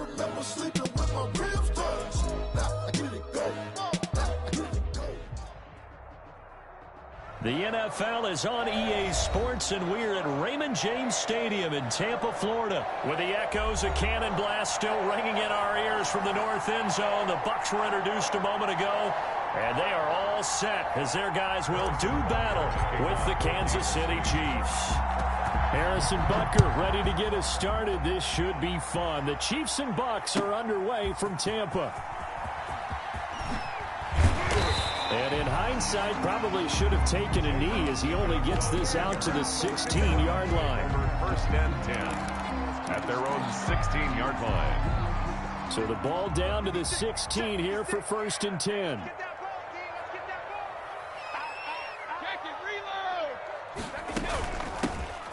remember sleeping with my ribs touched. Now I get it go. The NFL is on EA Sports, and we're at Raymond James Stadium in Tampa, Florida, with the echoes of cannon blast still ringing in our ears from the north end zone. The Bucs were introduced a moment ago, and they are all set as their guys will do battle with the Kansas City Chiefs. Harrison Butker ready to get us started. This should be fun. The Chiefs and Bucs are underway from Tampa. And in hindsight, probably should have taken a knee as he only gets this out to the 16-yard line. First and 10 at their own 16-yard line. So the ball down to the 16 here for first and 10.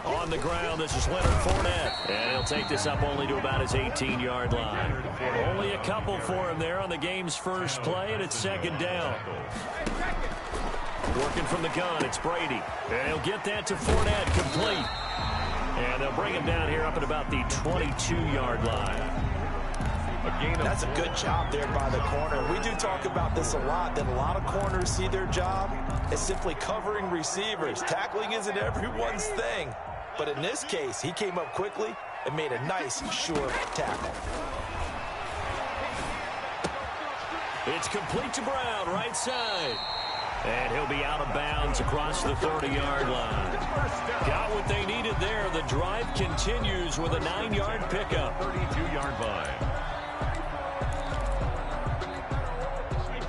On the ground, this is Leonard Fournette. And he'll take this up only to about his 18-yard line. Only a couple for him there on the game's first play, and it's second down. Working from the gun, it's Brady. And he'll get that to Fournette, complete. And they'll bring him down here up at about the 22-yard line. That's a good job there by the corner. We do talk about this a lot, that a lot of corners see their job as simply covering receivers. Tackling isn't everyone's thing. But in this case, he came up quickly and made a nice, sure tackle. It's complete to Brown, right side. And he'll be out of bounds across the 30-yard line. Got what they needed there. The drive continues with a 9-yard pickup. 32-yard line.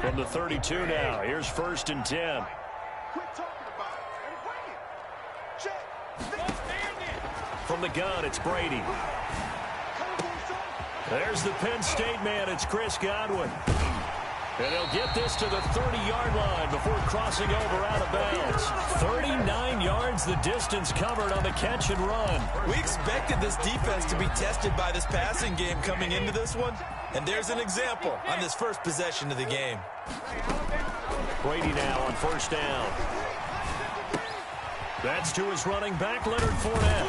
From the 32 now, here's first and 10. From the gun, it's Brady. There's the Penn State man. It's Chris Godwin. And he'll get this to the 30-yard line before crossing over out of bounds. 39 yards the distance covered on the catch and run. We expected this defense to be tested by this passing game coming into this one. And there's an example on this first possession of the game. Brady now on first down. That's to his running back, Leonard Fournette.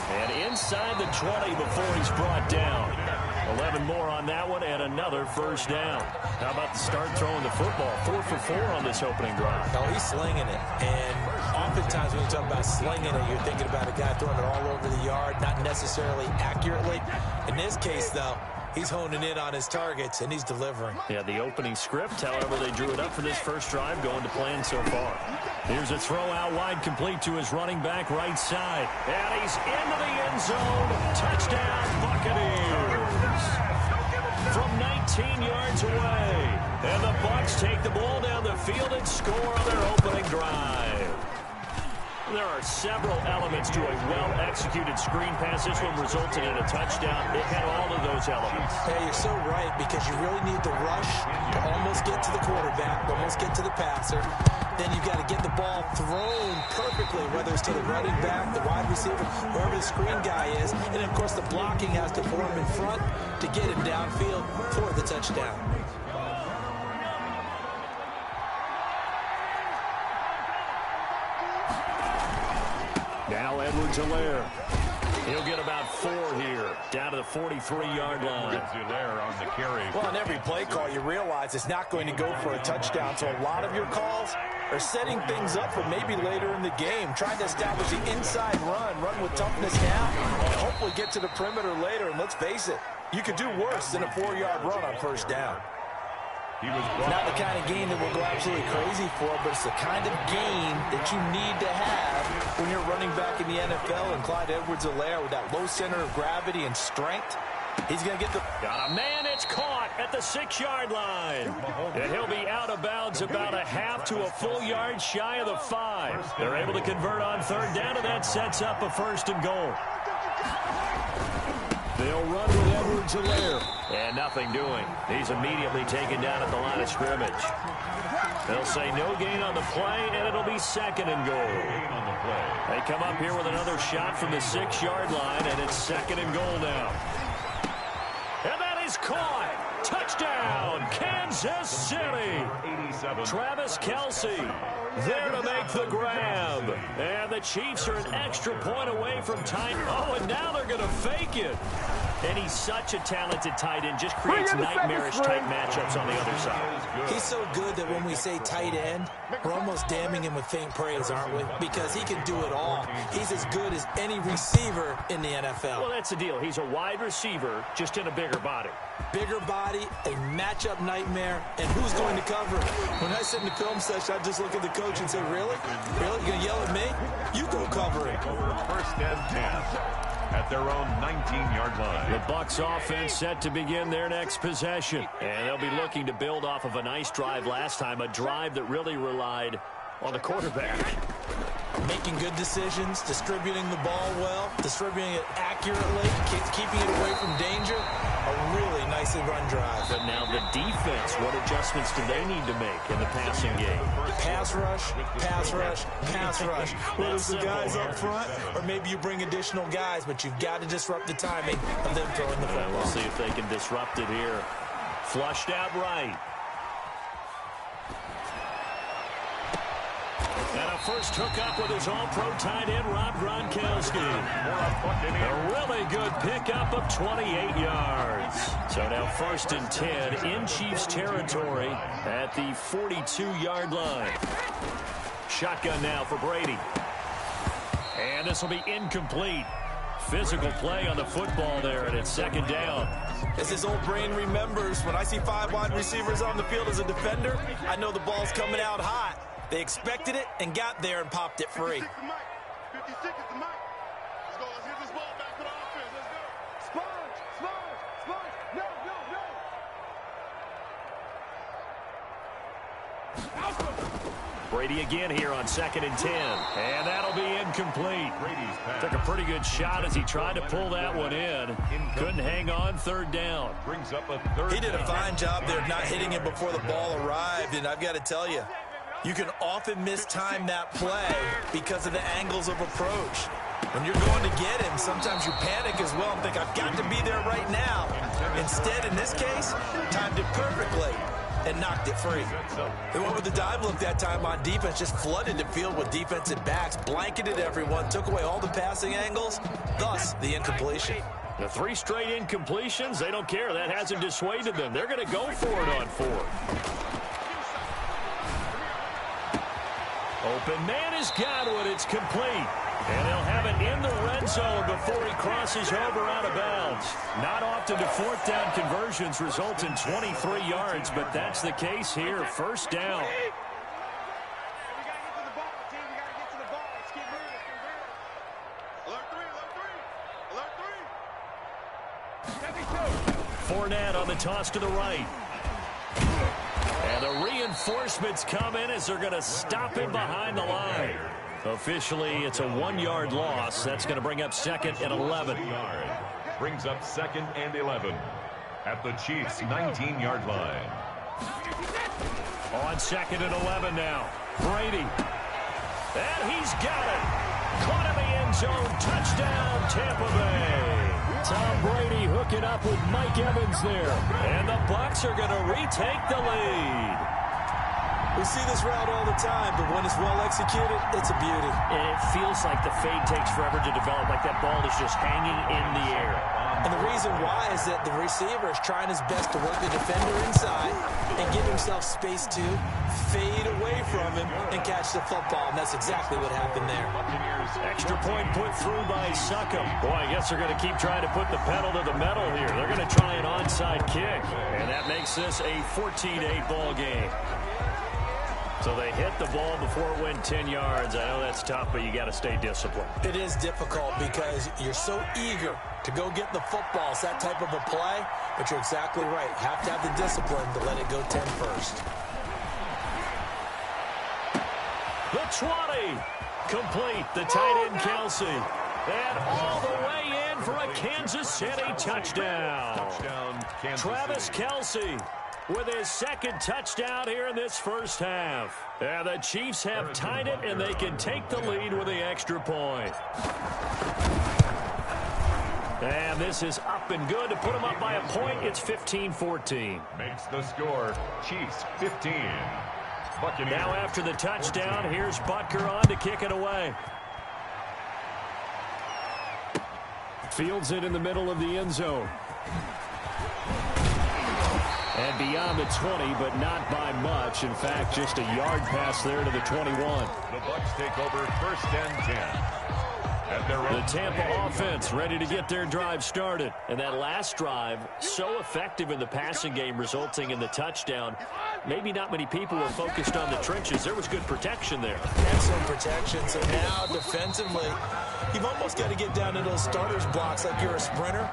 And inside the 20 before he's brought down. 11 more on that one and another first down. How about the start throwing the football? 4 for 4 on this opening drive. No, he's slinging it. And oftentimes when you talk about slinging it, you're thinking about a guy throwing it all over the yard, not necessarily accurately. In this case, though, he's honing in on his targets, and he's delivering. Yeah, the opening script, however, they drew it up for this first drive, going to plan so far. Here's a throw out wide, complete to his running back right side. And he's into the end zone. Touchdown, Buccaneers. From 19 yards away. And the Bucs take the ball down the field and score on their opening drive. There are several elements to a well-executed screen pass. This one resulted in a touchdown. It had all of those elements. Yeah, you're so right, because you really need the rush to almost get to the quarterback, almost get to the passer. Then you've got to get the ball thrown perfectly, whether it's to the running back, the wide receiver, whoever the screen guy is. And, of course, the blocking has to form in front to get him downfield for the touchdown. Now Edwards-Helaire. He'll get about 4 here, down to the 43-yard line. Helaire on the carry. Well, on every play call, you realize it's not going to go for a touchdown. So a lot of your calls are setting things up for maybe later in the game, trying to establish the inside run with toughness now, and hopefully get to the perimeter later. And let's face it, you could do worse than a 4-yard run on first down. Not the kind of game that we'll go absolutely crazy for, but it's the kind of game that you need to have when you're running back in the NFL. And Clyde Edwards-Helaire, with that low center of gravity and strength, he's going to get the... Got a man, it's caught at the 6-yard line. And he'll be out of bounds about a half to a full yard shy of the 5. They're able to convert on third down, and that sets up a first and goal. They'll run with Edwards-Helaire. And nothing doing. He's immediately taken down at the line of scrimmage. They'll say no gain on the play, and it'll be second and goal. They come up here with another shot from the 6-yard line, and it's second and goal now. And that is caught. Touchdown, Kansas City. Travis Kelce there to make the grab. And the Chiefs are an extra point away from time. Oh, and now they're going to fake it. And he's such a talented tight end, just creates nightmarish-type matchups on the other side. He's so good that when we say tight end, we're almost damning him with faint praise, aren't we? Because he can do it all. He's as good as any receiver in the NFL. Well, that's the deal. He's a wide receiver, just in a bigger body. Bigger body, a matchup nightmare, and who's going to cover it? When I sit in the film session, I just look at the coach and say, really? Really? You're going to yell at me? You go cover it. First and 10 at their own 19-yard line. The Bucs offense set to begin their next possession. And they'll be looking to build off of a nice drive last time, a drive that really relied on the quarterback. Making good decisions, distributing the ball well, distributing it accurately, keeping it away from danger. A really nicely run drive. But now the defense, what adjustments do they need to make in the passing game? Pass rush, pass rush, pass rush. Whether it's the guys up front or maybe you bring additional guys, but you've got to disrupt the timing of them throwing the football. We'll see if they can disrupt it here. Flushed out right. And a first hookup with his all-pro tight end, Rob Gronkowski. A really good pickup of 28 yards. So now first and 10 in Chiefs territory at the 42-yard line. Shotgun now for Brady. And this will be incomplete. Physical play on the football there, and it's second down. As his old brain remembers, when I see 5 wide receivers on the field as a defender, I know the ball's coming out hot. They expected it and got there and popped it free. 56 is the mic. Let's go. Let's get this ball back for the offense. Let's go. Sponge. No. Brady again here on second and 10. And that'll be incomplete. Took a pretty good shot as he tried to pull that one in. Couldn't hang on, third down. Brings up a third. He did a fine job there of not hitting him before the ball arrived, and I've got to tell you, you can often mistime that play because of the angles of approach. When you're going to get him, sometimes you panic as well and think, I've got to be there right now. Instead, in this case, timed it perfectly and knocked it free. They went with the dive look that time on defense, just flooded the field with defensive backs, blanketed everyone, took away all the passing angles, thus the incompletion. The 3 straight incompletions, they don't care. That hasn't dissuaded them. They're going to go for it on 4th. Open man is Godwin. It's complete. And he'll have it in the red zone before he crosses over out of bounds. Not often do 4th down conversions result in 23 yards, but that's the case here. First down. We got to get to the ball, team. We got to get to the ball. Let's keep moving. Alert 3. Fournette on the toss to the right. And the reinforcements come in as they're going to stop him behind the line. Officially, it's a 1-yard loss. That's going to bring up second and 11. Brings up second and 11 at the Chiefs' 19-yard line. On second and 11 now. Brady. And he's got it. Caught in the end zone. Touchdown, Tampa Bay. Tom Brady hooking up with Mike Evans there. And the Bucs are going to retake the lead. We see this route all the time, but when it's well executed, it's a beauty. And it feels like the fade takes forever to develop, like that ball is just hanging in the air. And the reason why is that the receiver is trying his best to work the defender inside and give himself space to fade away from him and catch the football. And that's exactly what happened there. Extra point put through by Succop. Boy, I guess they're going to keep trying to put the pedal to the metal here. They're going to try an onside kick. And that makes this a 14-8 ball game. So they hit the ball before it went 10 yards. I know that's tough, but you got to stay disciplined. It is difficult because you're so eager to go get the football. It's that type of a play, but you're exactly right. You have to have the discipline to let it go 10 first. The 20. Complete. The tight end, Kelsey. And all the way in for a Kansas City touchdown. Travis Kelce with his second touchdown here in this first half. And the Chiefs have tied it, and they can take the lead with the extra point. And this is up and good to put them up by a point. It's 15-14. Makes the score Chiefs 15. Buccaneers. Now after the touchdown, here's Butker on to kick it away. Fields it in the middle of the end zone. And beyond the 20, but not by much. In fact, just a yard pass there to the 21. The Bucs take over 1st and 10. The Tampa offense ready to get their drive started. And that last drive, so effective in the passing game, resulting in the touchdown. Maybe not many people were focused on the trenches. There was good protection there. Excellent protection. So now defensively, you've almost got to get down to those starters blocks like you're a sprinter.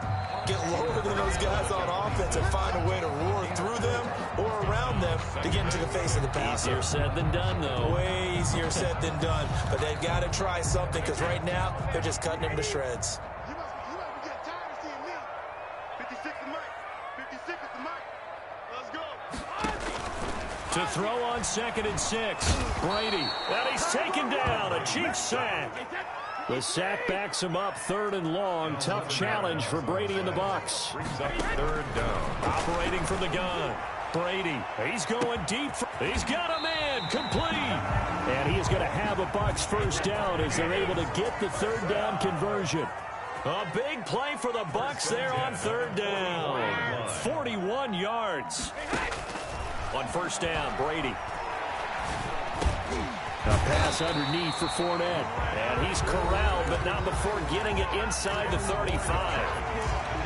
Get lower than those guys on offense and find a way to roar through them or around them to get into the face of the passer. Easier said than done, though. Way easier said than done. But they've got to try something because right now they're just cutting them to shreds. You must be getting tired of seeing me. 56 is Mike. 56 is the Mike. Let's go. To throw on 2nd and 6. Brady. And he's taken down. A Chiefs sack. The sack backs him up 3rd and long. Tough challenge for Brady and the Bucs. Brings up 3rd down. Operating from the gun. Brady. He's going deep. He's got a man. Complete. And he is going to have a Bucs first down as they're able to get the 3rd down conversion. A big play for the Bucs there on 3rd down. 41 yards. On 1st down, Brady. A pass underneath for Fournette. And he's corralled, but not before getting it inside the 35.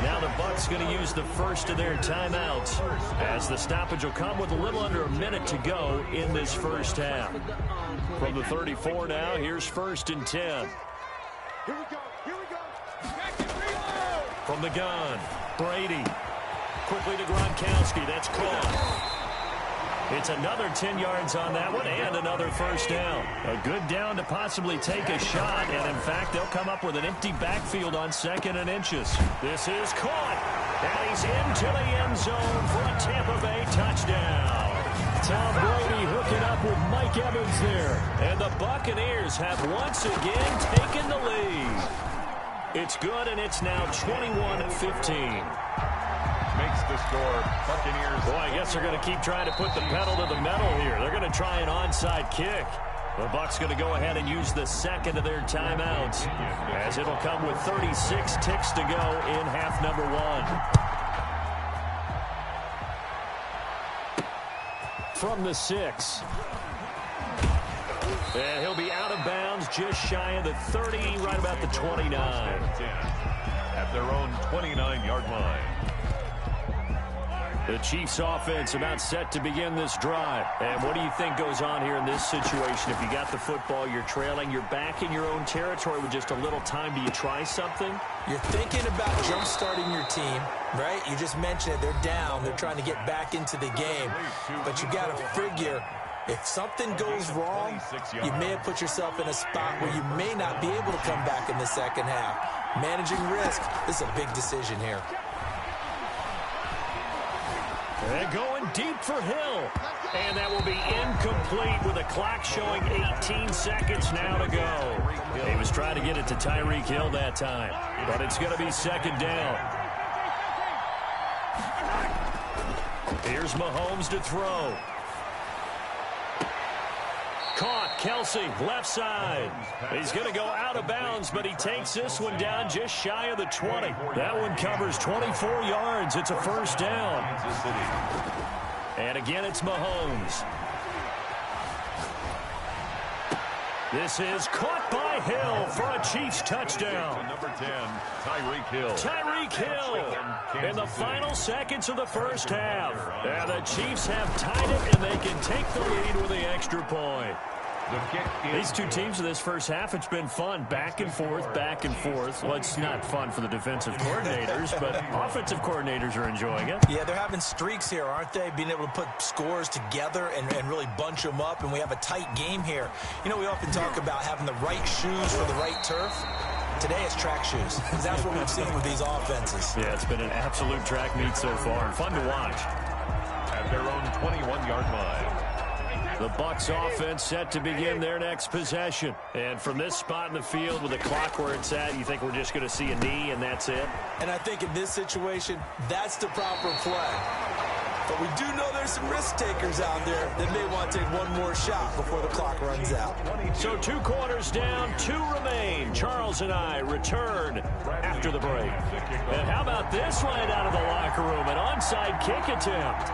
Now the Bucs going to use the first of their timeouts as the stoppage will come with a little under a minute to go in this first half. From the 34 now, here's 1st and 10. Here we go. Here we go. From the gun, Brady. Quickly to Gronkowski. That's caught. It's another 10 yards on that one and another first down. A good down to possibly take a shot, and in fact, they'll come up with an empty backfield on 2nd and inches. This is caught, and he's into the end zone for a Tampa Bay touchdown. Tom Brady hooking up with Mike Evans there, and the Buccaneers have once again taken the lead. It's good, and it's now 21-15. Makes the score. Buccaneers. Boy, I guess they're going to keep trying to put the pedal to the metal here. They're going to try an onside kick. The Bucs going to go ahead and use the 2nd of their timeouts as it'll come with 36 ticks to go in half number 1. From the 6. And he'll be out of bounds just shy of the 30, right about the 29. At their own 29-yard line. The Chiefs offense about set to begin this drive. And what do you think goes on here in this situation? If you got the football, you're trailing, you're back in your own territory with just a little time. Do you try something? You're thinking about jump-starting your team, right? You just mentioned it. They're down. They're trying to get back into the game. But you got to figure if something goes wrong, you may have put yourself in a spot where you may not be able to come back in the second half. Managing risk, this is a big decision here. And going deep for Hill. And that will be incomplete with the clock showing 18 seconds now to go. He was trying to get it to Tyreek Hill that time. But it's going to be 2nd down. Here's Mahomes to throw. Caught. Kelsey, left side. He's going to go out of bounds, but he takes this one down just shy of the 20. That one covers 24 yards. It's a first down. And again, it's Mahomes. This is caught by Hill for a Chiefs touchdown. Number 10, Tyreek Hill. Tyreek Hill in the final seconds of the first half. And the Chiefs have tied it, and they can take the lead with the extra point. These two teams in this first half, it's been fun. Back and forth, back and forth. Well, it's not fun for the defensive coordinators, but offensive coordinators are enjoying it. Yeah, they're having streaks here, aren't they? Being able to put scores together and really bunch them up, and we have a tight game here. You know, we often talk about having the right shoes for the right turf. Today it's track shoes. That's what we've seen with these offenses. Yeah, it's been an absolute track meet so far, and fun to watch. At their own 21-yard line. The Bucs offense set to begin their next possession. And from this spot in the field with the clock where it's at, you think we're just going to see a knee and that's it? And I think in this situation, that's the proper play. But we do know there's some risk takers out there that may want to take one more shot before the clock runs out. So 2 quarters down, 2 remain. Charles and I return after the break. And how about this right out of the locker room? An onside kick attempt.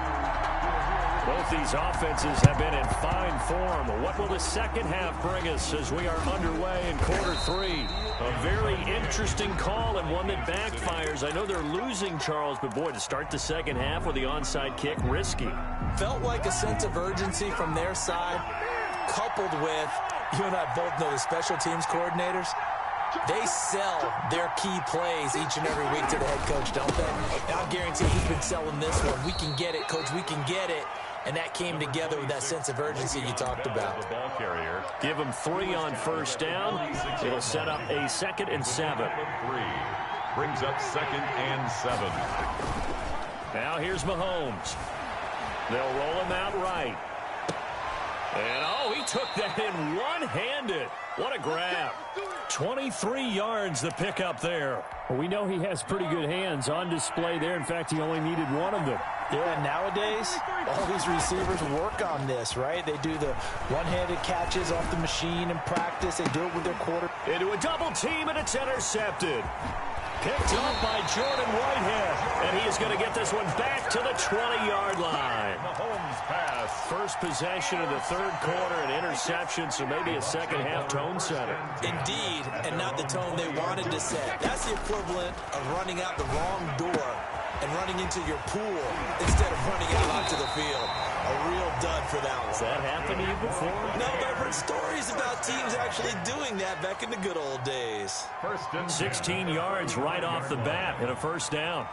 Both these offenses have been in fine form. What will the second half bring us as we are underway in quarter 3? A very interesting call and one that backfires. I know they're losing, Charles, but boy, to start the second half with the onside kick, risky. Felt like a sense of urgency from their side, coupled with, you and I both know the special teams coordinators, they sell their key plays each and every week to the head coach, don't they? I guarantee he's been selling this one. We can get it, coach, we can get it. And that came together with that sense of urgency you talked about. The ball carrier. Give him 3 on first down. It'll set up a 2nd and 7. 3 brings up 2nd and 7. Now here's Mahomes. They'll roll him out right. And, oh, he took that in one-handed. What a grab. 23 yards the pickup there. Well, we know he has pretty good hands on display there. In fact, he only needed one of them. Yeah, nowadays, all these receivers work on this, right? They do the one-handed catches off the machine in practice. They do it with their quarter. Into a double team, and it's intercepted. Picked up by Jordan Whitehead. And he is going to get this one back to the 20-yard line. Mahomes pass. First possession of the 3rd quarter, an interception, so maybe a second-half tone setter. Indeed, and not the tone they wanted to set. That's the equivalent of running out the wrong door and running into your pool instead of running out onto the field. A real dud for that one. Has that happened to you before? No, but I've heard stories about teams actually doing that back in the good old days. 1st and 16 yards right off the bat and a first down.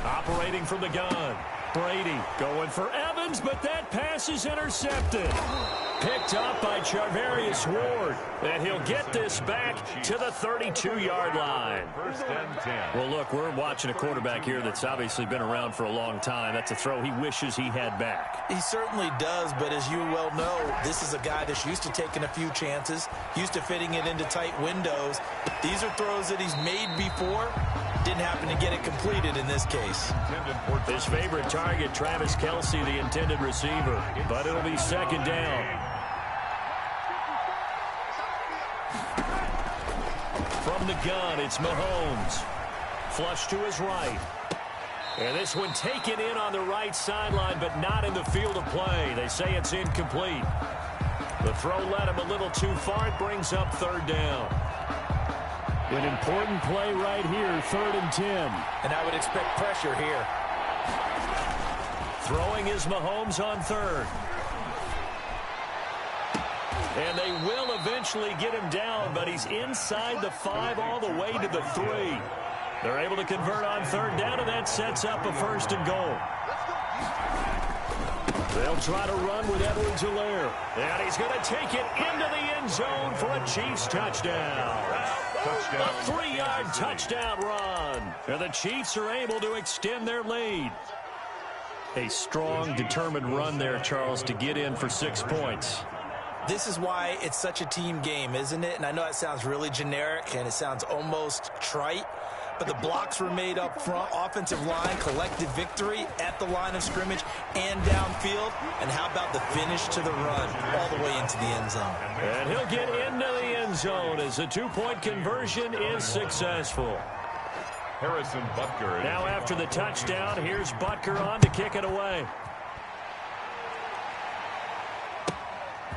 Operating from the gun. Brady going for Evans, but that pass is intercepted. Picked up by Charvarius Ward. And he'll get this back to the 32-yard line. 1st and 10. Well, look, we're watching a quarterback here that's obviously been around for a long time. That's a throw he wishes he had back. He certainly does, but as you well know, this is a guy that's used to taking a few chances, used to fitting it into tight windows. These are throws that he's made before. Didn't happen to get it completed in this case. His favorite target, Travis Kelce, the intended receiver. But it'll be 2nd down. From the gun, it's Mahomes. Flush to his right. And this one taken in on the right sideline, but not in the field of play. They say it's incomplete. The throw led him a little too far. It brings up 3rd down. An important play right here, 3rd and 10. And I would expect pressure here. Throwing is Mahomes on 3rd. And they will eventually get him down, but he's inside the 5 all the way to the 3. They're able to convert on 3rd down, and that sets up a 1st and goal. They'll try to run with Edwards-Helaire. And he's going to take it into the end zone for a Chiefs touchdown. A 3-yard touchdown run. And the Chiefs are able to extend their lead. A strong, determined run there, Charles, to get in for 6 points. This is why it's such a team game, isn't it? And I know it sounds really generic and it sounds almost trite, but the blocks were made up front, offensive line, collective victory at the line of scrimmage and downfield. And how about the finish to the run all the way into the end zone? And he'll get into the end zone as the 2-point conversion is successful. Harrison Butker. Now after the touchdown, here's Butker on to kick it away.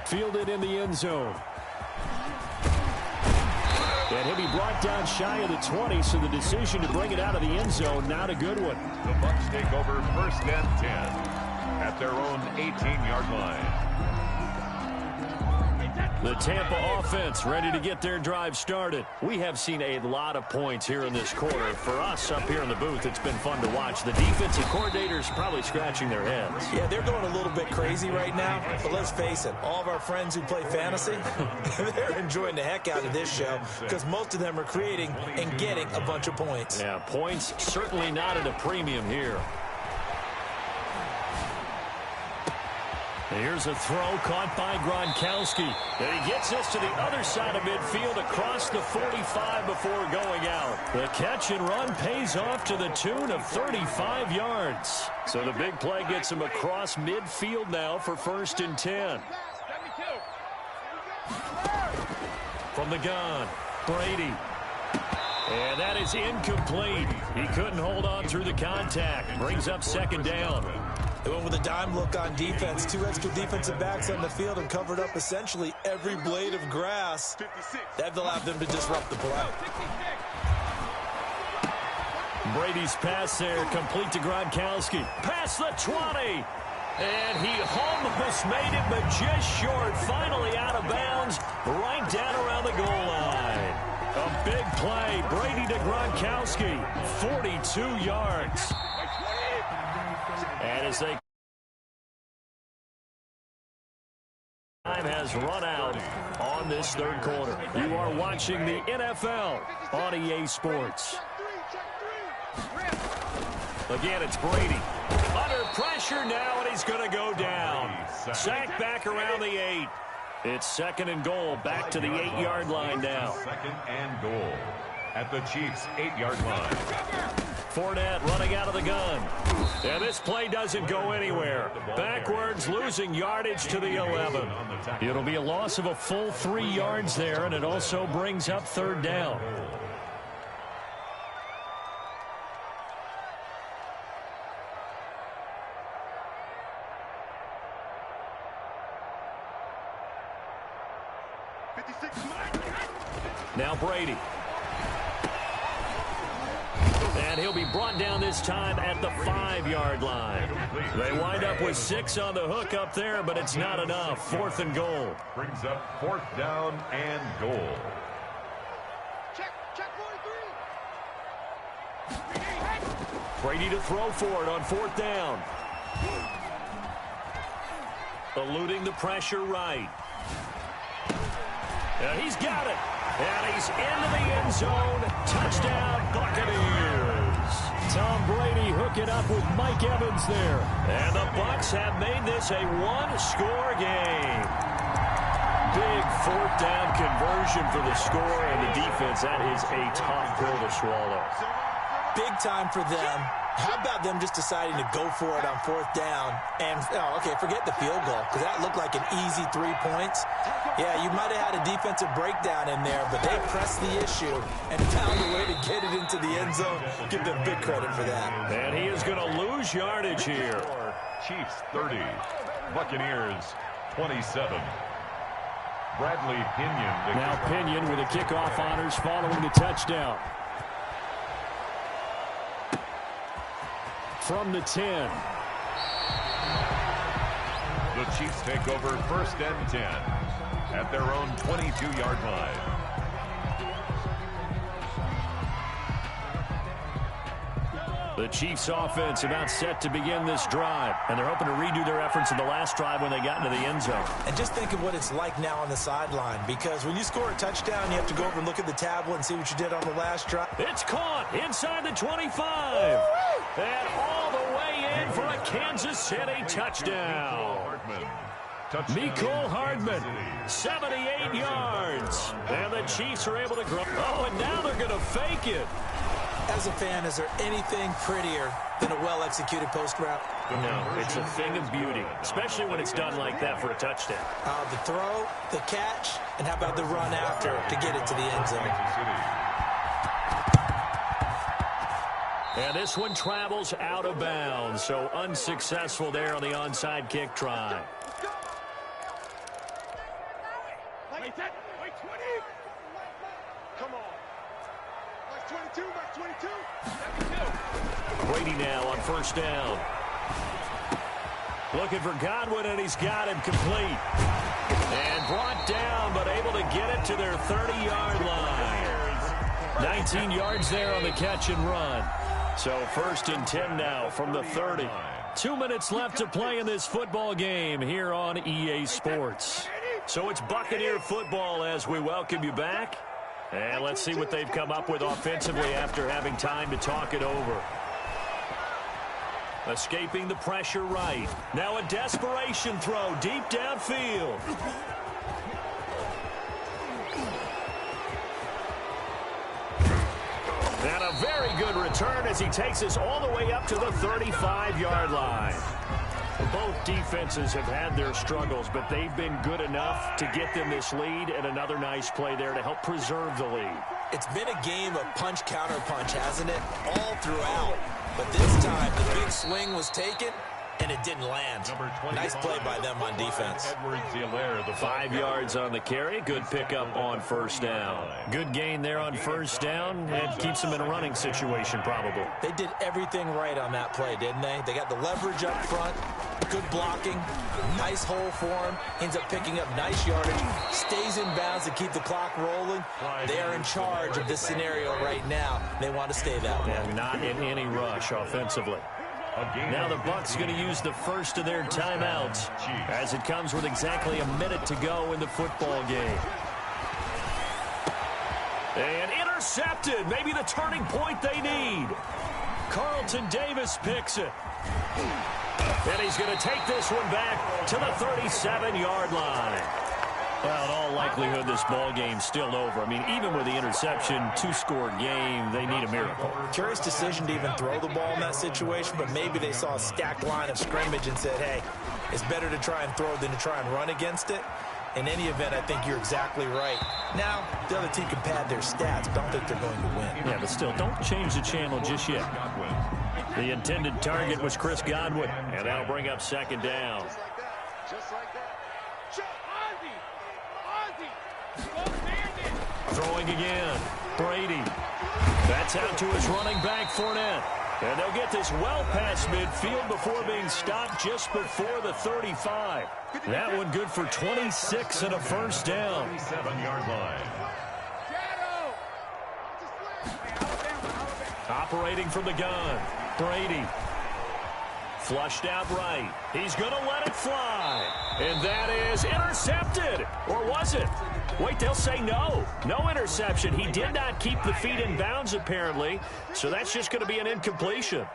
Fielded in the end zone. And he'll be brought down shy of the 20, so the decision to bring it out of the end zone, not a good one. The Bucs take over 1st and 10 at their own 18-yard line. The Tampa offense ready to get their drive started. We have seen a lot of points here in this quarter. For us up here in the booth, it's been fun to watch. The defensive coordinators probably scratching their heads. Yeah, they're going a little bit crazy right now. But let's face it, all of our friends who play fantasy, they're enjoying the heck out of this show because most of them are creating and getting a bunch of points. Yeah, points certainly not at a premium here. Here's a throw caught by Gronkowski. And he gets this to the other side of midfield across the 45 before going out. The catch and run pays off to the tune of 35 yards. So the big play gets him across midfield now for 1st and 10. From the gun, Brady. And that is incomplete. He couldn't hold on through the contact. Brings up 2nd down. They went with a dime look on defense. 2 extra defensive backs on the field and covered up essentially every blade of grass. That allowed them to disrupt the play. Brady's pass there, complete to Gronkowski. Past the 20. And he almost made it, but just short. Finally out of bounds, right down around the goal line. A big play. Brady to Gronkowski. 42 yards. And as they time has run out on this 3rd quarter. You are watching the NFL on EA Sports. Again, it's Brady. Under pressure now, and he's going to go down. Sacked back around the 8. It's 2nd and goal. Back to the 8-yard line now. 2nd and goal at the Chiefs' 8-yard line. Fournette running out of the gun. And this play doesn't go anywhere. Backwards, losing yardage to the 11. It'll be a loss of a full 3 yards there, and it also brings up 3rd down. Now Brady. And he'll be brought down this time at the 5-yard line. They wind up with 6 on the hook up there, but it's not enough. 4th and goal. Brings up 4th down and goal. Check 43. Brady to throw for it on 4th down. Eluding the pressure right. And he's got it. And he's into the end zone. Touchdown, Buccaneers. Tom Brady hooking up with Mike Evans there. And the Bucs have made this a 1-score game. Big 4th down conversion for the score, and the defense, that is a tough pill to swallow. Big time for them. How about them just deciding to go for it on 4th down? And, okay, forget the field goal, because that looked like an easy 3 points. Yeah, you might have had a defensive breakdown in there, but they pressed the issue and found a way to get it into the end zone. Give them big credit for that. And he is going to lose yardage here. Chiefs 30, Buccaneers 27. Bradley Pinion. Now Pinion with the kickoff honors following the touchdown. From the 10. The Chiefs take over 1st and 10 at their own 22-yard line. The Chiefs offense about set to begin this drive, and they're hoping to redo their efforts in the last drive when they got into the end zone. And just think of what it's like now on the sideline, because when you score a touchdown, you have to go over and look at the tablet and see what you did on the last drive. It's caught inside the 25. And all the way in for a Kansas City touchdown. Mecole Hardman, 78 yards. And the Chiefs are able to grow. Oh, and now they're going to fake it. As a fan, is there anything prettier than a well-executed post route? No, it's a thing of beauty, especially when it's done like that for a touchdown. The throw, the catch, and how about the run after to get it to the end zone? And this one travels out of bounds, so unsuccessful there on the onside kick try. Wait 20. Come on. Like 22, like 22. Brady now on 1st down. Looking for Godwin, and he's got him complete. And brought down, but able to get it to their 30-yard line. 19 yards there on the catch and run. So 1st and 10 now from the 30. 2 minutes left to play in this football game here on EA Sports. So it's Buccaneer football as we welcome you back. And let's see what they've come up with offensively after having time to talk it over. Escaping the pressure right. Now a desperation throw deep downfield. And a very good return as he takes us all the way up to the 35-yard line. Both defenses have had their struggles, but they've been good enough to get them this lead, and another nice play there to help preserve the lead. It's been a game of punch-counter-punch, hasn't it? All throughout. But this time, the big swing was taken, and it didn't land. Nice play by them on defense. 5 yards on the carry. Good pickup on first down. Good gain there on first down. It keeps them in a running situation, probably. They did everything right on that play, didn't they? They got the leverage up front, good blocking, nice hole for him, ends up picking up nice yardage, stays in bounds to keep the clock rolling. They are in charge of this scenario right now. They want to stay that way. And not in any rush offensively. Now the Bucs going to use the first of their timeouts as it comes with exactly a minute to go in the football game. And intercepted. Maybe the turning point they need. Carlton Davis picks it. And he's going to take this one back to the 37-yard line. Well, in all likelihood, this ball game's still over. I mean, even with the interception, 2-score game, they need a miracle. Curious decision to even throw the ball in that situation, but maybe they saw a stacked line of scrimmage and said, hey, it's better to try and throw than to try and run against it. In any event, I think you're exactly right. Now, the other team can pad their stats, but I don't think they're going to win. Yeah, but still, don't change the channel just yet. The intended target was Chris Godwin, and that'll bring up second down. Just like that. Throwing again. Brady. That's out to his running back, Fournette. And they'll get this well past midfield before being stopped just before the 35. That one good for 26 and a first down. 37-yard line. Operating from the gun. Brady. Flushed out right. He's going to let it fly. And that is intercepted. Or was it? Wait, they'll say no. No interception. He did not keep the feet in bounds, apparently. So that's just going to be an incompletion.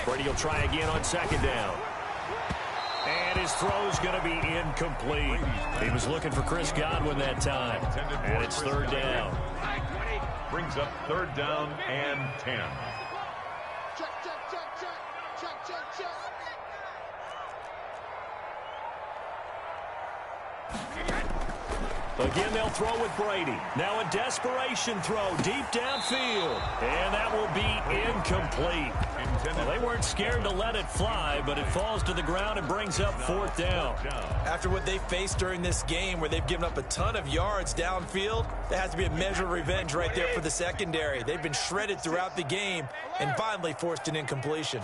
Brady will try again on second down. And his throw's going to be incomplete. He was looking for Chris Godwin that time. And it's third down. Brings up third down and 10. Check, check, check, check. Check, check, check. Again, they'll throw with Brady. Now a desperation throw deep downfield. And that will be incomplete. Well, they weren't scared to let it fly, but it falls to the ground and brings up fourth down. After what they faced during this game where they've given up a ton of yards downfield, there has to be a measure of revenge right there for the secondary. They've been shredded throughout the game and finally forced an incompletion.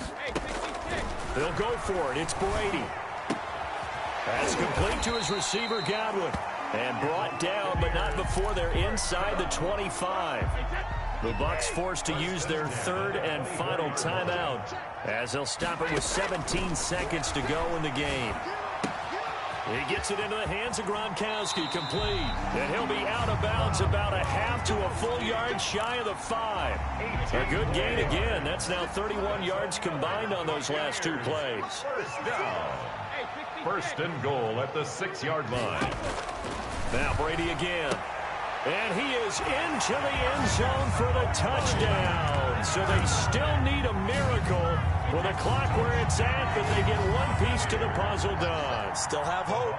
They'll go for it. It's Brady. That's complete to his receiver, Godwin. And brought down, but not before they're inside the 25. The Bucs forced to use their third and final timeout as they'll stop it with 17 seconds to go in the game. He gets it into the hands of Gronkowski, complete. And he'll be out of bounds about a half to a full yard shy of the 5. A good gain again. That's now 31 yards combined on those last two plays. First down. First and goal at the 6-yard line. Now Brady again. And he is into the end zone for the touchdown. So they still need a miracle with the clock where it's at, but they get one piece to the puzzle done. Still have hope.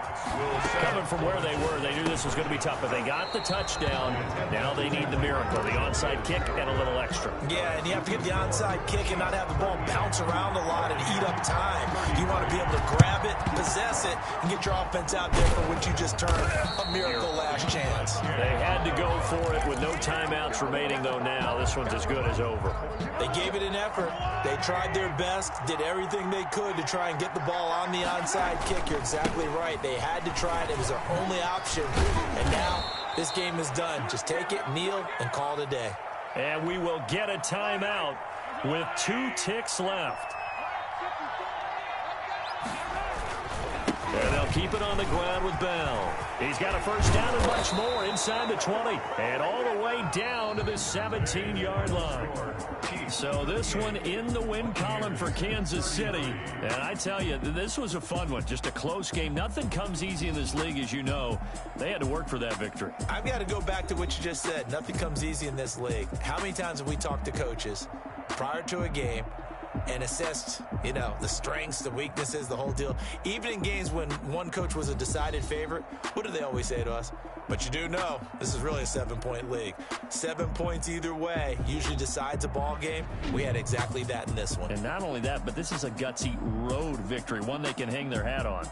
Coming from where they were, they knew this was going to be tough, but they got the touchdown. Now they need the miracle, the onside kick and a little extra. Yeah, and you have to get the onside kick and not have the ball bounce around a lot and eat up time. You want to be able to grab it, possess it, and get your offense out there for what you just termed a miracle last chance. They had to go for it with no timeouts remaining, though now. This one's as good as over. They gave it an effort. They tried their best, did everything they could to try and get the ball on the onside kick. You're exactly right. They had to try it. It was their only option. And now this game is done. Just take it, kneel, and call it a day. And we will get a timeout with 2 ticks left. And they'll keep it on the ground with Bell. He's got a first down and much more inside the 20 and all the way down to the 17-yard line. So this one in the win column for Kansas City. And I tell you, this was a fun one. Just a close game. Nothing comes easy in this league, as you know. They had to work for that victory. I've got to go back to what you just said. Nothing comes easy in this league. How many times have we talked to coaches prior to a game and assessed, the strengths, the weaknesses, the whole deal? Even in games when one coach was a decided favorite, what do they always say to us? But you do know this is really a 7-point league. 7 points either way usually decides a ball game. We had exactly that in this one. And not only that, but this is a gutsy road victory, one they can hang their hat on.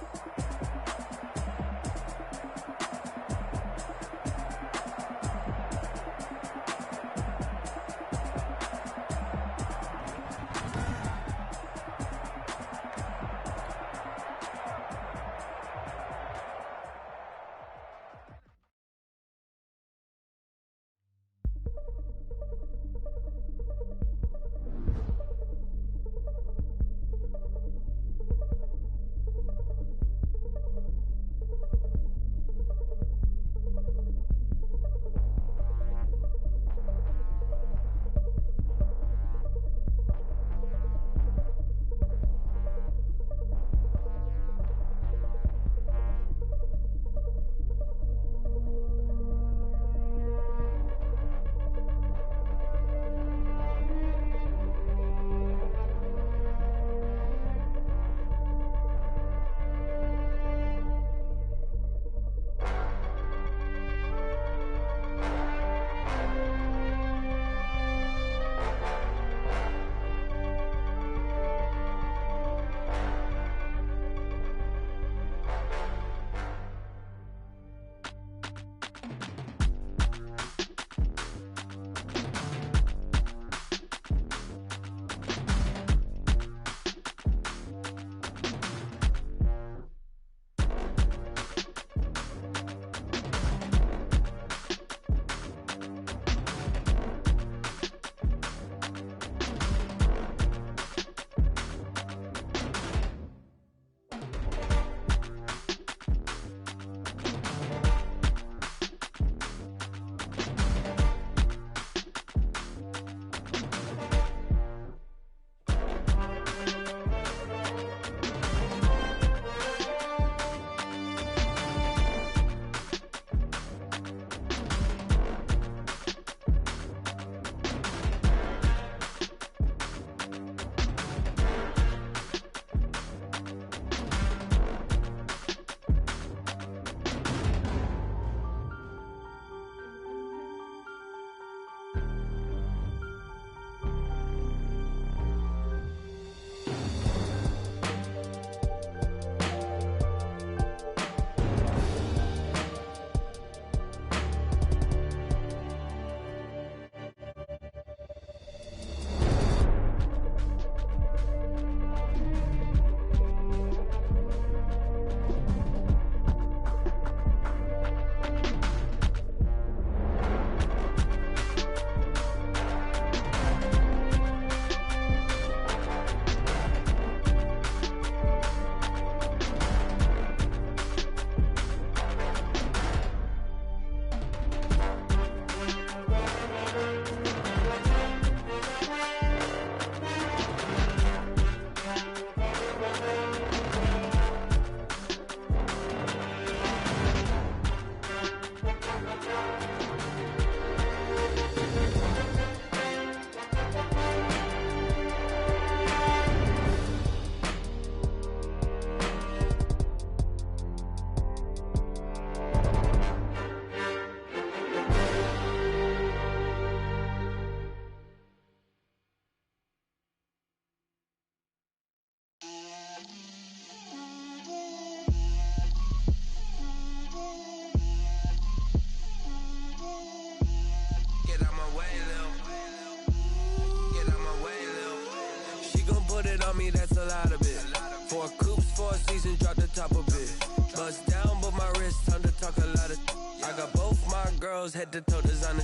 on me, that's a lot of it. 4 coops, 4 seasons, drop the top a bit. Bust down, but my wrist, time to talk a lot of. I got both my girls, head to toe designer.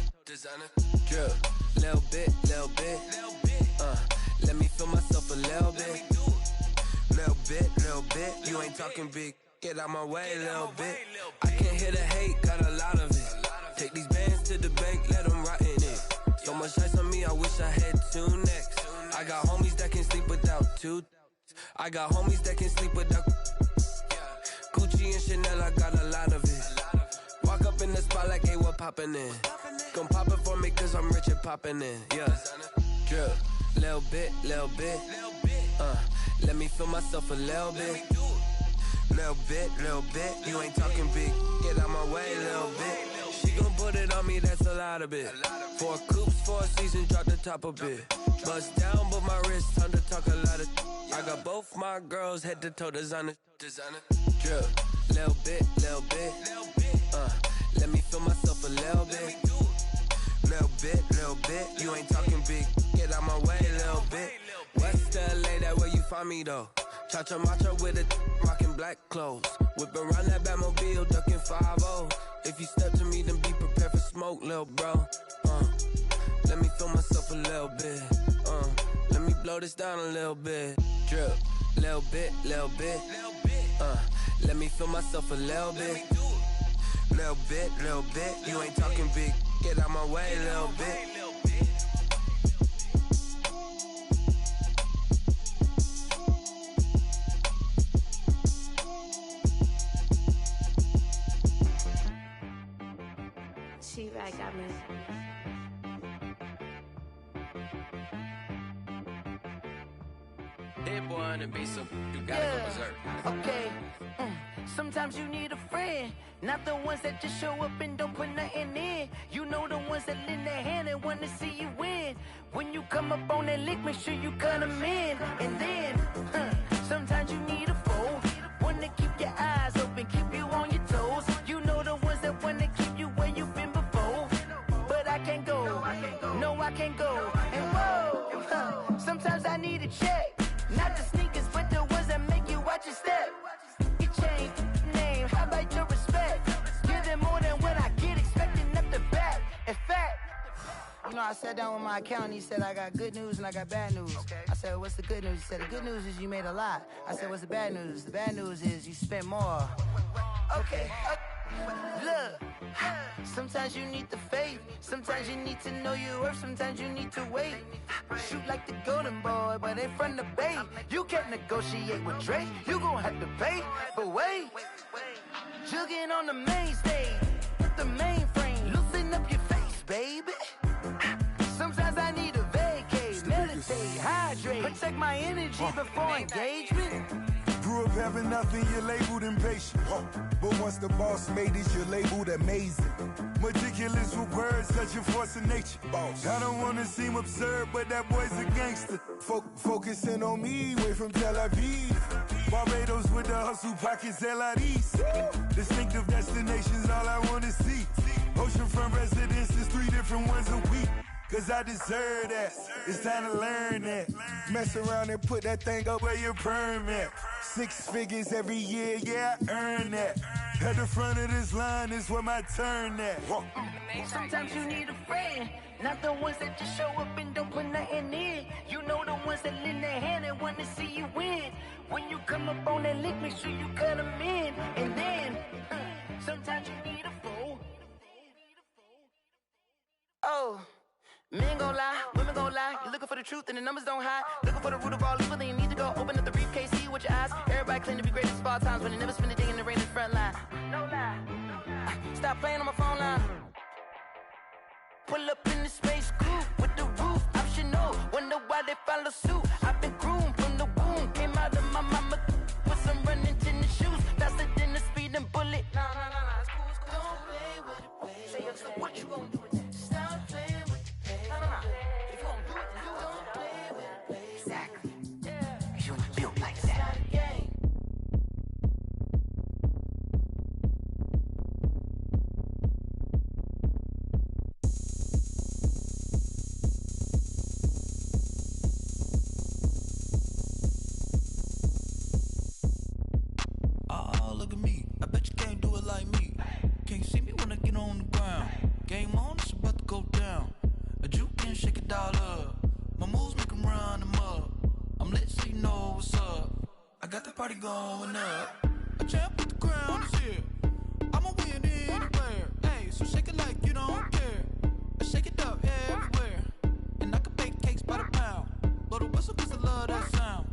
Drip, little bit. Let me feel myself a little bit. Little bit. You ain't talking big. Get out my way, little bit. I can't hear the hate, got a lot of it. 2. I got homies that can sleep without. Gucci and Chanel, I got a lot of it. Walk up in the spot like, hey, what poppin' in? Gon' pop it for me cause I'm rich and poppin' in, yeah. Drip, little bit. Let me feel myself a little bit. Little bit. You ain't talking big. Get out my way, little bit. She gon' put it on me, that's a lot of it. 4 coops, 4 seasons, drop the top a bit. Bust down, but my wrist, time to talk a lot of. I got both my girls head to toe designer. Drip, little bit. Let me feel myself a little bit. Little bit. You ain't talking big. Get out my way, little bit. West LA, that where you find me though. Cha-cha matcha with a rockin' black clothes. Whip around that Batmobile, ducking 5-0. If you step to me, then be prepared for smoke, little bro. Let me feel myself a little bit. Let me blow this down a little bit. Drip, little bit. Let me feel myself a little bit. Little bit. You ain't talking big. Get out my way, little bit. T-Rag got me. Hit boy on the beat, so you gotta go berserk. Okay. Sometimes you need a friend, not the ones that just show up and don't put nothing in. You know the ones that lend their hand and want to see you win. When you come up on that lick, make sure you cut them in. And then, sometimes you need a foe, one to keep your eyes open, keep you on your toes. You know the ones that want to keep you where you've been before. But I can't go, no I can't go. And whoa, sometimes I need a check. Not the sneakers, but the ones that make you watch your step. You change name, how about your respect? Give them more than what I get, expecting up the back. In fact, you know, I sat down with my accountant, he said I got good news and I got bad news. I said, what's the good news? He said, the good news is you made a lot. I said, what's the bad news? The bad news is you spent more. Okay. Look, sometimes you need the faith, sometimes you need to know your worth, sometimes you need to wait. Shoot like the golden boy, but in front of the bay. You can't negotiate with Drake, you gon' have to pay. But wait, jugging on the main stage, the mainframe, loosen up your face, baby. Sometimes I need a vacate, meditate, hydrate, protect my energy before engagement. Grew up having nothing, you're labeled impatient. But once the boss made it, you're labeled amazing. Meticulous with words, such a force of nature. I don't wanna seem absurd, but that boy's a gangster. Focusing on me, way from Tel Aviv. Barbados with the hustle pockets, LIDs. Distinctive destinations, all I wanna see. Oceanfront residences, 3 different ones a week. Cause I deserve that, it's time to learn that. Mess around and put that thing up where your permit. 6 figures every year, yeah, I earn that. At the front of this line is where my turn at. Sometimes you need a friend, not the ones that just show up and don't put nothing in. You know the ones that lend their hand and want to see you win. When you come up on that lick, make sure you cut them in. And then, sometimes you need a fool. Oh. Men gon' lie, women gon' lie. You're looking for the truth and the numbers don't hide. Looking for the root of all evil, then you need to go open up the briefcase, see with your eyes. Everybody claim to be greatest of all times, when they never spend a day in the rain in the front line. No lie. Stop playing on my phone line. Pull up in the space coupe with the roof optional. Wonder why they follow suit. I've been groomed from the womb. Came out of my mama with some running tennis shoes. Faster than the speeding bullet. No, it's cool, it's cool. Don't play with it, baby. Say so what you gon' do with that? Stop playing with it. If you gon' do it, then you don't play with it, baby. Exactly. Yeah. You ain't built like that. Oh, look at me. I bet you can't do it like me. Can't see me when I get on the ground. Game on, it's about to go down. A juke and shake it all up. My moves make them run them up. I'm lit so you know what's up. I got the party going up. A champ with the crown is here. I'ma win anywhere. Hey, so shake it like you don't care. I shake it up everywhere. And I can bake cakes by the pound. Blow the whistle cause I love that sound.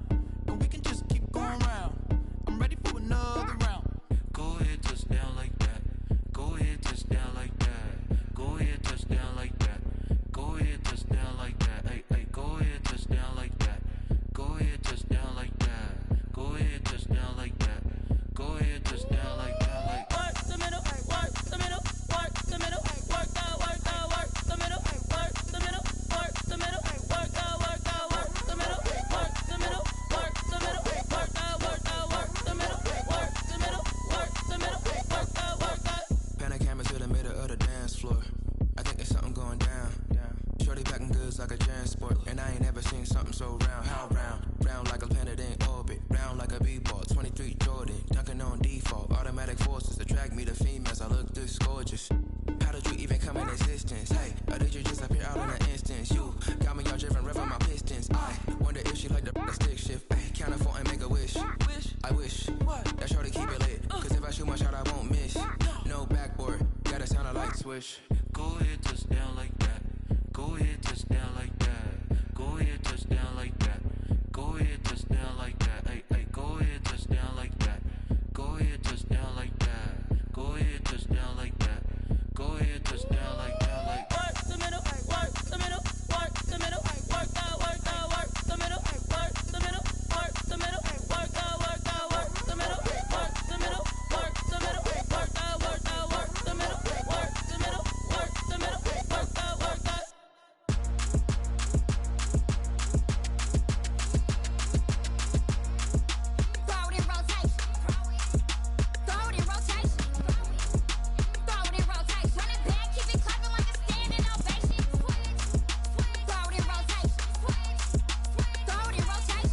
did you just appear out in an instance? You got me all driven, revving my pistons. I wonder if she like the stick shift. Ay, count a phone and make a wish. I wish that shorty keep it lit. Cause if I shoot my shot, I won't miss. No backboard, gotta sound a light switch. Go ahead, touchdown like that. Go ahead, touchdown like that. Go ahead, touchdown like that. Go ahead, touchdown like that. Ay, ay, go ahead, touchdown like that. Go ahead, touchdown like that. Go ahead, touchdown like that. Go ahead, touchdown like that. Like work the middle, work the middle, work the middle, work out, work out, work the middle, work the middle, work the middle, work out, work out, work the middle, work the middle, work the middle, work out, work out, work the middle, work the middle, work the middle, work out, work out. Throw it in rotation. Throw it in rotation. Throw it in rotation. Run it back, keep it clapping like a standing ovation. Throw it in rotation. Throw it in rotation.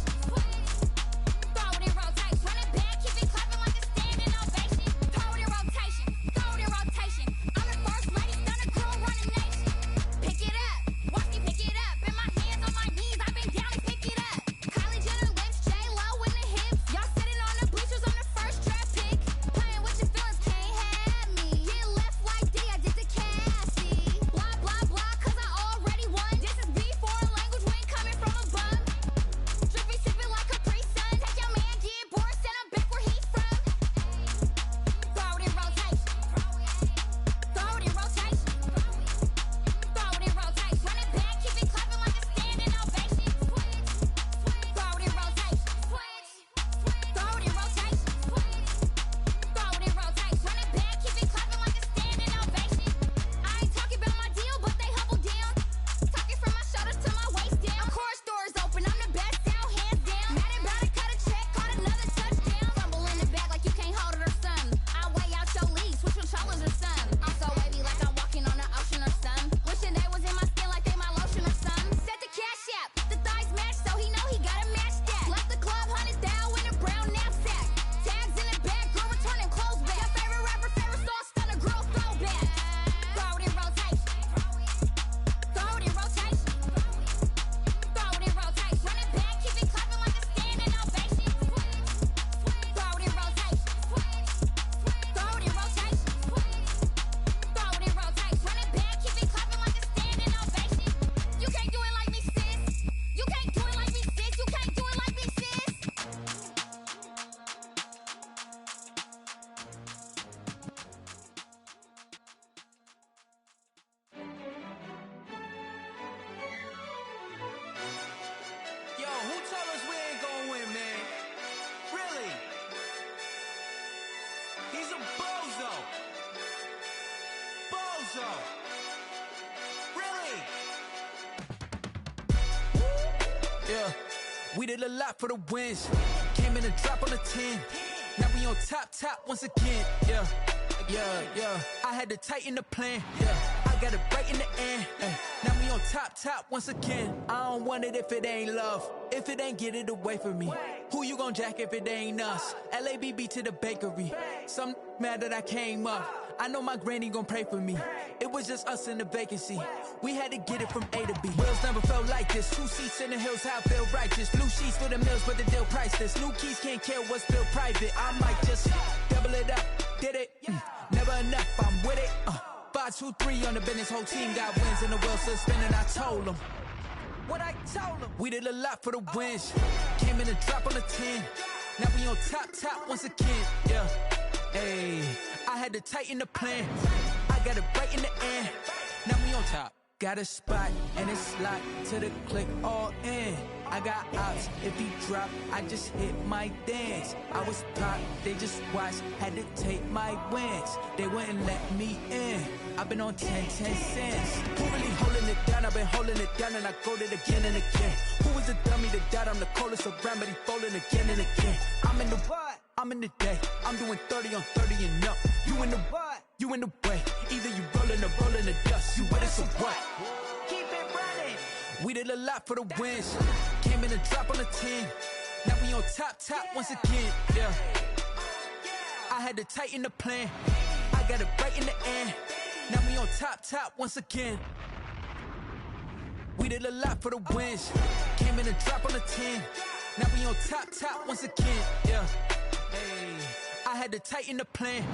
Throw it in rotation. Run it back, keep it clapping like a standing ovation. Throw it in rotation. Throw it in rotation. I'm the first lady, stunner crew, running nation. Pick it up, watch me pick it up. In my hands, on my knees, I've been down and pick it up. Kylie Jenner lips, J-Lo in the hips. Y'all sitting on the bleachers, I'm the first draft pick. Playing with your feelings, can't have me. Get left like D, I did the Cassie. Blah, blah, blah, cause I already won. This is B, foreign language, we ain't coming from a bum. Drippy, sipping like Capri Sun. Take your man, get bored, send him back where he's from. Throw it in rotation. Throw it in rotation. Throw it in rotation. Run it back, keep it clapping like a standing ovation. Throw it in rotation. Throw it in rotation. Throw it in rotation. Run it back, keep it clapping like a standing ovation. I ain't talking about my deal, but they humble down. Talking from my shoulders to my waist down. Core stores open, I'm the best out, hands down. Mad about it, cut a check, caught another touchdown. Fumble in the bag like you can't hold it or something. I weigh out your league, switch controllers or something. I'm so wavy like I'm walking on the ocean or something. Wishing they was in my skin like they my lotion or something. Set the cash app, the thighs match, so he know he gotta match that. Left the club, $100 in a brown knapsack. Tags in the bag, girl returning clothes back. Your favorite rapper, favorite song, stunner, girl throwback. Throw it in rotation. Throw it in rotation. Throw it in rotation. Run it back, keep it clapping like a standing ovation. Throw it in rotation. Throw it in rotation. Throw it in rotation. Run it back, keep it clapping like a standing ovation. You can't do it like me, sis. You can't do it like me, sis. You can't do it like me, sis. Yo, who told us we ain't gonna win, man? Really? He's a bozo. Bozo. Really? Yeah, we did a lot for the wins. Came in a drop on the 10. Now we on top once again. Yeah. I had to tighten the plan. Yeah, I got it right in the end. Now we on top once again. I don't want it if it ain't love. If it ain't, get it away from me. Who you gon' jack if it ain't us? LABB to the bakery. Some mad that I came up. I know my granny gon' pray for me. It was just us in the vacancy. We had to get it from A to B. Wheels never felt like this. 2 seats in the hills, how I feel righteous. Blue sheets for the mills, but the deal priceless. New keys can't care what's still private. I might just double it up. Did it? Never enough, I'm with it. 5, 2, 3 on the business. Whole team got wins and the wheels still spinning. I told them what I told them. We did a lot for the wins. Came in a drop on the 10. Now we on top once again. Yeah. Hey, I had to tighten the plan. I got it right in the end. Now we on top. Got a spot and it's locked to the click all in. I got ops, if he drop, I just hit my dance. I was top, they just watched, had to take my wins. They wouldn't let me in. I've been on 10 cents. Who really holding it down? I've been holding it down and I go it again and again. Who was the dummy that doubt? I'm the coldest around, but he folding again and again. I'm in the what? I'm in the day. I'm doing 30 on 30 and up. You in the what? You in the way. Either you rolling or rolling the dust. You with us or what? Keep it running. We did a lot for the wins. Came in a drop on the 10. Now we on top once again. Yeah. I had to tighten the plan. I got it right in the end. Now we on top once again. needed a lot for the wins. Came in a drop on the 10. Now we on top once again. Yeah. Hey, I had to tighten the plan.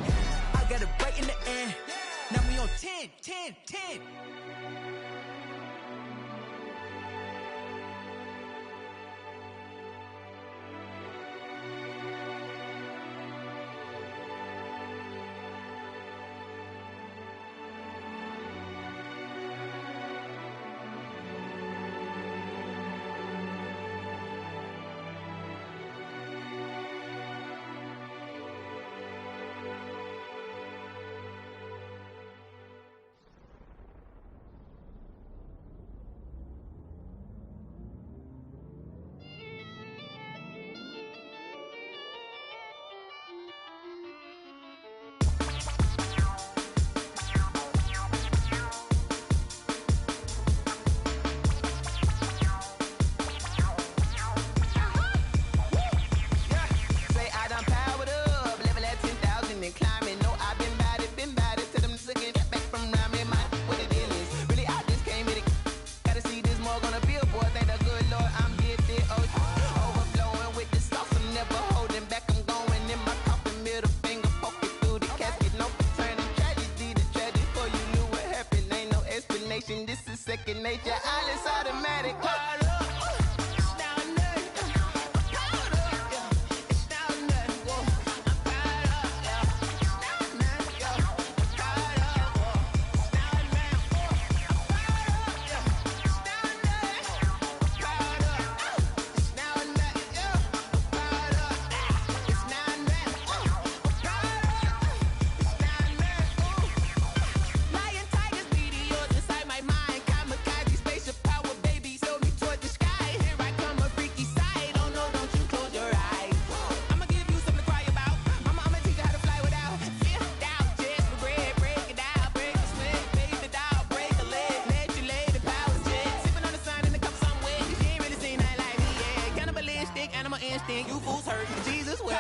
I got it right in the end. Now we on 10. This is second nature, all is automatic. You fools hurt, Jesus well.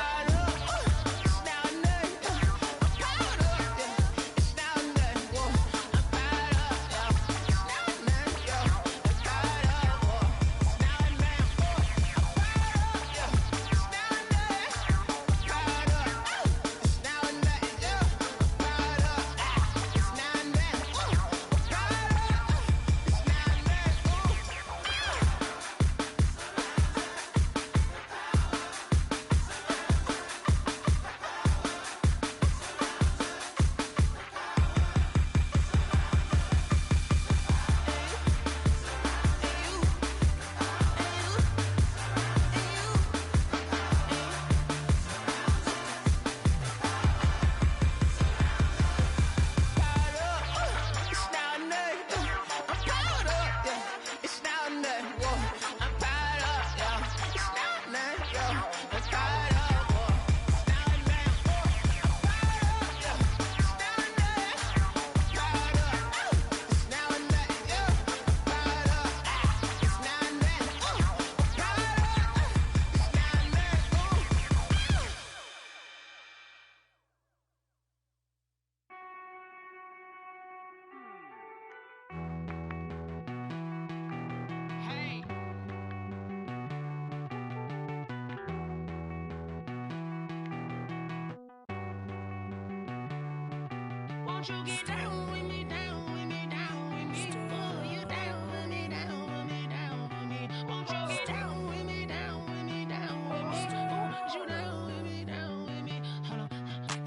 Won't you get down with me, down with me, down with me? Oh, you down with me, down with me, down with me. Won't you get down with me, down with me, down with me? Oh, you down with me, down with me? Hold on.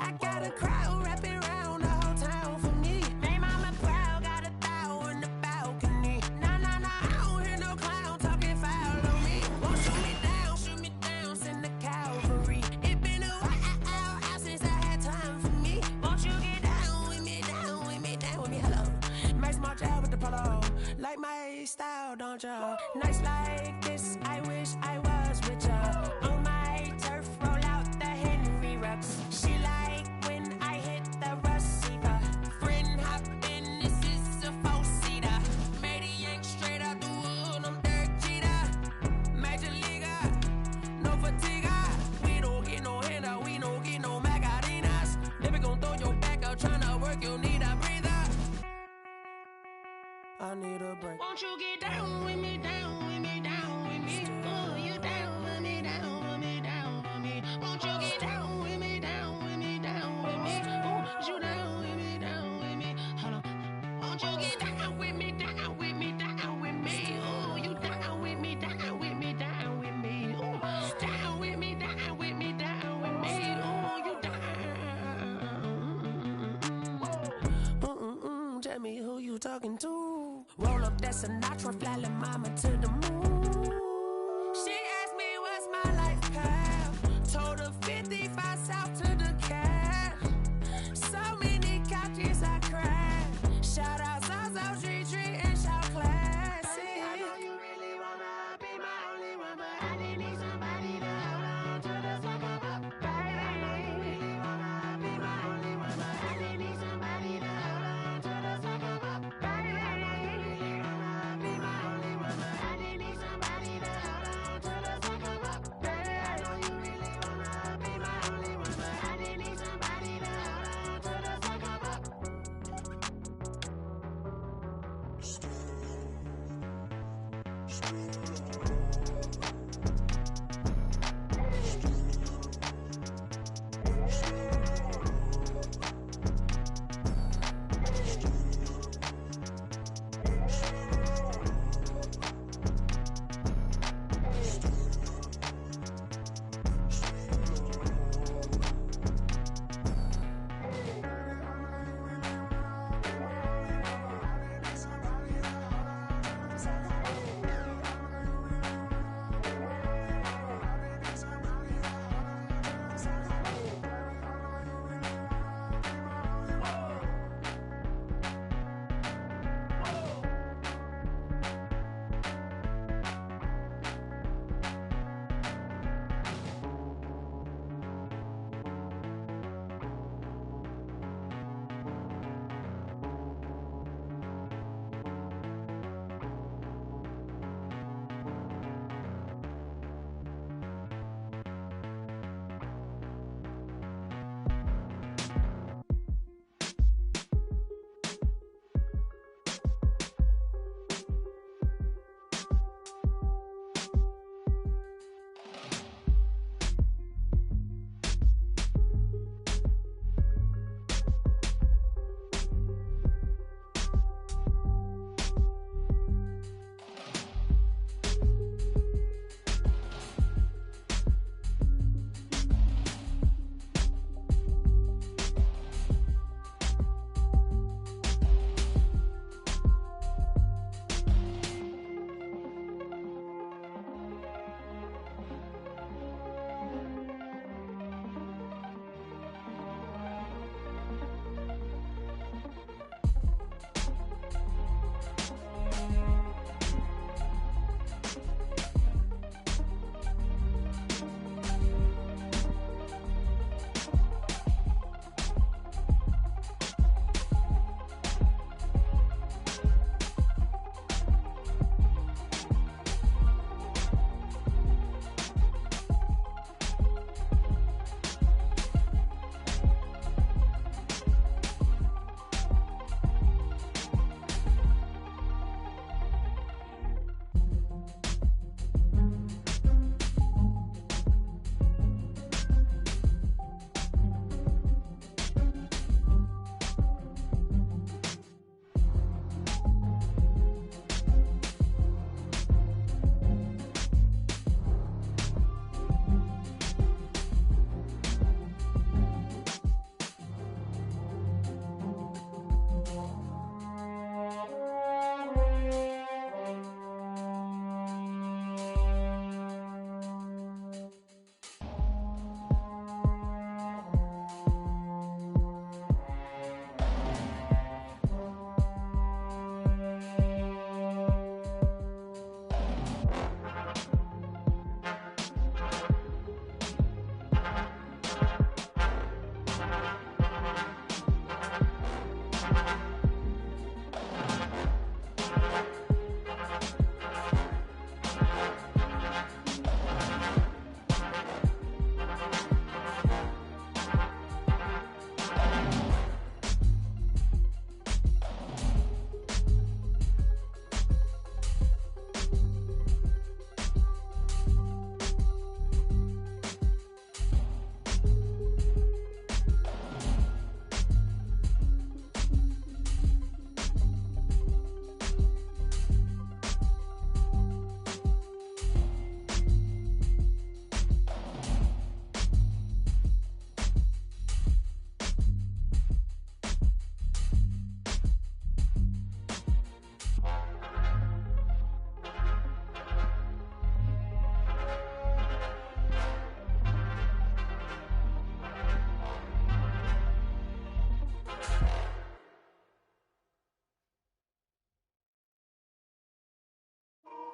I got a crowd wrapping around the whole town for me. They mama crowd got a thou in the balcony. Nah, I don't hear no clown talking foul on me. Won't shoot me down, send the cavalry. It been a while since I had time for me. Won't you get down with me, down with me, down with me? Hello. Max March out with the polo. Like my style, don't ya? Nights like this, I wish I was with ya. On my turf, roll out the Henry Rux. She like when I hit the receiver. Friend hop in, this is a four-seater. Made a yank straight out the wood, I'm Derek Jeter. Major leaguer, no fatigue. We don't get no handout, we don't get no Macarinas. Never gon' throw your back out, tryna work, you need a breather. I need a break. Won't you get down with me, down with me, down with me? Oh, you down with me, down with me, down with me. Won't you get down with me, down with me, down with me? Oh, you down with me, down with me. Hold on. Won't you get down with me, down with me, down with me? Oh, you down with me, down with me, down with me. Oh, down with me, down with me, down with me. Oh, you down. Tell me who you talking to. Roll up that Sinatra, fly la mama to the moon. She asked me what's my life path. Told her 55 south to the cat. So many couches I crashed. Shout out Zaza, Tree Tree, and shout classic. I know you really wanna be my only one, but I didn't need somebody to hold on to the sucker up, baby. I know you really wanna be my only one, but I didn't need somebody to hold on to the sucker up, baby. I know you really wanna be my only one, but I didn't need somebody to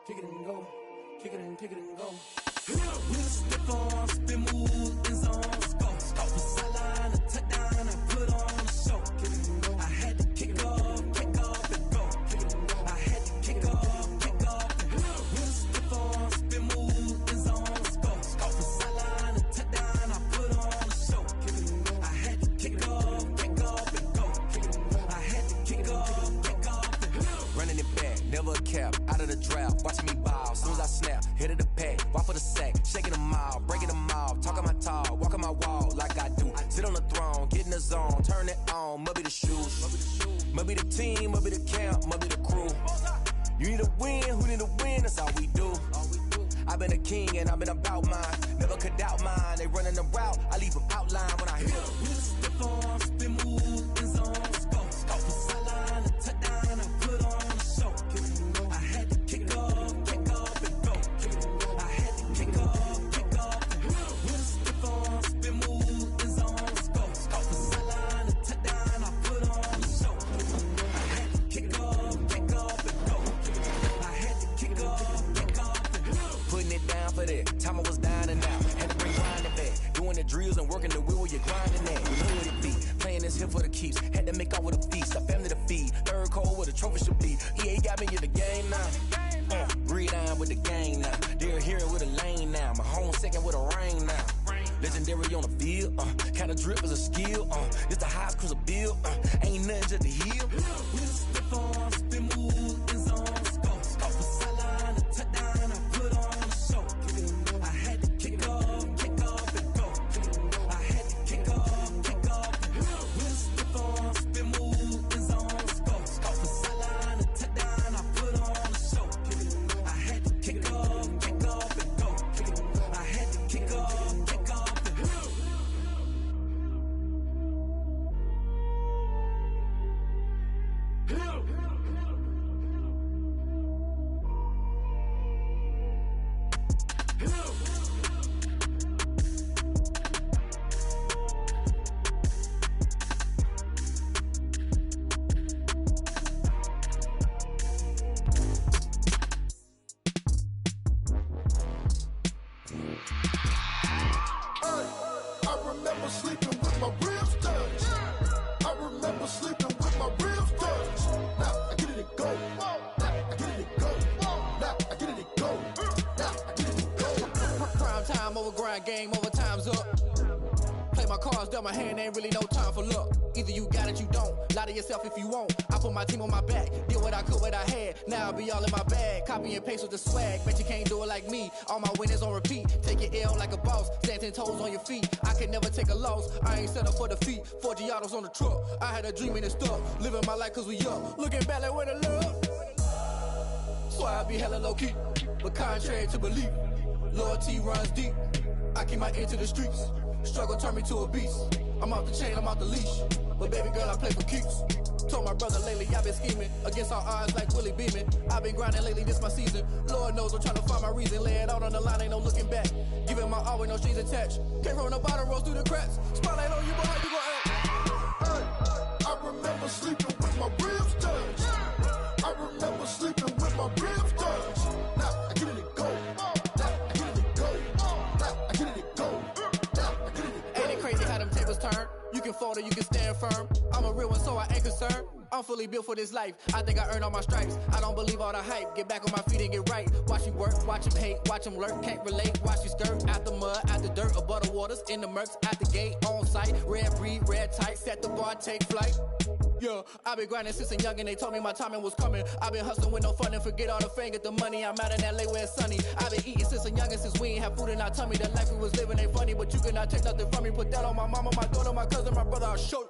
kick it and go, kick it and go. We'll step on, spin, move, in zone, scope. From the sideline to touchdown, I put on a show. Kick it and go. I had to kick off and go. Kick it and go. I had to kick off and go. We'll step on, spin, move, in zone, scope. From the sideline to touchdown, I put on a show. Kick it and go. I had to kick off and go. Kick it and go. I had to kick off and go. Running it back, never a cap, out of the draft, watching me ball. Soon as I snap, hit of the pack, walk for the sack, shaking them all, breaking them off, talking my talk, walking my wall like I do. Sit on the throne, get in the zone, turn it on, must be the shoes, must be the team, must be the camp, must be the crew. You need a win, who need a win, that's all we do. I've been a king and I've been about mine, never could doubt mine. They running the route, I leave them outline when I hit them. We'll step on, spin, move, in zone, scope. From the sideline to touchdown, I put on a show. I had to kick off and go. I had to kick off and go. We'll step on, spin, move, in zone, scope. From the sideline to touchdown, I put on a show. I had to kick off and go. I had to kick off and go. Putting it down for that, time I was down and out, had to bring grinding back, doing the drills and working the wheel where you're grinding at. You know what it be, playing this here for the keeps, had to make out with a feast, a family to feed, third cold where the trophy should be. EA got me in the game now, breathe on with the gang now, they're here with a lane now, my home second with a rain now. Legendary on the field, kind of drip is a skill, it's the highest cruiser bill, ain't nothing just to heal. We'll step on, spin, move, in zone, scope. From the sideline to touchdown, I put on a show. I had to kick off and go. I had to kick off and go. We'll step on, spin, move, in zone, scope. From the sideline to touchdown, I put on a show. I had to kick off and go. I had to kick off and go. I remember sleeping with my ribs touched. I remember sleeping with my ribs touched. Now I get it and go. Now I get it and go. Now I get it and go. Now I get it and go. Prime time over grind game, over time's up. Play my cards, dealt my hand, ain't really no time for luck. Either you got it, you don't. Lie to yourself if you won't. I put my team on my back, did what I could, what I had. Now I be all in my bag, copy and paste with the swag. Bet you can't do it like me. All my winners on repeat. Take your L like a boss, stand 10 toes on your feet. I can never take a loss. I ain't set up for defeat. 4 Giottos on the truck. I had a dream and it stuck. Living my life cause we up. Looking back like where the love. So I be hella low key, but contrary to belief, loyalty runs deep. I keep my ear to the streets. Struggle turned me to a beast. I'm off the chain, I'm off the leash. But baby girl, I play for keeps. Told my brother lately, I've been scheming against all odds like Willie Beeman. I've been grinding lately, this my season. Lord knows I'm trying to find my reason. Lay it out on the line, ain't no looking back. Giving my all with no strings attached. Can't roll no bottom, rolls through the cracks. Spotlight on you, boy, how you gon' act? I remember sleeping with my ribs touched. I remember sleeping with my ribs touched. Now I get it and go. Now I get it and go. Now I get it and go. Now I get it and go. Ain't it crazy how them tables turn? You can fold or you can stand firm. I'm a real one, so I ain't concerned. I'm fully built for this life. I think I earned all my stripes. I don't believe all the hype. Get back on my feet and get right. Watch you work, watch him hate, watch him lurk. Can't relate, watch you skirt. Out the mud, out the dirt, above the waters, in the murks, out the gate, on site. Red breed, red tight, set the bar, take flight. Yeah, I been grinding since a young and they told me my timing was coming. I been hustling with no fun and forget all the fame, get the money. I'm out in LA where it's sunny. I been eating since a young and since we ain't have food in our tummy. The life we was living ain't funny, but you cannot take nothing from me. Put that on my mama, my daughter, my cousin, my brother, I'll show you.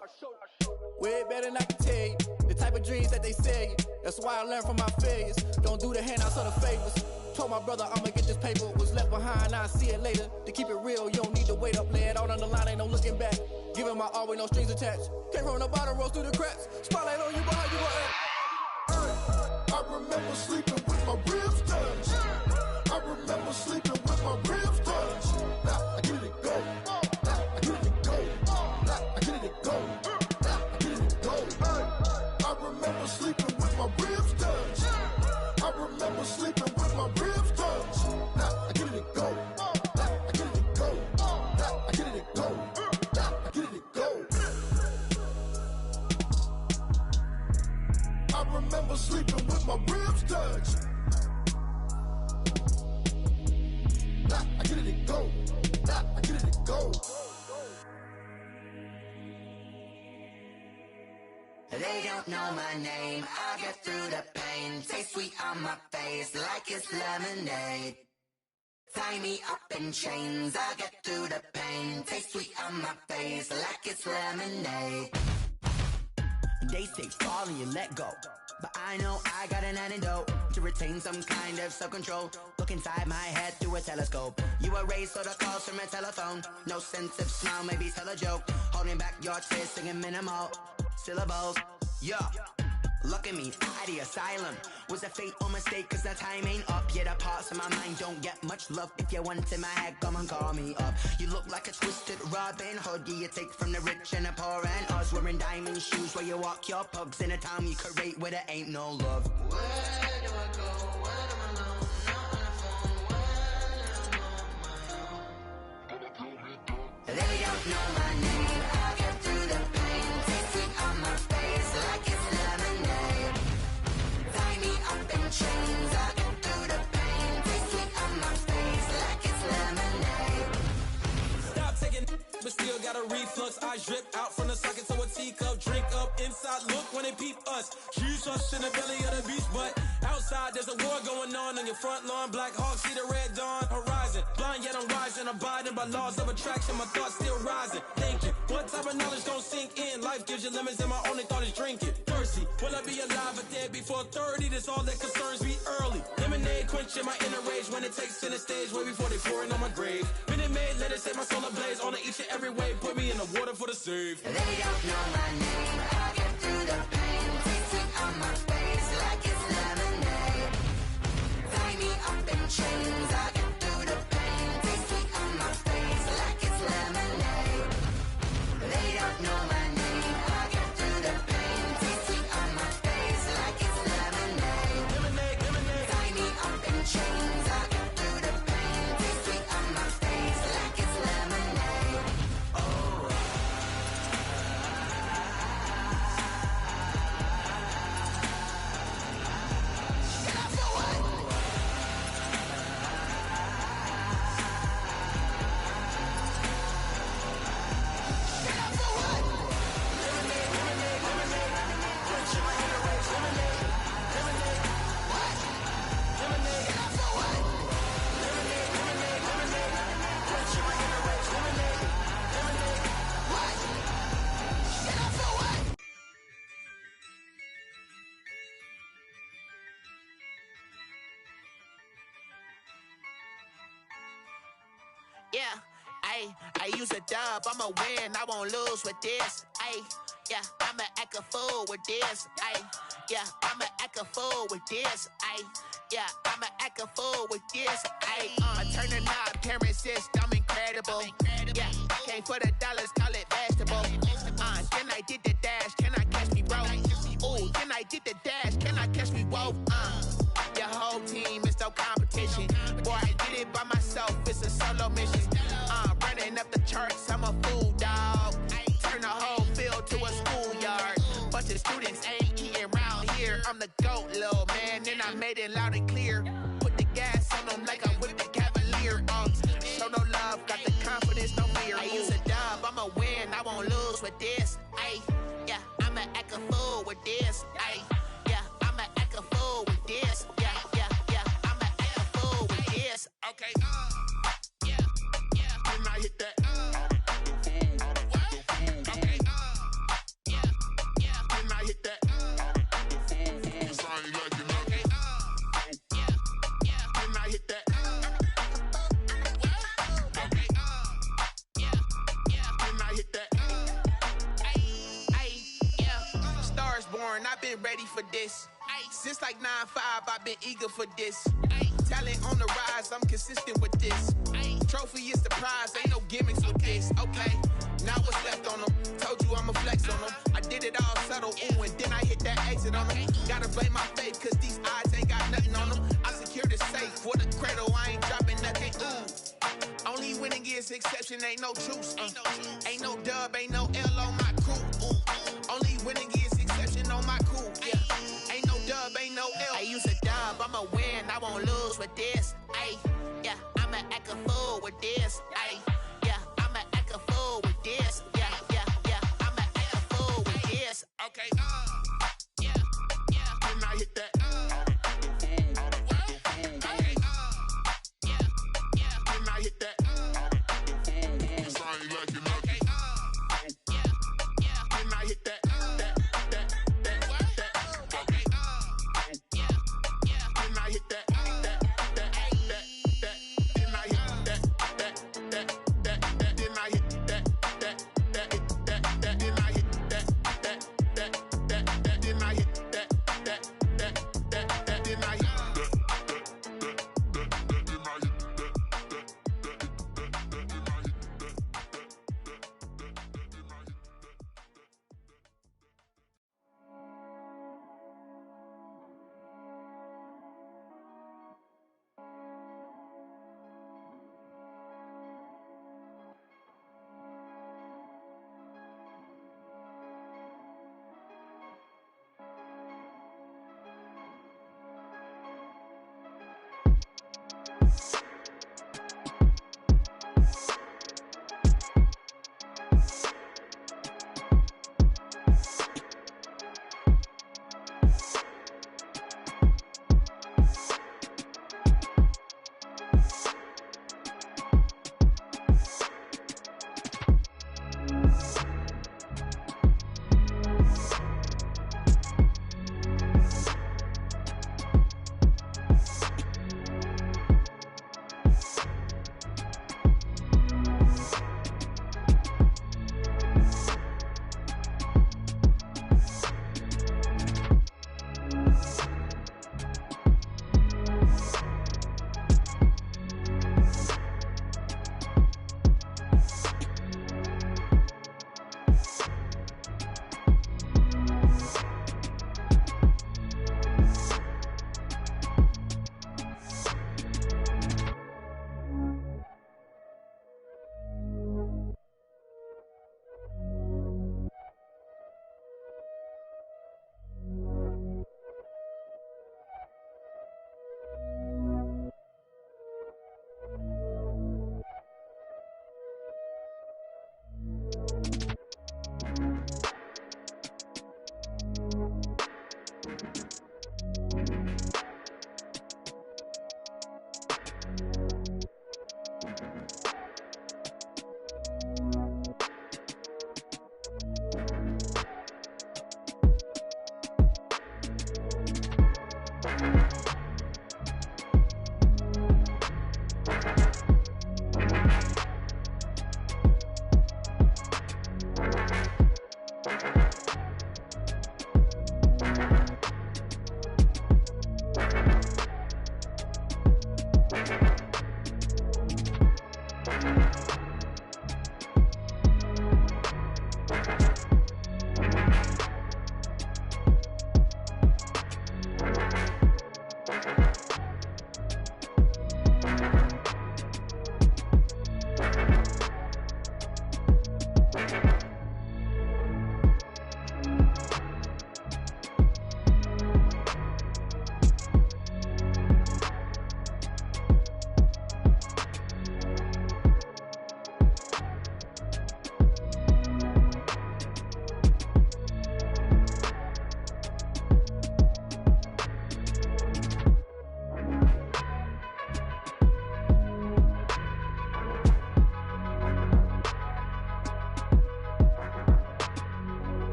Way better than I can tell you. The type of dreams that they sell you. That's why I learned from my failures. Don't do the handouts or the favors. Told my brother I'ma get this paper. Was left behind, I'll see it later. To keep it real, you don't need to wait up. Lay it out on the line, ain't no looking back. Giving my all with no strings attached. Can't roll the bottom, rolls through the cracks. Spotlight on you, boy, how you gon' act? I remember sleeping with my ribs touched. I remember sleeping with my ribs touched. Now I get it and go. Now I get it and go. Now I get it and go. Now I get it and go. I remember sleeping with my ribs touched. I I remember sleeping with my ribs touched. Nah, I get it to go. Nah, I get it to go. Nah, I get it to go. Nah, I get it to go. I remember sleeping with my ribs touched. Nah, I get it to go. Nah, I get it to go. They don't know my name, I get through the pain. Taste sweet on my face like it's lemonade. Tie me up in chains, I get through the pain. Taste sweet on my face like it's lemonade. They say fall and you let go, but I know I got an antidote to retain some kind of self-control. Look inside my head through a telescope. You erase all the calls from a telephone. No sense of smile, maybe tell a joke. Holding back your tears, singing minimal syllables. Yeah, look at me, out of the asylum. Was a fate or mistake, cause the time ain't up. Yet the parts of my mind don't get much love. If you want in my head, come and call me up. You look like a twisted Robin Hood. Yeah, you take from the rich and the poor and us. Wearing diamond shoes where you walk your pugs. In a town you create where there ain't no love. Where do I go? When I'm alone? Not on the phone. When I'm on my own. They don't know my name. I get through the pain. Taste sweet on my face like it's lemonade. Tie me up in chains. I get through the pain. Taste sweet on my face like it's lemonade. Stop taking, but still got a reflux. Eyes drip out from the socket to a teacup. Drink up inside, look when they peep us. Jesus in the belly of the beast, but outside there's a war going on your front lawn. Black Hawk, see the red dawn horizon. Blind yet I'm rising, abiding by laws of attraction. My thoughts still rising, thinking what type of knowledge gon' sink in? Life gives you lemons and my only thought is drinking. Thirsty, will I be alive or dead before 30? That's all that concerns me early. Lemonade quenching my inner rage when it takes center stage way before they pour it on my grave. Minute Maid, let it set my soul ablaze on each and every way. Put me in the water for the save. They don't know my name, I get through the pain. Taste sweet on my face like it's lemonade. Tie me up in chains, I get through the pain. Taste sweet on my face like it's lemonade. They don't know my name, I get through the pain. Taste sweet on my face like it's lemonade. Lemonade, lemonade. Tie me up in chains, I get through the pain. Taste sweet on my face like it's lemonade. Oh. Yeah, I use a dub, I'ma win, I won't lose with this. Yeah, I'ma act a fool with this. Yeah, I'ma act a fool with this. Yeah, I'ma act a fool with this. I turn the knob, can't resist, I'm incredible. Yeah, came for the dollars, call it vegetable. Then I did the dash, can I catch me, bro? Ooh, then I did the dash, can I catch me, whoa? Your whole team is no competition. Boy, I did it by myself, it's a solo mission. Running up the charts, I'm a fool, dog. Turn the whole field to a schoolyard. Bunch of students ain't eating round here. I'm the GOAT, little man, and I made it loud and clear. Put the gas on them like I'm with the Cavalier. Show no love, got the confidence, no fear. I use a dub, I'ma win, I won't lose with this. Yeah, I'ma act a fool with this. Yeah, I'ma act a fool with this. Yeah, I'ma act a fool with this. Okay, yeah, when I hit that. Okay, yeah, when I hit that. Sound like you know. Okay, yeah, when I hit that. Okay, yeah, when I hit that. Yeah, Stars born, I've been ready for this. Since like 9-5, I've been eager for this. Talent on the rise, I'm consistent with this. Trophy is the prize, ain't no gimmicks with this. Okay, now what's left on them? Told you I'ma flex on them. I did it all subtle, ooh, and then I hit that exit on them. Gotta blame my faith, cause these eyes ain't got nothing on is exception, ain't no truce. Ain't no dub, ain't no L on my crew. Only winning is exception on my crew. Yeah. Ain't no dub, ain't no L. I use a dub, I'ma win, I won't lose with this. Ay, yeah, I'ma act a fool with this. Ay, yeah, I'ma act a fool with this. Yeah, yeah, yeah, I'ma act a fool with this. Okay, yeah, yeah. When I hit that, okay, yeah, yeah. When I hit that, cause I ain't liking nothing. Yeah, yeah. When I hit that, okay, yeah, yeah. When I hit that, when I hit that.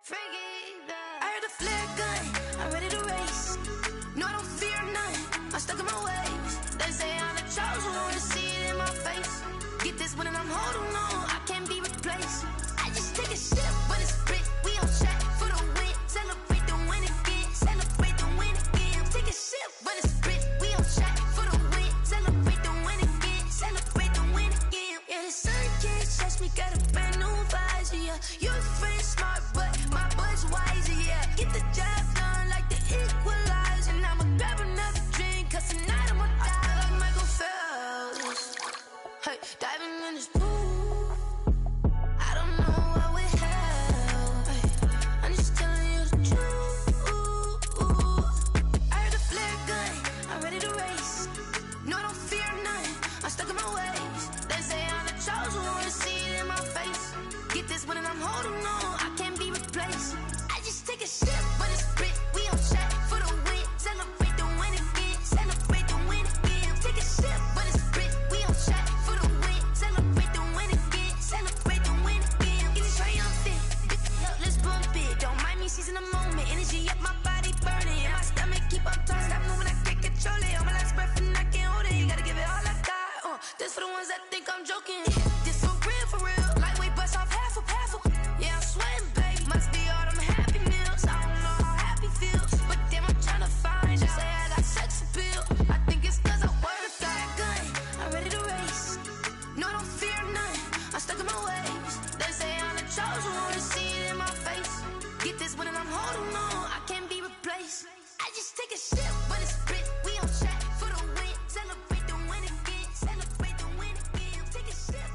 I heard the flare gun, I'm ready to race. No, I don't fear none, I'm stuck in my ways. They say I'm the chosen one, to see it in my face. Get this one and I'm holding on, I can't be replaced. I just take a sip, but it's split, we on track for the win. Celebrate the win again, celebrate the win again. Take a sip, but it's split, we on track for the win. Celebrate the win again, celebrate the win again. Yeah, the sun can't touch me, got a brand new visor, yeah. Your friend smart, but my bud's wiser, yeah. Get the job done like the equalizer. And I'ma grab another drink, cause tonight I'ma die like Michael Phelps. Hey, diving in this pool, I don't know what would help. Hey, I'm just telling you the truth. I heard the flare gun, I'm ready to race. No, I don't fear none, I'm stuck in my ways. They say I'm the chosen one, to see it in my face. Get this one and I'm holding on, I can't be replaced. I just take a sip, but it's split, we on track for the win. Celebrate the win again, celebrate the win again. Take a sip, but it's split, we on track for the win. Celebrate the win again, celebrate the win again. Get it triumphant, let's bump it. Don't mind me seizing the moment, energy up my body burning. And my stomach keep on turning, stop moving, I can't control it. On my last breath and I can't hold it, you gotta give it all I got. This for the ones that think I'm joking. This for real, lightweight bust off half a. Yeah, I'm sweating, baby, must be all them happy meals. I don't know how happy feels, but damn, I'm tryna find you. Say I got sex appeal, I think it's cause I work that gun, I'm ready to race. No, I don't fear none, I'm stuck in my ways. They say I'm the chosen one, to see it in my face. Get this one and I'm holding on, I can't be replaced. I just take a sip, but it's split, we on track for the win. Celebrate the win again, celebrate the win again. Take a sip.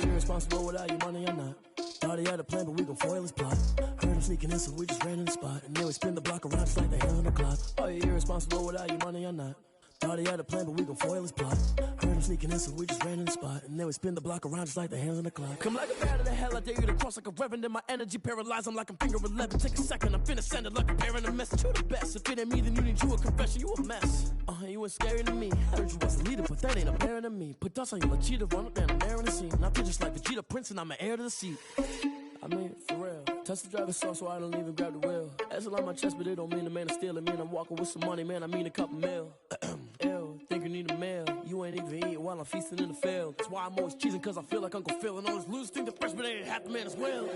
you irresponsible without your money or not? Thought he had a plan, but we gon' foil his plot. Heard him sneaking in, so we just ran in the spot. And then we spin the block around just like the hell on the clock. Are you irresponsible without your money or not? Thought he had a plan, but we gon' foil his plot. Heard him sneaking in, so we just ran in the spot. And then we spin the block around just like the hands on the clock. Come like a bat of the hell, I dare you to cross like a reverend. And my energy paralyzed, I'm like I'm finger 11. Take a second, I'm finna send it like a bear in a message. You the best, if it ain't me, then you need you a confession. You a mess, you ain't scary to me. Heard you was a leader, but that ain't apparent to me. Put dust on your cheetah, run up down the air in the scene. And I feel just like Vegeta Prince, and I'm an heir to the seat. I mean, for real. Touch the driver's sauce so I don't even grab the wheel. That's on my chest, but it don't mean the man is stealing. Man, I'm walking with some money, man, I mean a couple mil. Ew, think you need a meal. You ain't even eating while I'm feasting in the field. That's why I'm always cheesing, cause I feel like Uncle Phil. And all those losers think the freshman ain't half the man as well.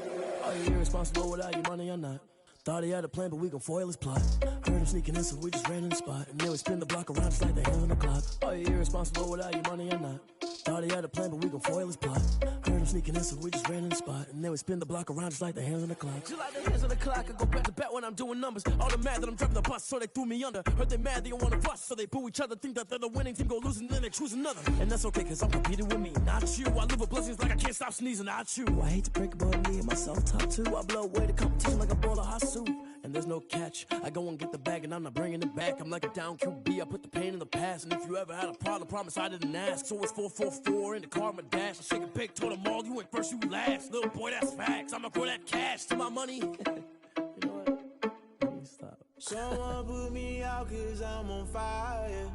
Are you irresponsible without your money or not? Thought he had a plan, but we gon' foil his plot. Heard him sneaking in, so we just ran in the spot. And then we spin the block around just like the hands on the clock. Are you irresponsible without your money or not? Thought he had a plan, but we gon' foil his plot. Heard him sneaking in, so we just ran in the spot. And then we spin the block around just like the hands on the clock. Just like the hands on the clock, I go back to back when I'm doing numbers. All the mad that I'm driving the bus, so they threw me under. Heard they mad, they don't wanna bust, so they boo each other. Think that they're the winning team, go losing, then they choose another. And that's okay, cause I'm competing with me, not you. I live with blessings like I can't stop sneezing, not you. I hate to break it, but me and myself top two. I blow away the competition like a bowl of hot soup. And there's no catch. I go and get the bag and I'm not bringing it back. I'm like a down QB, I put the pain in the past. And if you ever had a problem, promise I didn't ask. So it's 444 in the car, my dash. I shake a big, told them all, you ain't first, you last. Little boy, that's facts. I'ma throw that cash to my money. You know what? Let me stop. Someone put me out cause I'm on fire.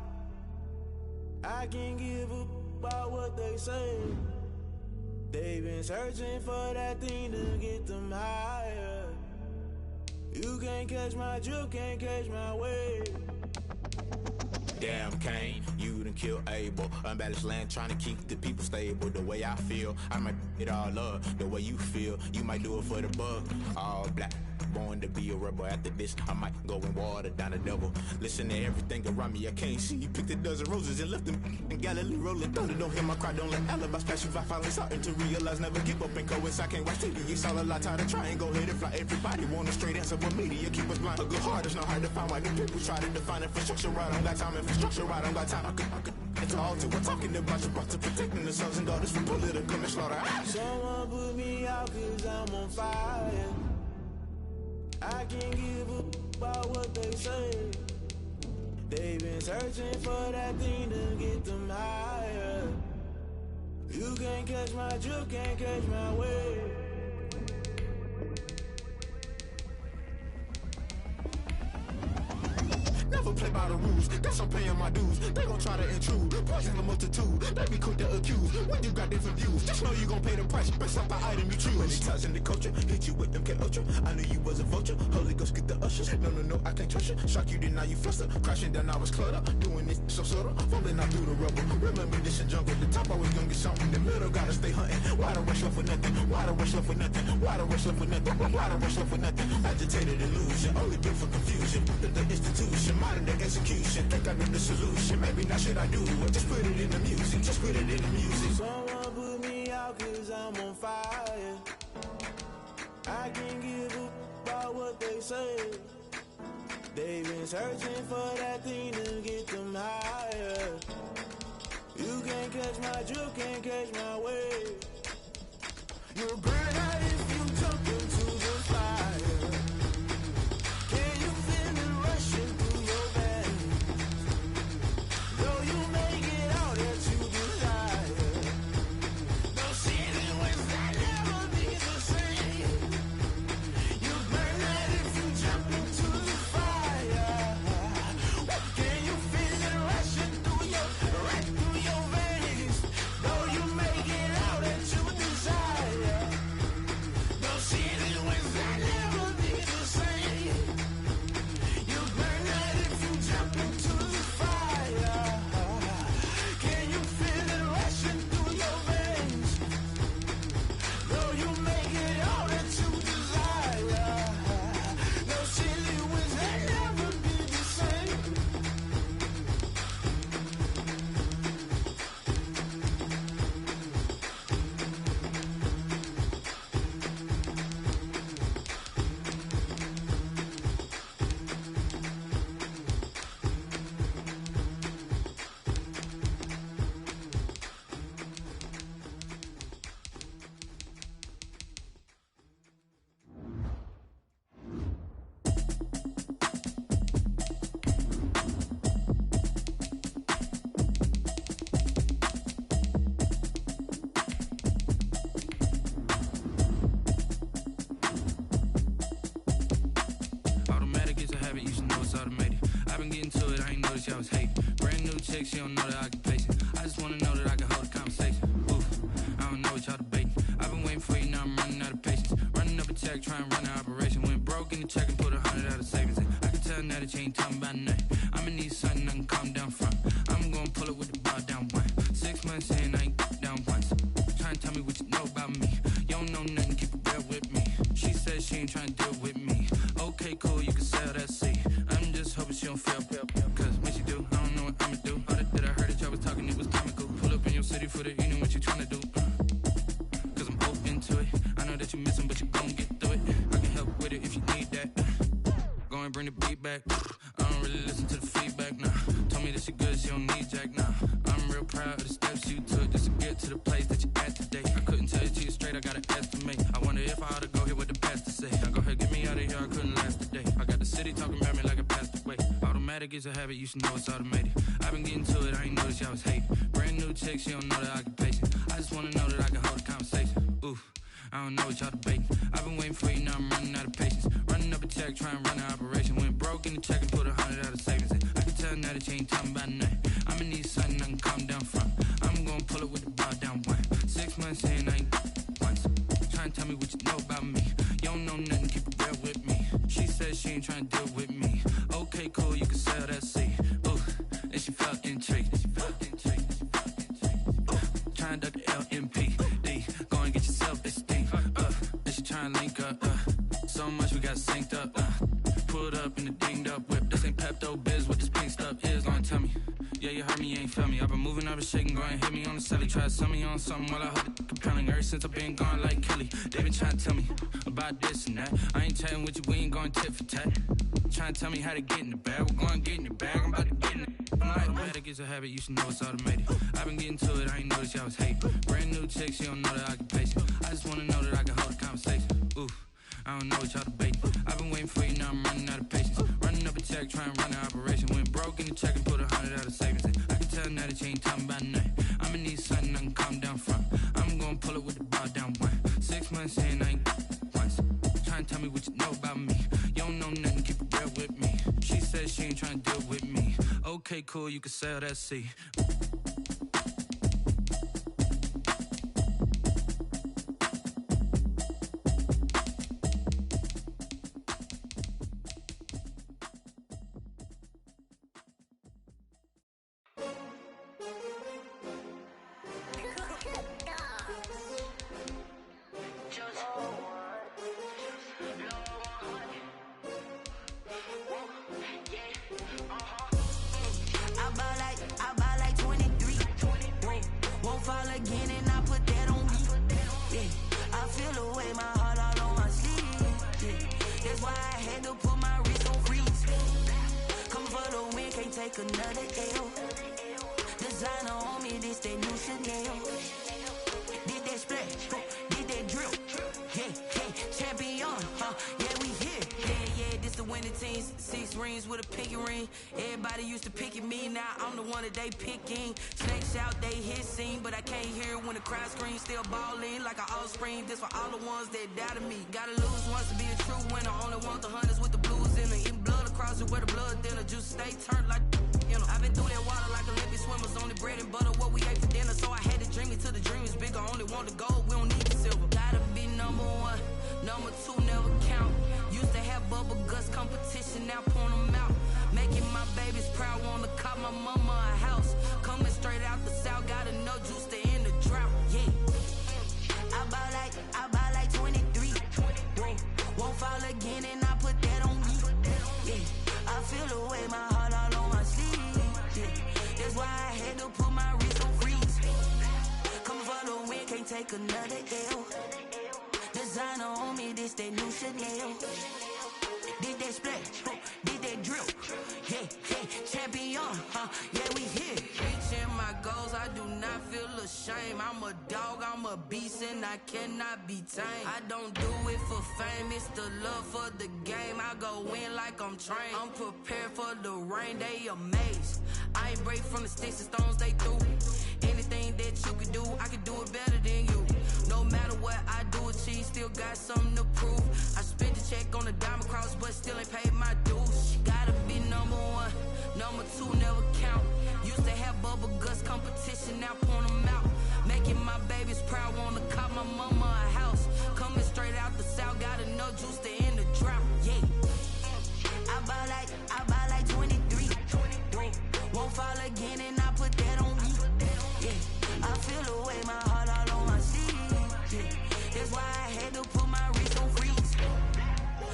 I can't give up about what they say. They've been searching for that thing to get them higher. You can't catch my drift, can't catch my wave. Damn, Kane, you done killed Abel. Unbalanced land, trying to keep the people stable. The way I feel, I might it all up. The way you feel, you might do it for the buck. All black, born to be a rebel. After this, I might go and water down the double. Listen to everything around me, I can't see. You picked a dozen roses and left them in Galilee rolling thunder. Don't hear my cry, don't let alibis pass you by. Finally starting to realize, never give up and coincide. I can't watch TV, it's all a lot. Tired of trying, go ahead and fly. Everybody want a straight answer, but media keep us blind. A good heart is not hard to find. Why the people try to define infrastructure right? I don't got time, infrastructure right, I don't got time. I could it's all to we're talking about you, about to protecting the sons and daughters from political and slaughter. Someone put me out cause I'm on fire. I can't give up about what they say. They've been searching for that thing to get them higher. You can't catch my drift, can't catch my wave. Never play by the rules, that's I'm paying my dues. They gon' try to intrude, poison the multitude. They be quick to accuse, when you got different views. Just know you gon' pay the price, based off the item you choose. Many times in the culture, hit you with them K Ultra. I knew you was a vulture, Holy Ghost get the ushers. No, I can't trust you. Shock you, then now you fluster. Crashing down, I was cluttered. Doing this so subtle, falling out through the rubble. Remember this in jungle, the top always gonna get something. The middle gotta stay hunting. Why the rush left for nothing? Why the rush left for nothing? Why the rush left for nothing? Why the rush left for nothing? Agitated illusion, only built for confusion. The institution, modern day execution. Think I know the solution. Maybe not should I do it? Just put it in the music. Just put it in the music. Someone put me out cause I'm on fire. I can't give up about what they say. They've been searching for that thing to get them higher. You can't catch my drift, can't catch my wave. You'll burn out if you jump into the fire. Can you feel it rushing through your veins? Though you may get out that you desire. No ceiling was that never be the same. You burn out if you jump into the fire. Can you feel it rushing through your veins? Though you may get out that you desire. chick, she don't know that I can pace it. I just wanna know that I can hold a conversation. Oof, I don't know what y'all debating. I've been waiting for you, now I'm running out of patience. Running up a check, trying to run an operation. Went broke in the check and put 100 out of savings in. I can tell now that you ain't talking about nothing. I'ma need something I can calm down from. I'm gonna pull it with the bar down one. 6 months in, I ain't down once. Trying to tell me what you know about me. You don't know nothing, keep it real with me. She said she ain't trying to deal with me. Okay, cool, you can sell that seat. I'm just hoping she don't feel. Cause when she do, I don't know what I'ma do. All that I heard that y'all was talking, it was comical. Pull up in your city for the evening, what you trying to do? Cause I'm open to it. I know that you missing, but you gon' get through it. I can help with it if you need that. Go and bring the beat back. I don't really listen to the feedback, nah. Told me that she good, she don't need jack, nah. I'm real proud of the steps you took just to get to the place that you at today. I couldn't tell you to you straight, I gotta estimate. I wonder if I ought to go here with the pastor say. Now go ahead, get me out of here, I couldn't last a day. I got the city talking about me like a passed away. Automatic is a habit, you should know it's automated. I've been getting to it, I ain't noticed y'all was hating. Brand new chick, she don't know that I can pace it. I just wanna know that I can hold a conversation. Oof, I don't know what y'all debating. I've been waiting for you, now I'm running out of patience. Running up a check, trying to run an operation. Went broke in the check and put 100 out of savings in. I can tell now that you ain't talking about nothing. I'ma need something I can calm down from. I'm gonna pull it with the bar down one. 6 months in, I ain't once. Trying to tell me what you know about me. You don't know nothing, keep it real with me. She said she ain't trying to deal with me. Okay, cool, you can sell that seat. Ooh, and she felt intrigued. Trying to duck the LMPD. Go and get yourself esteem. And she trying to link up. So much we got synced up. Pulled up in the dinged up whip. This ain't Pepto Biz, what this pink stuff is. Gonna tell me. Yeah, you heard me, you ain't felt me. I've been moving, I've been shaking, go and hit me on the celly. Try to sell me on something while I hold it compelling. Ever since I've been gone like Kelly, they been trying to tell me about this and that. I ain't chatting with you, we ain't going tit for tat. Trying to tell me how to get in the bag. We're going to get in your bag, I'm about to get in it. I'm like, automatic is a habit, you should know it's automated. I've been getting to it, I ain't noticed y'all was hating. Brand new chick, she don't know that I can pace it. I just wanna know that I can hold a conversation. Oof, I don't know what y'all debating. I've been waiting for you, now I'm running out of patience. Running up a check, trying to run an operation. Went broke in the check and put 100 out of savings in. I can tell now that you ain't talking about nothing. I'ma need something I can calm down from. I'm gonna pull it with the bar down one. 6 months in, I ain't once. Trying to tell me what you know about me. You don't know nothing, keep it real with me. She said she ain't trying to deal with me. Okay, cool, you can sell that seat. I cannot be tamed. I don't do it for fame, it's the love for the game. I go in like I'm trained. I'm prepared for the rain, they amazed. I ain't break from the sticks and stones they threw. Anything that you can do, I can do it better than you. No matter what I do, achieve, still got something to prove. I spent the check on the diamond cross, but still ain't paid my dues. Gotta be number one, number two never count. Used to have bubble guts competition, now point them out. Making my babies proud, wanna cop my mama a house. Coming straight out the south, got enough juice to end the drought. Yeah. I buy like 23. Won't fall again and I put that on me. Yeah. I feel the way, my heart all on my sleeve. Yeah. That's why I had to put my wrist on freeze.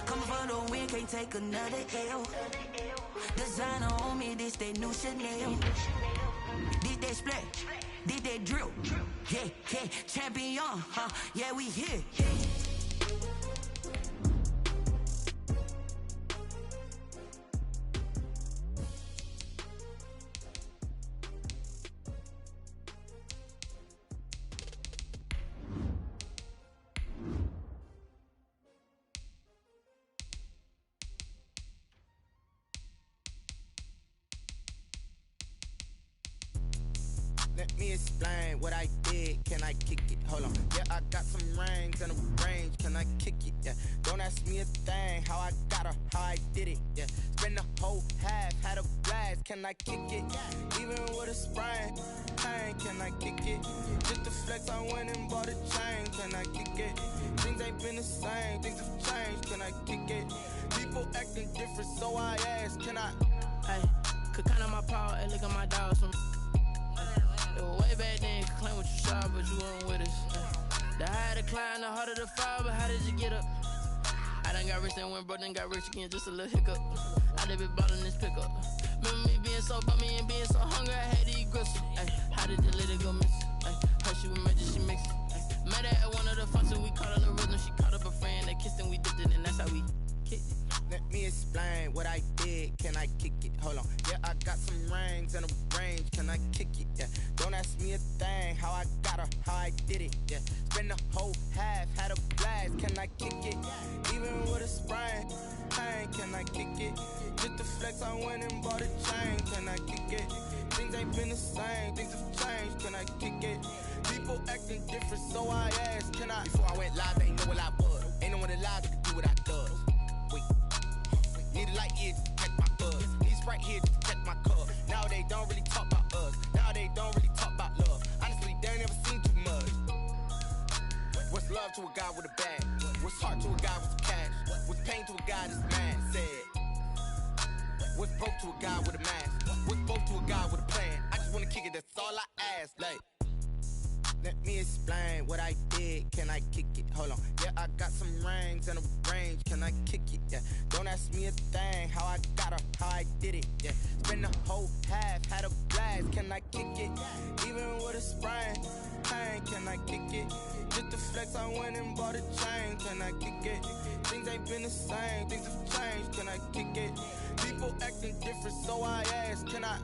Coming for the win, can't take another L. Designer on me, this that new Chanel. Did that splash, did that drill. Yeah, yeah, champion, huh? Yeah, we here. Let me explain what I did. Can I kick it? Hold on. Yeah, I got some rings and a range. Can I kick it? Yeah. Don't ask me a thing. How I got her, how I did it. Yeah. Spend the whole half, had a blast. Can I kick it? Even with a sprain. Pain, can I kick it? Just to flex, I went and bought a chain. Can I kick it? Things ain't been the same. Things have changed. Can I kick it? People acting different, so I ask. Can I? Hey, could count on my paw and look at my dogs from. Way back then, you could claim what you saw, but you weren't with us. The higher the climb, the harder the fall, but how did you get up? I done got rich and went broke, then got rich again, just a little hiccup. I done been ballin' this pickup. Remember me being so bummy and being so hungry, I had to eat gristle. How did the lady go miss? Her she was magic, she mixed it. Met her at one of the functions, we caught her the rhythm. She caught up a friend, they kissed and we dipped it, and that's how we kicked it. Let me explain what I did. Can I kick it? Hold on. Yeah, I got some rings and a range. Can I kick it? Yeah. Don't ask me a thing. How I got her, how I did it. Yeah. Spend the whole half, had a blast. Can I kick it? Even with a sprain. Pain, can I kick it? Just to flex, I went and bought a chain. Can I kick it? Things ain't been the same. Things have changed. Can I kick it? People acting different, so I asked. Can I? Before I went live, they ain't know what I was. Ain't no one alive that could do what I does. Wait. Need a light here to catch my buzz. Need Sprite here to catch my cup. Now they don't really talk about us. Now they don't really talk about love. Honestly, they ain't never seen too much. What's love to a guy with a bag? What's heart to a guy with cash? What's pain to a guy that's mad? Said. What's broke to a guy with a mask? What's both to a guy with a plan? I just wanna kick it, that's all I ask. Like, let me explain what I did. Can I kick it? Hold on. Yeah, I got some rings and a range. Can I kick it? Yeah. Don't ask me a thing. How I got her, how I did it. Yeah. Spend the whole half, had a blast. Can I kick it? Even with a sprain. Pain, can I kick it? Just to flex, I went and bought a chain. Can I kick it? Things ain't been the same. Things have changed. Can I kick it? People acting different, so I ask. Can I?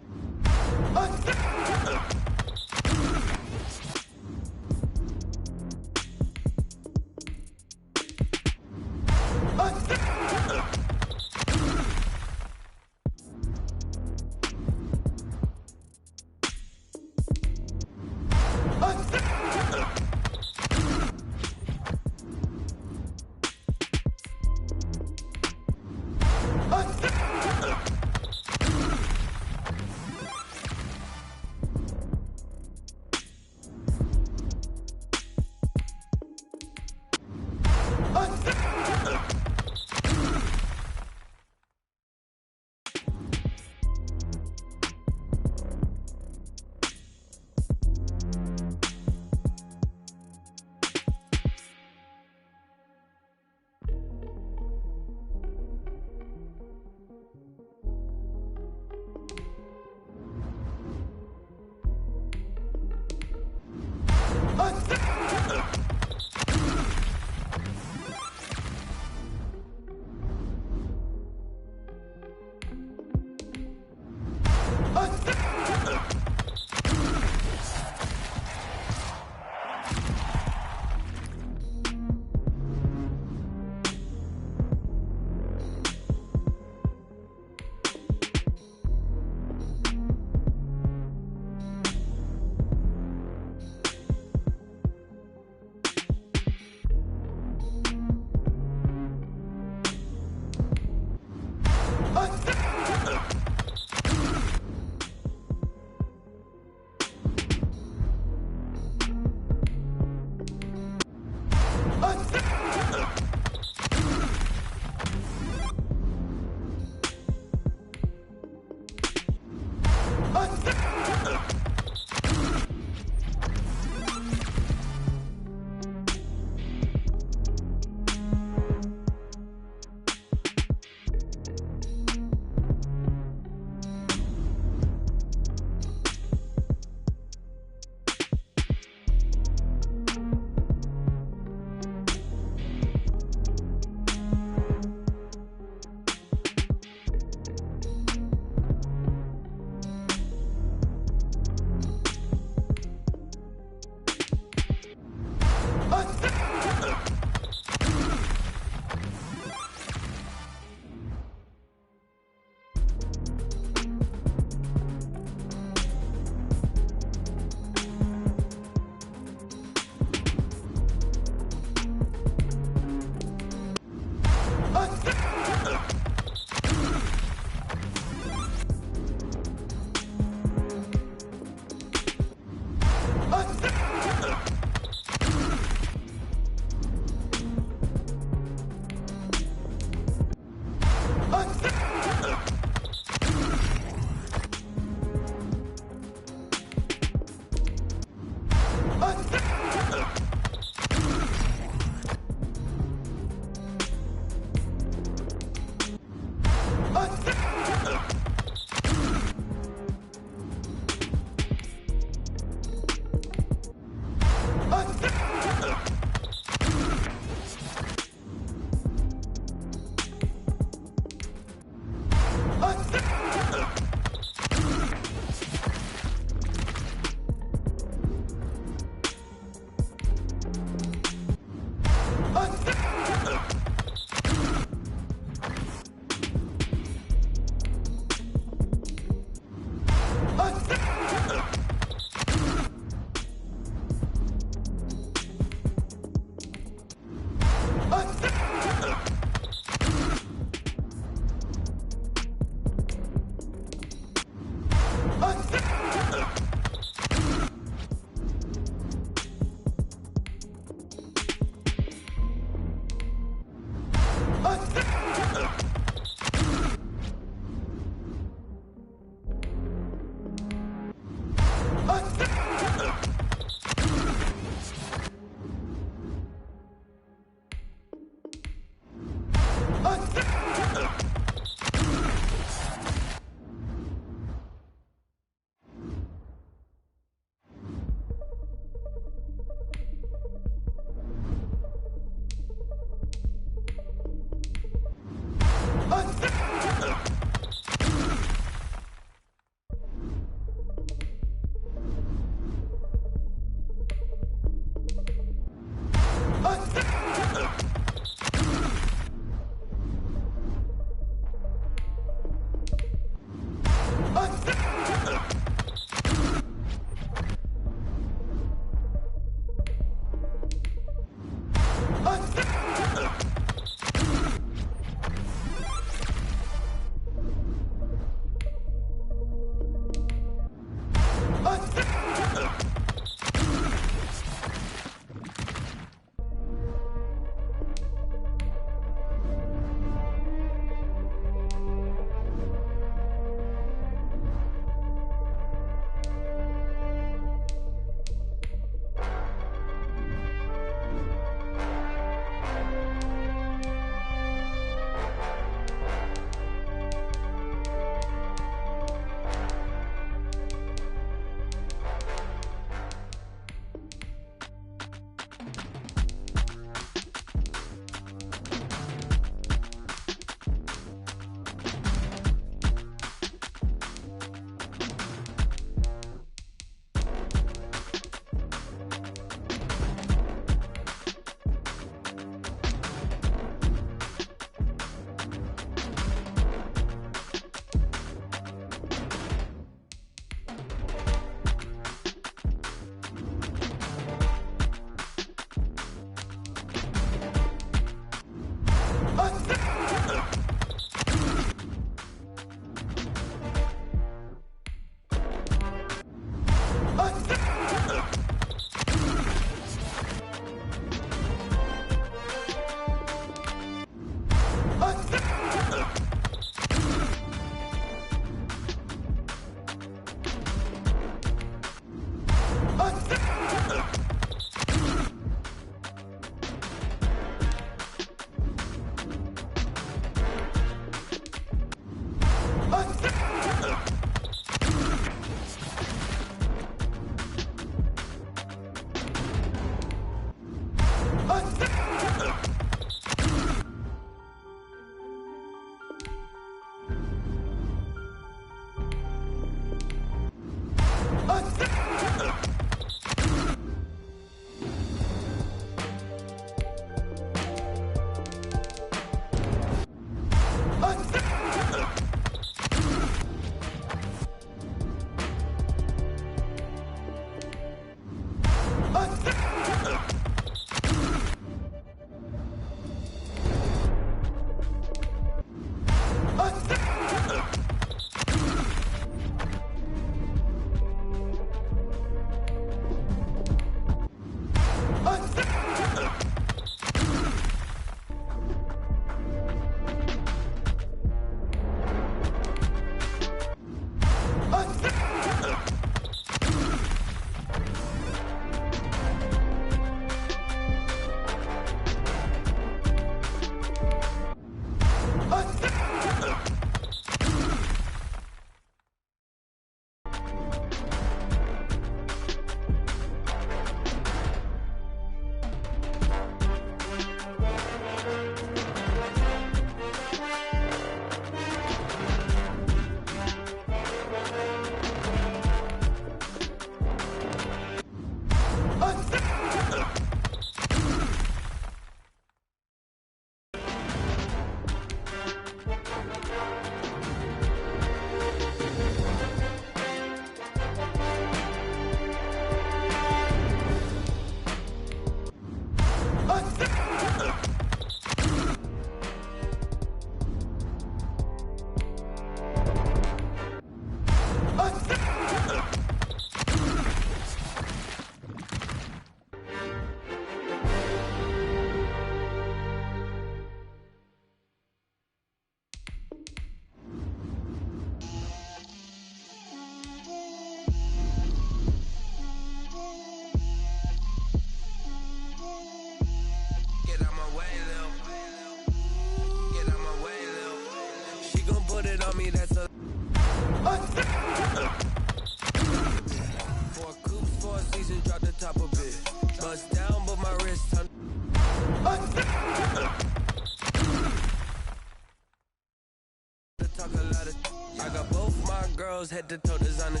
girls head to toe designer.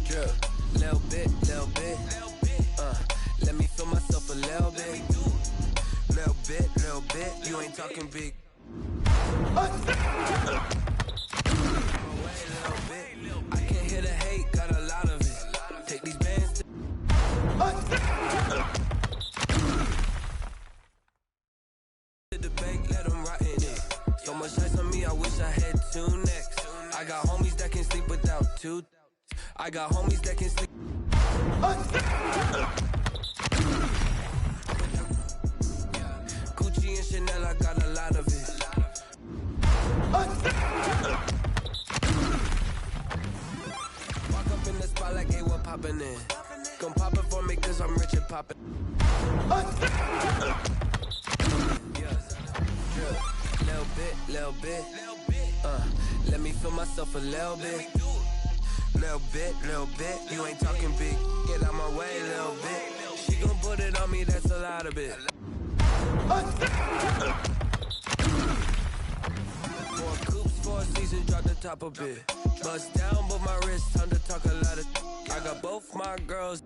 Drip, little bit. Let me feel myself a little bit. Little bit. You ain't talking big. I can't hear the hate, got a lot of it. Take these bands to the bank, let them rot in it. So much ice on me, I wish I had two necks. I got homies that can sleep without two. I got homies that can sleep. Gucci and Chanel, I got a lot of it. Walk up in the spot like, hey, what poppin' in? Gon' pop it for me cause I'm rich and poppin'. Little bit. Let me feel myself a little bit. Little bit. You ain't talking big. Get out my way, little bit. She gon' put it on me, that's a lot of it. 4 coupes, 4 seasons, drop the top a bit. Bust down, but my wrist, time to talk a lot of. I got both my girls.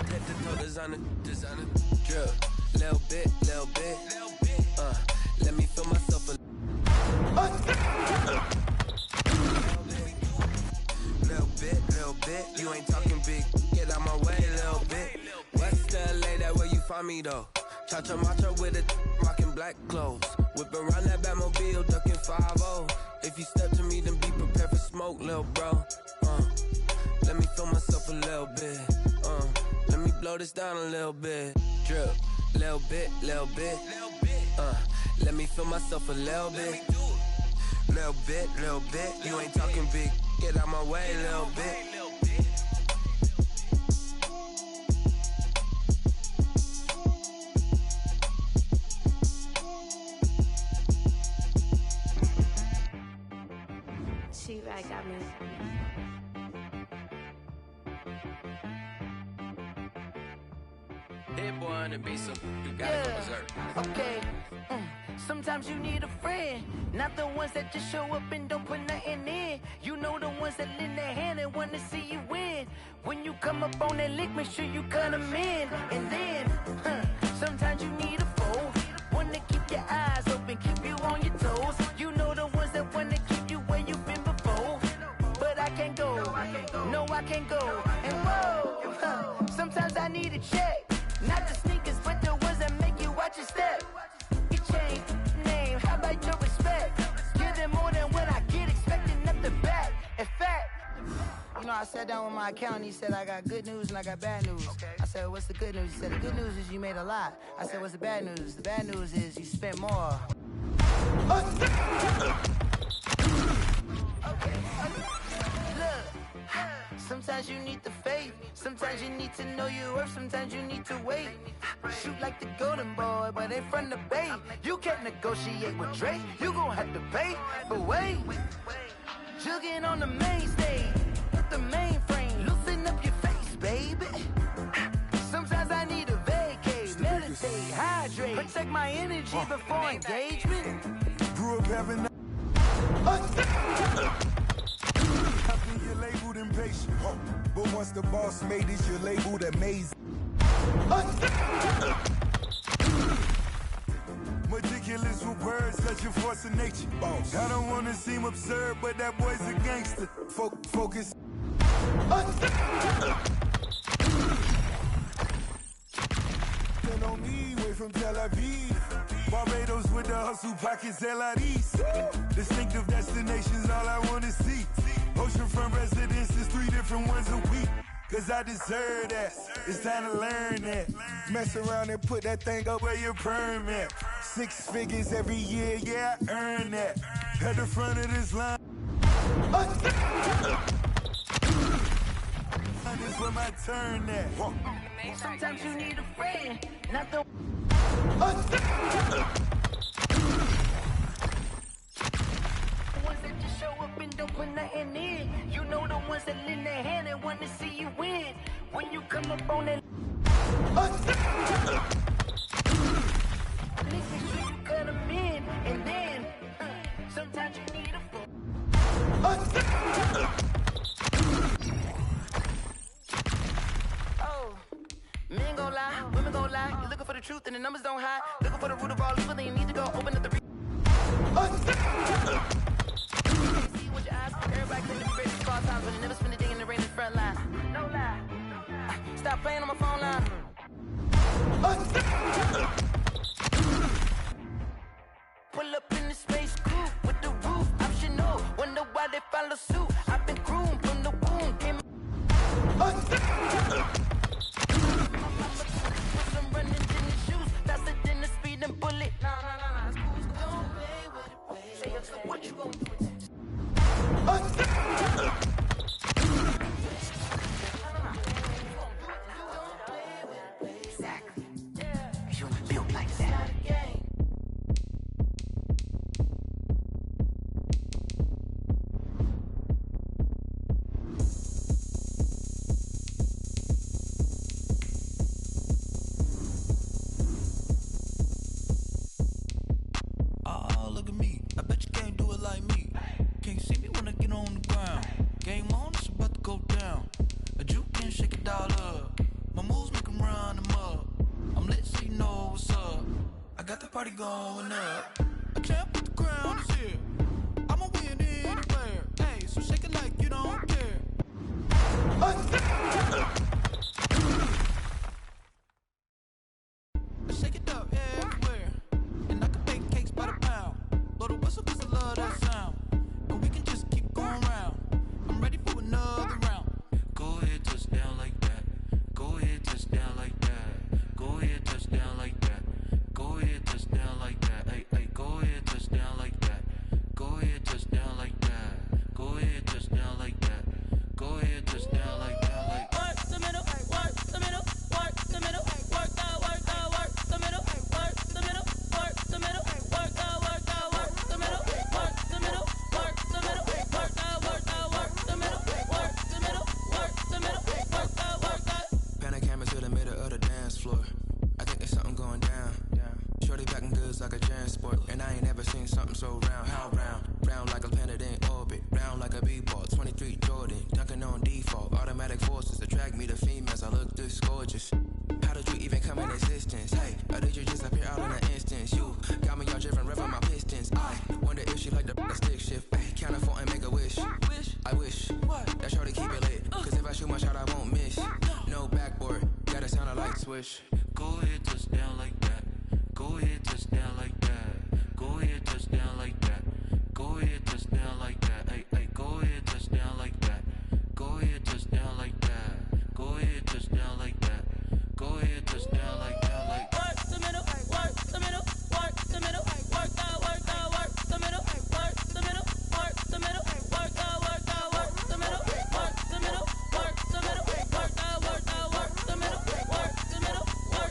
Head to toe designer. Drip, little bit. Let me feel myself a. Little bit. You ain't talking big. Get out my way, little bit. West LA, that where you find me though. Cha-cha matcha with it, rocking black clothes. Whip around that Batmobile, ducking 5-0. If you step to me, then be prepared for smoke, little bro. Let me feel myself a little bit. Let me blow this down a little bit. Drip, little bit. Let me feel myself a little bit. Little bit. You ain't talking big. Get out my way, little bit. She-Rag got me. Hit boy on the beat, so you gotta go berserk. Okay. Sometimes you need a friend, not the ones that just show up and don't put nothing in. You know the ones that lend their hand and want to see you win. When you come up on that lick, make sure you cut them in. And then, sometimes you need a foe, one to keep your eyes open, keep you on your toes. You know the ones that want to keep you where you've been before. But I can't go, no I can't go. And whoa, sometimes I need a check. Not the sneakers, but the ones that make you watch your step. You change name, how about your respect? Give them more than what I get, expecting nothing back. In fact, you know, I sat down with my accountant, he said, I got good news and I got bad news. I said, what's the good news? He said, the good news is you made a lot. I said, what's the bad news? The bad news is you spent more. Okay. Look, sometimes you need the faith. Sometimes you need to know your worth. Sometimes you need to wait. Shoot like the golden boy, but ain't from the bay. You can't negotiate with Drake. You gon' have to pay. But wait, jugging on the main stage, the mainframe, loosen up your face, baby. Sometimes I need a vacate, meditate, hydrate, protect my energy before engagement. Grew up having you're labeled impatient, but once the boss made it, you're labeled amazing. Meticulous with words, such a force of nature. I don't wanna seem absurd, but that boy's a gangster. Focus. On me, way from Tel Aviv, Barbados with the hustle pockets, LIDs. Distinctive destinations, all I wanna see. Oceanfront residences, 3 different ones a week. Cause I deserve that, it's time to learn that. Mess around and put that thing up where your perm at. 6 figures every year, yeah, I earn that. At the front of this line, this where my turn at. Sometimes you need a friend, not the ones that just show up and don't put nothing in. You know the ones that lend their hand and want to see you win. When you come up on that, make sure you cut them in. And then, Sometimes you need a fool. Oh, men gon' lie, women gon' lie. You're looking for the truth and the numbers don't hide. Looking for the root of all evil, then you need to go open up the. See with your eyes. Everybody claim to be great at small times, but they never spend a day in the rain in the front line. No lie. Stop playing on my phone line. Pull up in the space coupe with the roof optional. Wonder why they follow suit. I've been groomed from the womb. Came some running in the shoes, faster than the speeding bullet. Nah. Don't play with it, play. Say what you gon' do with that? Exactly. You built like that. Oh, look at me. I bet you can't do it like me. Can't see me when I get on the ground. Game on, it's about to go down. A juke can shake it all up. My moves make them run them up. I'm lit so you know what's up. I got the party going up. A champ with the crown is here. I'ma win anywhere. Hey, so shake it like you don't care. I shake it up everywhere. And I can bake cakes by the pound. Blow the whistle cause I love that sound. And we can just keep going round. I'm ready for another round. Go ahead, touch down like that. Go ahead, touch down like that. Go ahead, touch down like that. Go ahead, touch down like that. Hey, go ahead, touch down like that. Go ahead, touch down like that. Go ahead, touch down like that. Go ahead, touch down like that. Like work the middle, work the middle, work the middle, work the middle, work the middle, work the middle, work the middle, work the middle, work the middle, work the middle, work the middle, work the middle, work the. Pan a camera to the middle of the dance floor. I think there's something going down. Shorty backing goods like a transport, and I ain't never seen something so round. How round? Round like a planet in orbit, round like a b-ball. 23 Jordan, dunking on default. Automatic forces attract me to females. I look this gorgeous. How did you even come in existence? Hey, or did you just appear out in an instance? You got me all driven, revving my pistons. I wonder if she like the stick shift. Hey, count a 4 and make a wish. I wish that shorty keep it lit. Cause if I shoot my shot, I won't miss. No backboard, gotta sound a light switch. go ahead, touch down like that. Go ahead, touch down like that. Go ahead, touch down like that. Go ahead, touch down like that. Hey, go ahead, touch down like that. Go ahead, touch down like that. Go ahead, touch down like that. Go ahead, touch down like that. Like work the middle, work the middle, work the middle, work that, work that, work the middle, work the middle, work the middle, work that, work that, work the middle, work the middle, work the middle, work that, work that, work the middle, work the middle, work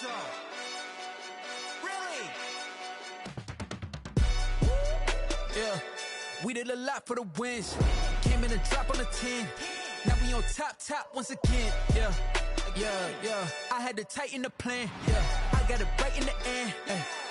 zone. Really? Yeah, we did a lot for the wins. Came in a drop on the 10. Now we on top once again. Yeah. I had to tighten the plan. Yeah, I got it right in the end.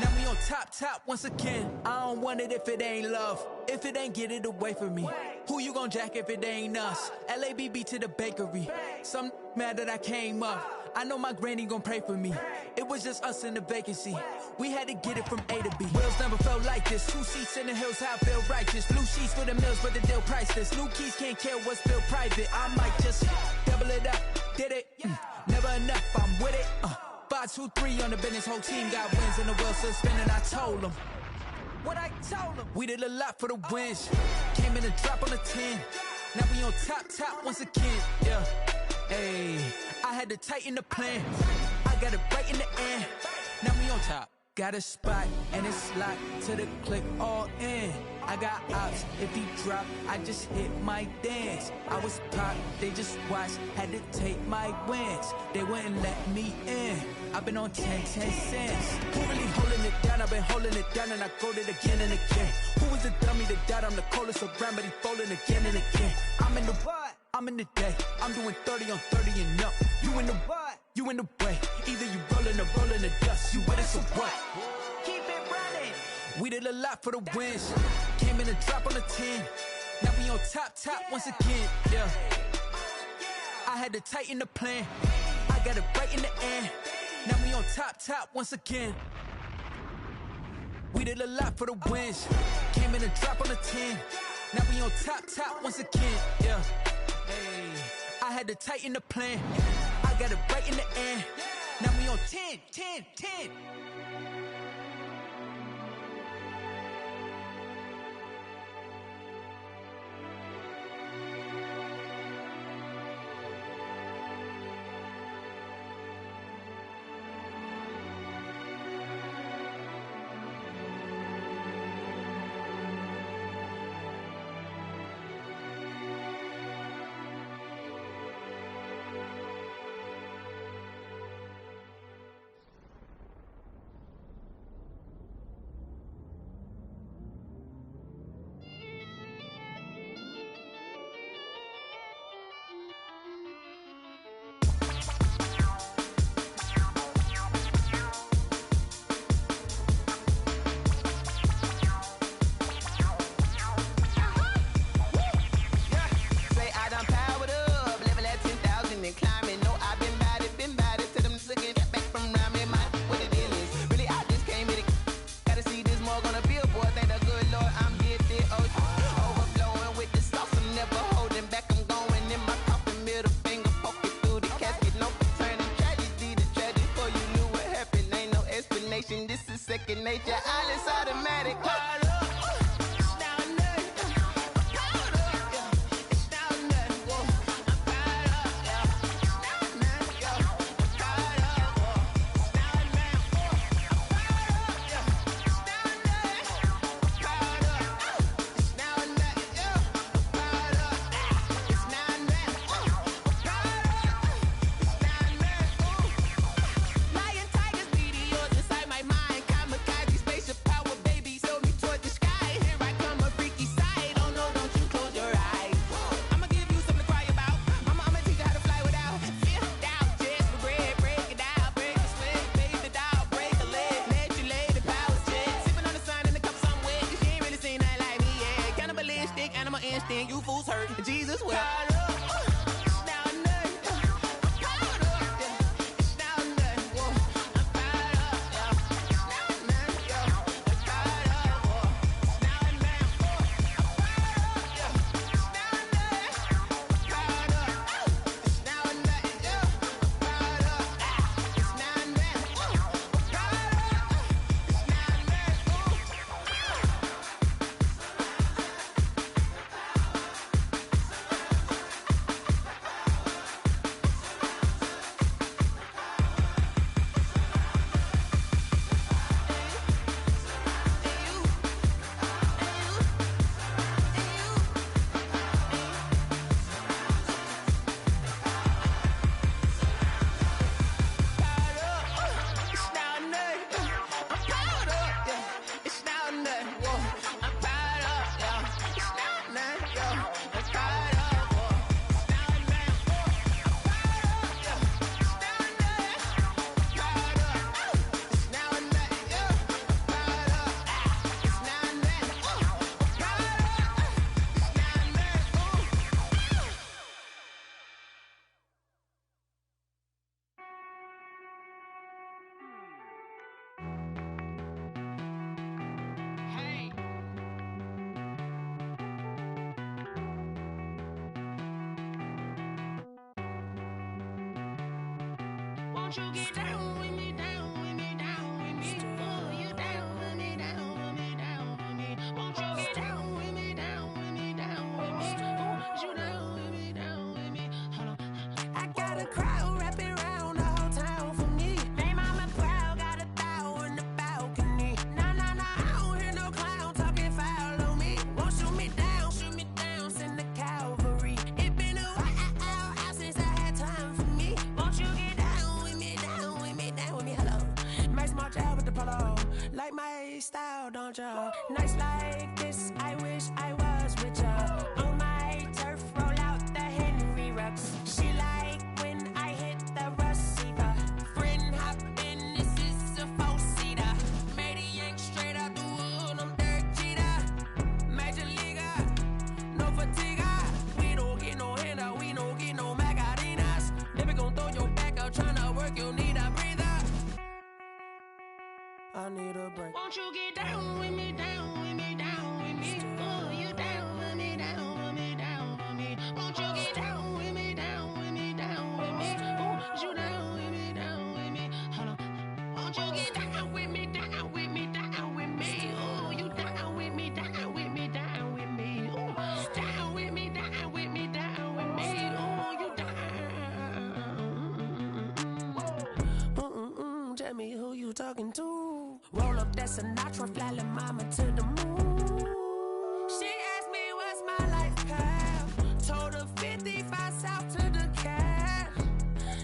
Now we on top once again. I don't want it if it ain't love. If it ain't, get it away from me. Who you gon' jack if it ain't us? LABB to the bakery. Some mad that I came up. I know my granny gon' pray for me. It was just us in the vacancy. We had to get it from A to B. Wheels never felt like this. 2 seats in the hills, how I feel righteous. Blue sheets for the mills, but the deal priceless. New keys can't care what's still private. I might just double it up. Did it? Never enough, I'm with it. 5, 2, 3 on the business. Whole team got wins and the wheels still spinning. I told them what I told them. We did a lot for the wins. Came in a drop on the 10. Now we on top once again. Yeah. Hey, I had to tighten the plan. I got it right in the end. Now we on top. Got a spot and it's locked to the click all in. I got ops, if he drop, I just hit my dance. I was pop, they just watched, had to take my wins. They wouldn't let me in. I've been on 10 cents. Who really holding it down? I've been holding it down and I go it again and again. Who was the dummy that died? I'm the coldest around, but he folding again and again. I'm in the what? I'm in the day. I'm doing 30 on 30 and up. You in the what? You in the way. Either you rolling or rolling the dust. You with us or what? Keep it running. We did a lot for the wins. Came in a drop on the 10. Now we on top once again. Yeah. I had to tighten the plan. I got it right in the end. Now we on top once again. We did a lot for the wins. Came in a drop on the 10. Now we on top once again. Yeah. Hey, I had to tighten the plan. I got it right in the end. Now we on 10. Nature, all is automatic. You fools hurt. Jesus will. Won't you get down with me, down with me, down with me? Oh, you down with me, down with me, down with me. Won't you get down with me, down with me, down with me? Oh, you down with me, down with me? Hold on. I got a crowd wrapping around the whole town for me. Hey, mama proud, got a thou in the balcony. Nah, I don't hear no clown talking foul on me. Won't shoot me down, send the cavalry. It been a while since I had time for me. Won't you get down with me, down with me, down with me? Hello. Max March out with the polo. Like my style, don't ya? Nights like this, I wish I was with ya. On my turf, roll out the Henry Rux. She like when I hit the receiver. Friend hop in, this is a four-seater. Made a yank straight out the wood, I'm Derek Jeter. Major leaguer, no fatigue. We don't get no handout, we don't get no Macarinas. Never gon' throw your back out, tryna work, you need a breather. I need a break. Won't you get down with me, down with me, down with me? Oh, you down with me, down with me, down with me? Won't you get down with me, down with me, down with me? Oh, you down with me, down with me? Hold on. Won't you get down with me, down with me, down with me? Oh, you down with me, down with me, down with me? Oh, down with me, down with me, down with me? Oh, you down. Tell me who you talking to. Roll up that Sinatra, fly la mama to the moon. She asked me what's my life path. Told her 55 south to the cab.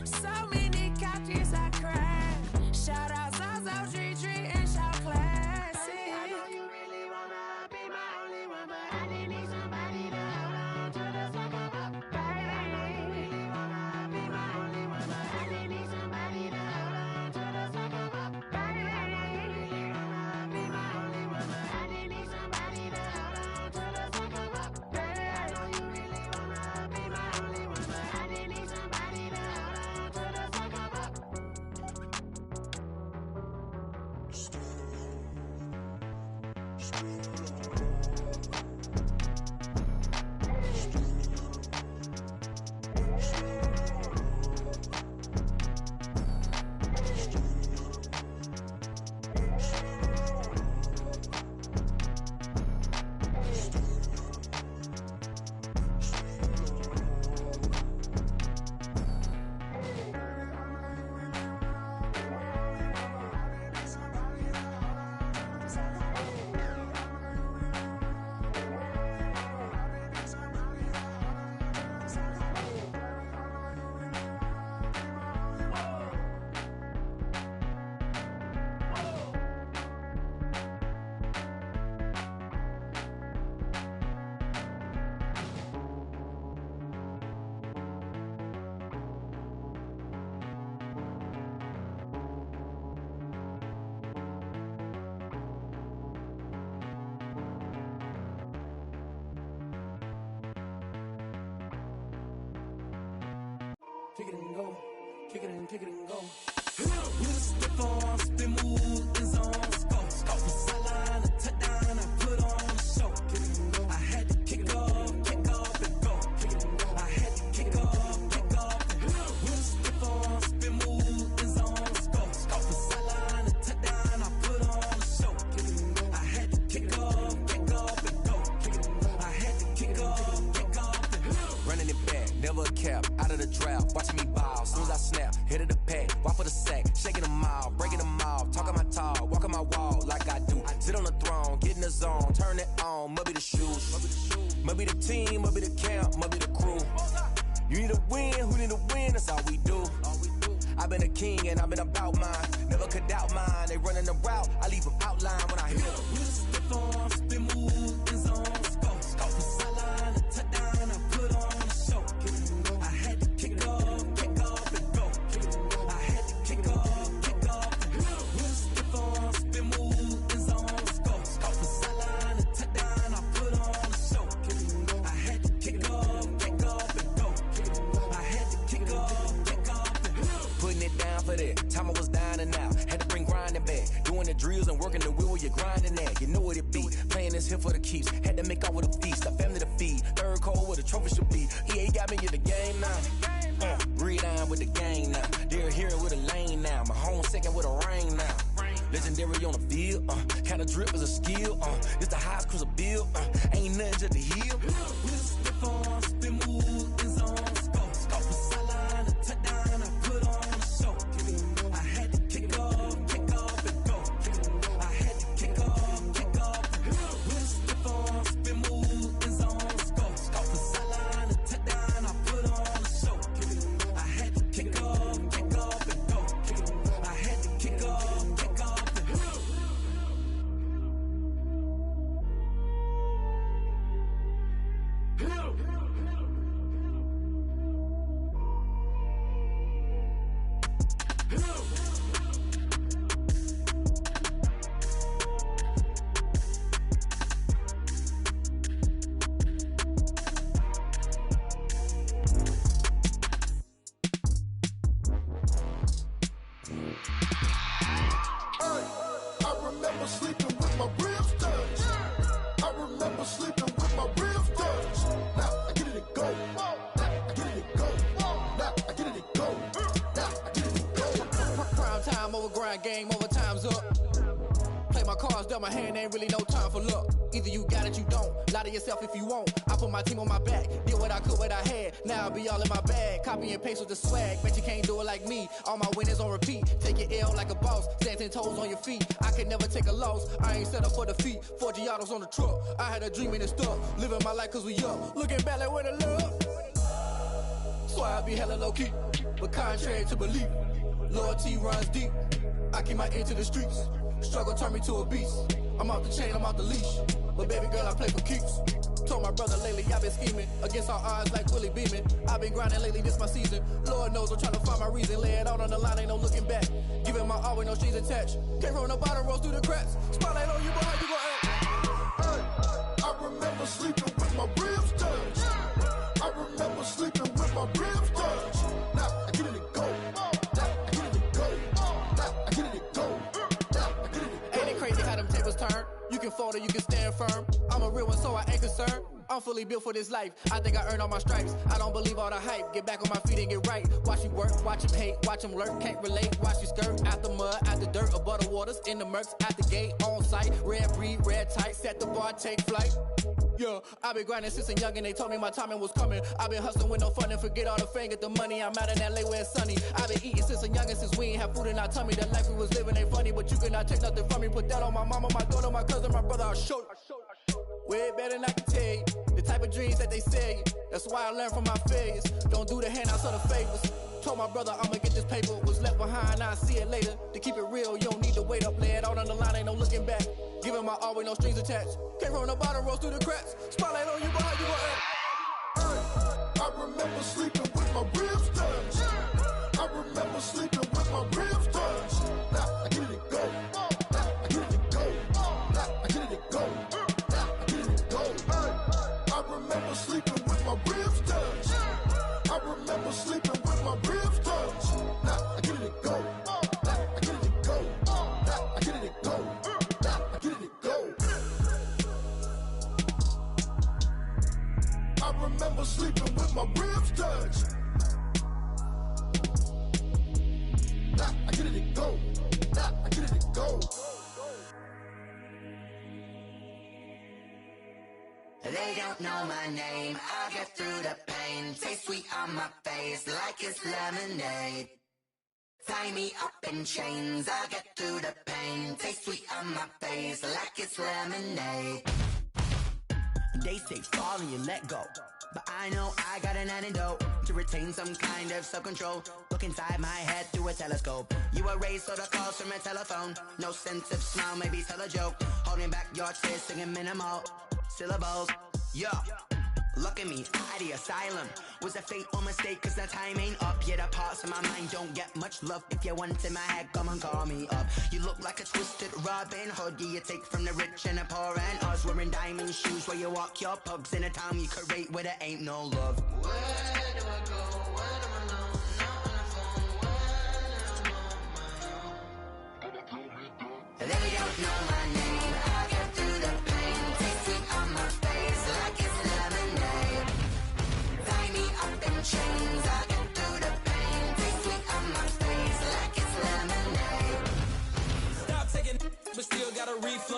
So many couches I cried. Shout out Zazo, Tree, and shout classy. I know you really wanna be my only one, but I didn't need somebody to hold on to the second up. Baby, I know you really wanna be my only one, but I didn't need somebody to hold on to the second up. Baby, I know you really wanna be my only one, but I didn't need somebody to hold on to the second up. Baby, I know you really wanna be my only one, but I didn't need somebody to hold on to the second up. Kick it and go. Kick it and kick it and go. We just step on, spin, move, in zone, let's go. From sideline to touchdown, I put on a show. I had to kick off and go. I had to kick off and go. We just step on, spin, move, in zone, let's go. From sideline to touchdown, I put on a show. I had to kick off and go. I had to kick off and go. Running it back, never a cap, out of the draft, watching me ball. Soon as I snap, hit of the pack, walk for the sack, shaking them all, breaking them off, talking my talk, walking my wall like I do. Sit on the throne, get in the zone, turn it on, must be the shoes, must be the team, must be the camp, must be the crew. You need a win, who need a win, that's all we do. I've been a king and I've been about mine, never could doubt mine. They running the route, I leave them outline when I hit them. We just step on, spin, move, in zone, let's go. From sideline to touchdown, I put on a show. I had to kick off and go. I had to kick off and go. We just step on, spin, move, in zone, let's go. From sideline to touchdown, I put on a show. I had to kick off and go. I had to kick off and go. Putting it down for that, time I was down and out. Had to bring grinding back, doing the drills and working the wheel where you're grinding at. You know what it be, playing this here for the keeps. Had to make out with a feast, a family to feed. Third cold where the trophy should be. EA got me in the game now. Read on with the game now. They're here with a lane legendary on the field. Kinda drip is a skill. It's the highest cruiser bill. Ain't nothing just to heal. We'll step on, spin move, in zone, scope. Scope for sideline, a touchdown, I put on a show. I had to kick off and go. I had to kick off. We'll step on, spin move, in zone, scope. Scope for sideline, a touchdown, I put on a show. I had to kick off and go. I had to kick off and go. I remember sleeping with my ribs touched. I remember sleeping with my ribs touched. Now I get it to go. Now I get it to go. Now I get it to go. Now I get it to go. Prime time over grind game, overtime's up. Play my cards, dealt my hand, ain't really no time for luck. Either you got it, you don't. Lie to yourself if you won't. I put my team on my back, did what I could, what I had. Now I'll be all in my bag. Copy and paste with the swag. Bet you can't do it like me. All my winners on repeat. Take your L like a boss. Stand 10 toes on your feet. I can never take a loss. I ain't set up for defeat. 4 Giottos on the truck. I had a dream and it stuck. Living my life cause we up. Looking back like where the love. So I be hella low key. But contrary to belief, loyalty runs deep. I keep my ear to the streets. Struggle turned me to a beast. I'm off the chain, I'm off the leash. But baby girl, I play for keeps. Told my brother lately, I've been scheming. Against all odds like Willie Beeman. I've been grinding lately, this my season. Lord knows I'm trying to find my reason. Lay it out on the line, ain't no looking back. Giving my all with no strings attached. Came from the bottom, rose through the cracks. Spotlight on you, boy, how you gon' act? I remember sleeping with my ribs touched. I remember sleeping with my ribs touched. Now I get it to go. Now I get it to go. Now I get it to go. Now I get it to go. Ain't it crazy how them tables turn? You can fold or you can stand firm. I'm a real one, so I ain't concerned. I'm fully built for this life. I think I earned all my stripes. I don't believe all the hype. Get back on my feet and get right. Watch you work, watch him hate, watch him lurk. Can't relate, watch you skirt. Out the mud, out the dirt, above the waters, in the murks, at the gate, on site. Red breed, red tight, set the bar, take flight. Yeah, I been grinding since a youngin', they told me my timing was coming. I been hustling with no fun and forget all the fame, get the money. I'm out in LA where it's sunny. I been eating since a youngin', since we ain't have food in our tummy. The life we was living ain't funny, but you cannot take nothing from me. Put that on my mama, my daughter, my cousin, my brother, I'll show you. Way better than I can tell you. The type of dreams that they sell you. That's why I learned from my failures. Don't do the handouts or the favors. Told my brother I'ma get this paper. Was left behind, I'll see it later. To keep it real, you don't need to wait up. Lay it out on the line, ain't no looking back. Giving my all with no strings attached. Came from the bottom, rose through the cracks. Spotlight on you, boy, how you gon' act? I remember sleeping with my ribs touched. I remember sleeping with my ribs touched. Now I get it to go. Now I get it to go. Now I get it to go. Now I get it to go. I remember sleeping with my ribs touched. I remember sleeping with my ribs touched. Now I get it to go. Now I get it to go. Now I get it to go. Now I get it to go. I remember sleeping with my ribs touched. Now I get it to go. Now I get it to go. They don't know my name, I'll get through the pain. Taste sweet on my face like it's lemonade. Tie me up in chains, I'll get through the pain. Taste sweet on my face like it's lemonade. They say fall and you let go, but I know I got an antidote to retain some kind of self-control. Look inside my head through a telescope. You erase all the calls from a telephone. No sense of smile, maybe tell a joke. Holding back your tears, singing minimal syllables. Yeah, look at me, out the asylum. Was a fate or mistake, cause the time ain't up. Yeah, the parts of my mind don't get much love. If you want in my head, come and call me up. You look like a twisted Robin Hood. Yeah, you take from the rich and the poor and us. Wearing diamond shoes where you walk your pugs. In a town you create where there ain't no love. Where do I go when I'm alone? Not on the phone when I'm on my own. They don't know my name, I'll get through the pain. Taste sweet on my face like it's lemonade. Tie me up in chains, I'll get through the pain. Taste sweet on my face like it's lemonade. Stop taking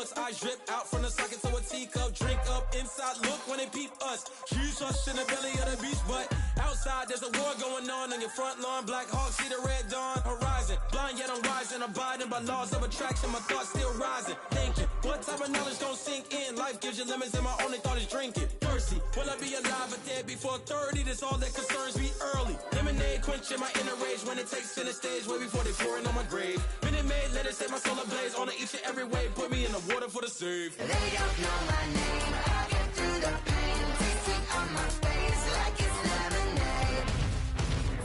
reflux. Eyes drip out from the socket to a teacup. Drink up inside, look when they peep us. Jesus in the belly of the beach, but outside there's a war going on your front lawn. Black Hawk, see the red dawn horizon. Blind yet I'm rising, abiding by laws of attraction. My thoughts still rising, thinking, what type of knowledge gon' sink in? Life gives you lemons and my only thought is drinking. Thirsty, will I be alive or dead before 30? That's all that concerns me early. Lemonade quenching my inner rage when it takes center stage, way before they pouring on my grave. Minute Maid, let it set my soul ablaze on each and every way. Put me in the water for the save. They don't know my name. I get through the pain. Taste sweet on my face like it's lemonade.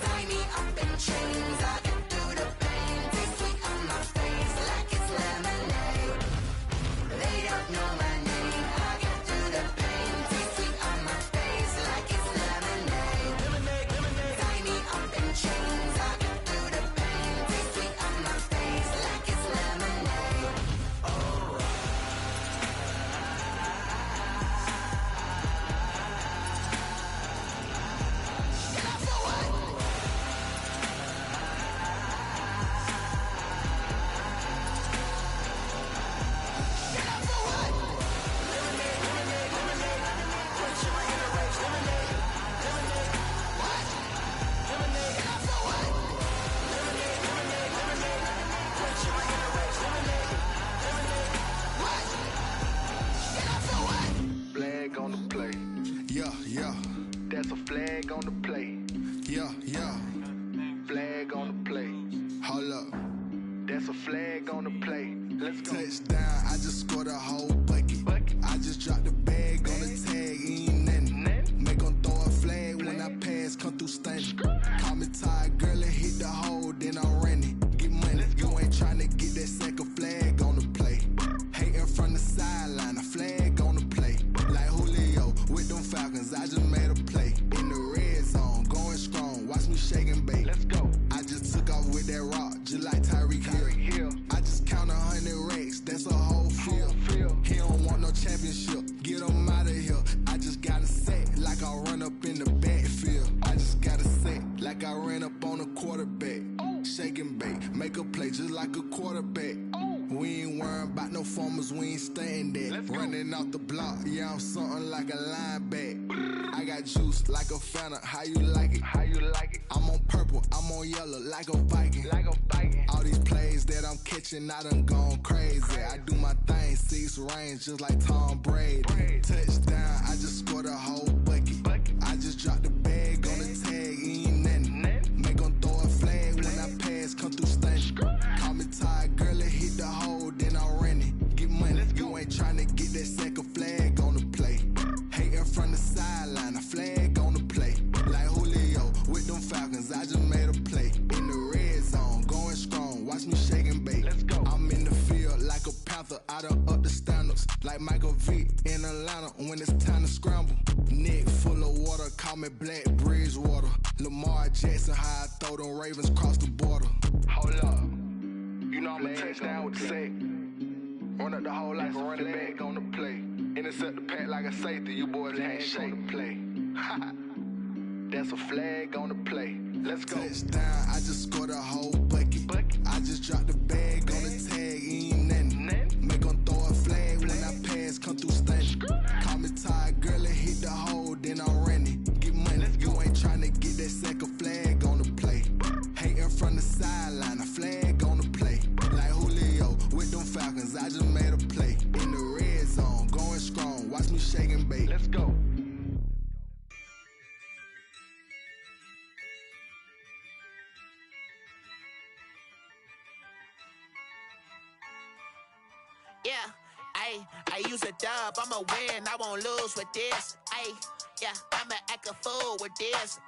Tie me up in chains. I get through the pain. Taste sweet on my face like it's lemonade. They don't know my name. I get through the pain. Taste sweet on my face like it's lemonade. Lemonade, lemonade. Tie me up in chains. I get through the pain. Taste sweet on my face like it's lemonade. Flag on the play. Yeah, yeah. That's a flag on the play. Yeah, yeah. Flag on the play. Hold up. That's a flag on the play. Let's go. Touchdown, I just scored a whole bucket. I just dropped the bag on the tag, ain't nothing. Make 'em throw a flag when I pass, come through stunning. Call me tired, girl, and hit the hole, then I'm running. Get money, you ain't tryna get that second flag on the play. Hating from the sideline, a flag on the play. Like Julio with them Falcons, I just made a play. In the red zone, going strong, watch me shake and bake. Let's go. I just took off with that rock, just like Tyreek Hill. I just count 100 racks, that's a whole field. He don't want no championship, get him out of here. I just got a set, like I run up in the backfield. I just got a set, like I ran up on a quarterback. Shake and bake, make a play just like a quarterback. We ain't worrying about no formers, we ain't staying there. Running off the block, yeah, I'm something like a linebacker. I got juice like a Fanta, how you like it? How you like it? I'm on purple, I'm on yellow, like a Viking. Like a Viking. All these plays that I'm catching, I done gone crazy. I do my thing, 6 range, just like Tom Brady. Touchdown, I just scored a whole bucket. I just dropped the bag on the tag, ain't nothing. Make 'em throw a flag when I pass, come through stunning. Call me tired, girl, and hit the hole, then I'm running. Get money, you ain't tryna get that second flag on the play. Hating from the sideline, a flag on the play. Like Julio with them Falcons, I just made a play. In the red zone, going strong, watch me shake and bake. Let's go. I'm in the field like a Panther, I done up the standards. Like Michael Vick in Atlanta when it's time to scramble. Neck full of water, call me Black Bridgewater. Lamar Jackson, how I throw them Ravens cross the border. Hold up. You know I'm a touchdown with the sack. Run up the hole like a running back on the play. Intercept the pack like a safety, you boys can't shake the play. That's a flag on the play. Let's go. Touchdown, I just scored a whole bucket. I just dropped the bag on the tag, ain't nothing. Make 'em throw a flag when I pass, come through stunning. Call me tired, girl, and hit the hole, then I'm running. Get money, you ain't tryna get that second flag on the play. Hating from the sideline, a flag on the play. Like Julio with them Falcons, I just made a play. In the red zone, going strong, watch me shake and bake. Let's go. Yeah, I use a dub, I'ma win, I won't lose with this. Yeah, I'ma act a fool with this.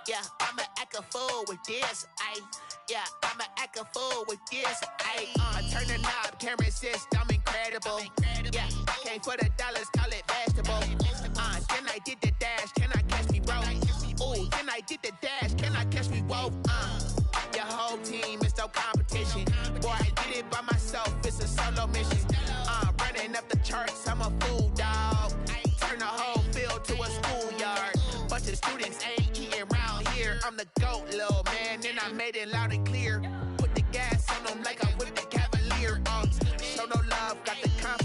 Yeah, I'ma act a fool with this. Yeah, I'ma act a fool with this. I turn the knob, can't resist, I'm incredible. Yeah, came for the dollars, call it vegetable. Then I did the dash, can I catch me, bro? Ooh, then I did the dash, can I catch me, whoa? Your whole team is no competition. Boy, I did it by myself, it's a solo mission. Running up the charts, I'm a fool, dog. Turn the whole field to a schoolyard. Bunch of students ain't eating round here. I'm the GOAT, little man, and I made it loud and clear. Put the gas on them like I'm with the Cavalier. Show no love, got the confidence.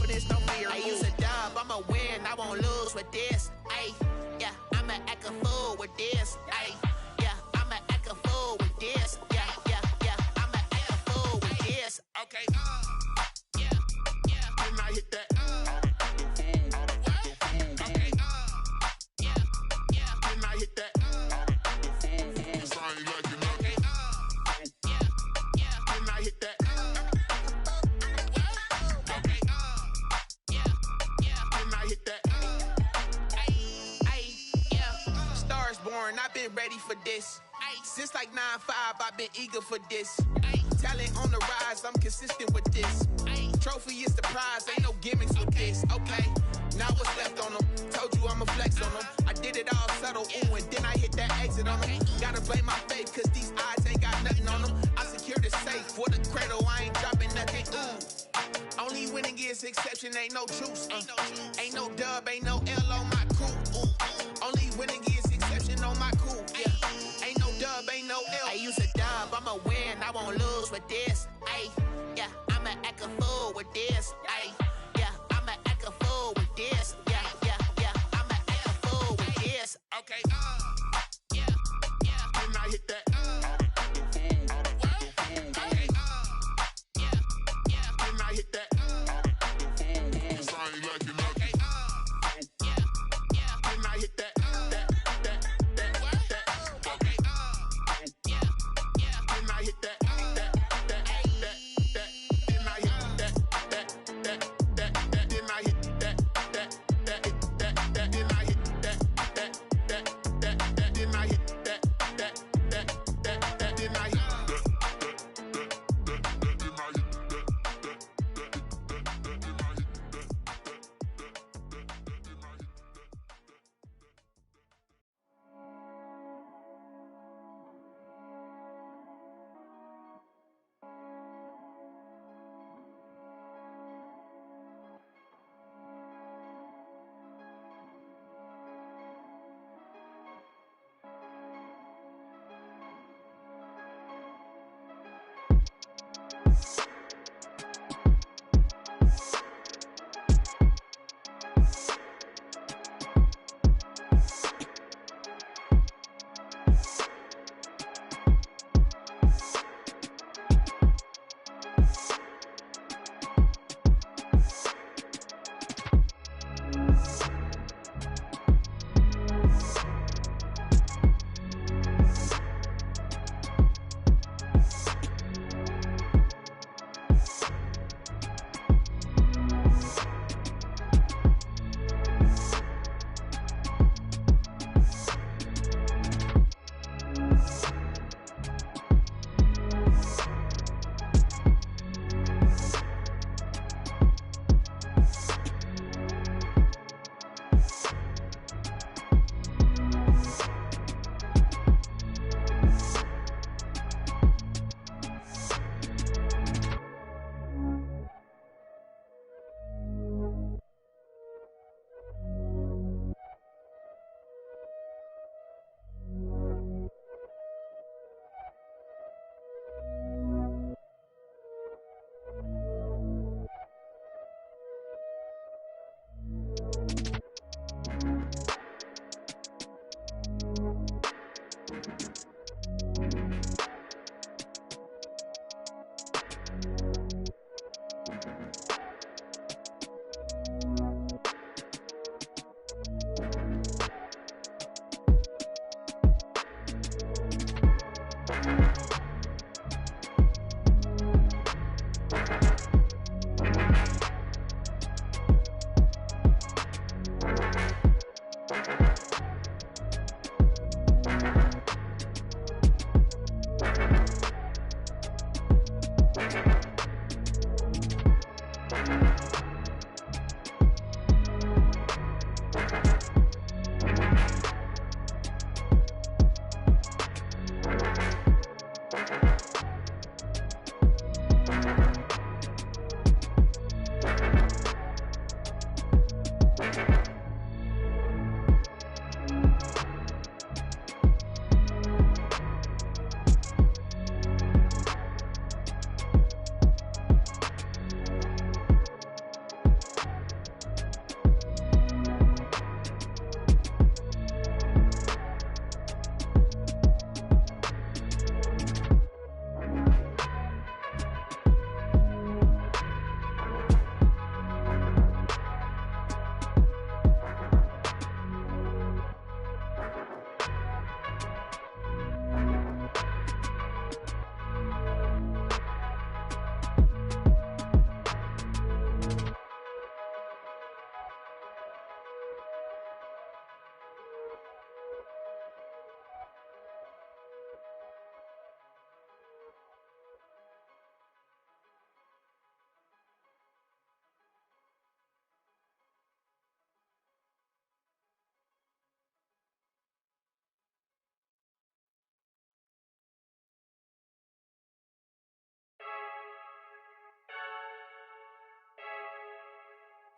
for this. Since like 9-5, I've been eager for this. Talent on the rise, I'm consistent with this. Trophy is the prize, ain't no gimmicks with this. Okay, now what's left on them? Told you I'ma flex on them. I did it all subtle, ooh, and then I hit that exit on them. Gotta blame my faith, cause these eyes ain't got nothing on them. I secured the safe for the cradle, I ain't dropping nothing, ooh. Only winning is exception, ain't no truce. Ain't no dub, ain't no L on my crew. Only winning is exception on my crew. Yeah. Ain't no dub, ain't no L. I use a dub, I'ma win, I won't lose with this. Ay, yeah, I'ma act a fool with this. Ay, yeah, I'ma act a fool with this. Yeah, yeah, yeah, I'ma act a fool with this. Okay, yeah, yeah. Can I hit that? Okay, yeah, yeah. Can I hit that? Cause I ain't like it. Okay, yeah, yeah. Can I hit that? Okay, yeah, yeah. Can I hit that? Can I hit that?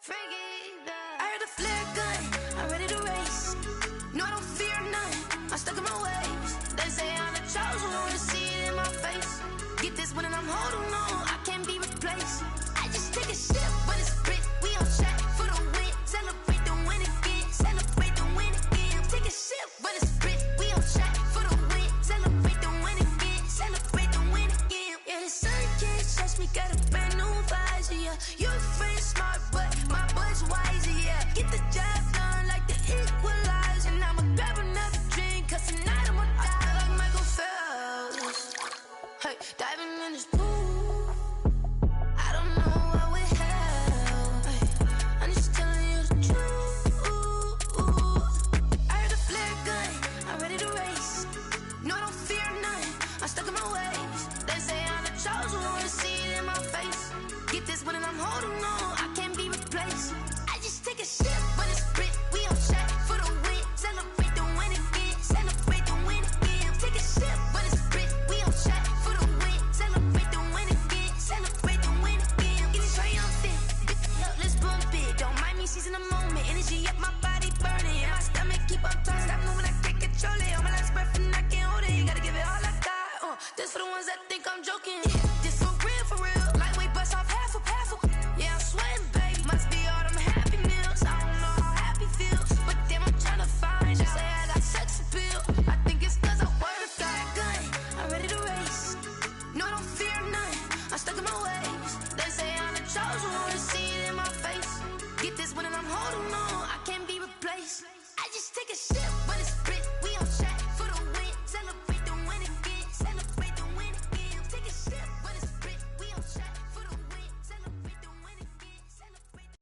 I heard a flare gun, I'm ready to race. No, I don't fear none, I'm stuck in my ways. They say I'm the chosen one, see it in my face. Get this one and I'm holding on, I can't be replaced. I just take a sip, but it's grit. We on track for the win. Celebrate the win again, celebrate the win again. Take a sip, but it's grit. We on track for the win. Celebrate the win again, celebrate the win again. Yeah, the sun can't touch me, got a brand new visor, yeah. Your friend smart, but my boy's wiser, yeah. Get the job done like the equalizer. And I'ma grab another drink, cause tonight I'ma die like Michael Phelps. Hey, diving in this pool, I don't know what we have. Hey, I'm just telling you the truth. I heard a flare gun, I'm ready to race. No, I don't fear none, I'm stuck in my ways. They say I'm the chosen one, see it in my face. Get this one and I'm holding on, I can't be replaced. I just take a sip, but it's grit. We on track for the win. Celebrate the win again, celebrate the win again. Take a sip, but it's grit. We on track for the win. Celebrate the win again, celebrate the win again. Get it triumphant, let's bump it. Don't mind me seizing the moment. Energy up, my body burning. And my stomach keep on turning. Stop moving, I can't control it. On my last breath and I can't hold it. You gotta give it all I got. This for the ones that think I'm joking. This for real. Lightweight bust off half a. Yeah, I'm sweating, babe. Must be all them happy meals. I don't know how happy feels, but damn, I'm tryna find you. Say I got sex appeal. I think it's cause I wear the fire gun. I'm ready to race. No, I don't fear none. I'm stuck in my ways. They say I'm the chosen one, see it in my face. Get this one and I'm holding on, I can't be replaced. I just take a sip, but it's grit. We on track for the win. Celebrate the win again. Celebrate the win again. Take a sip, but it's grit. We on track for the win. Celebrate the win again. Celebrate.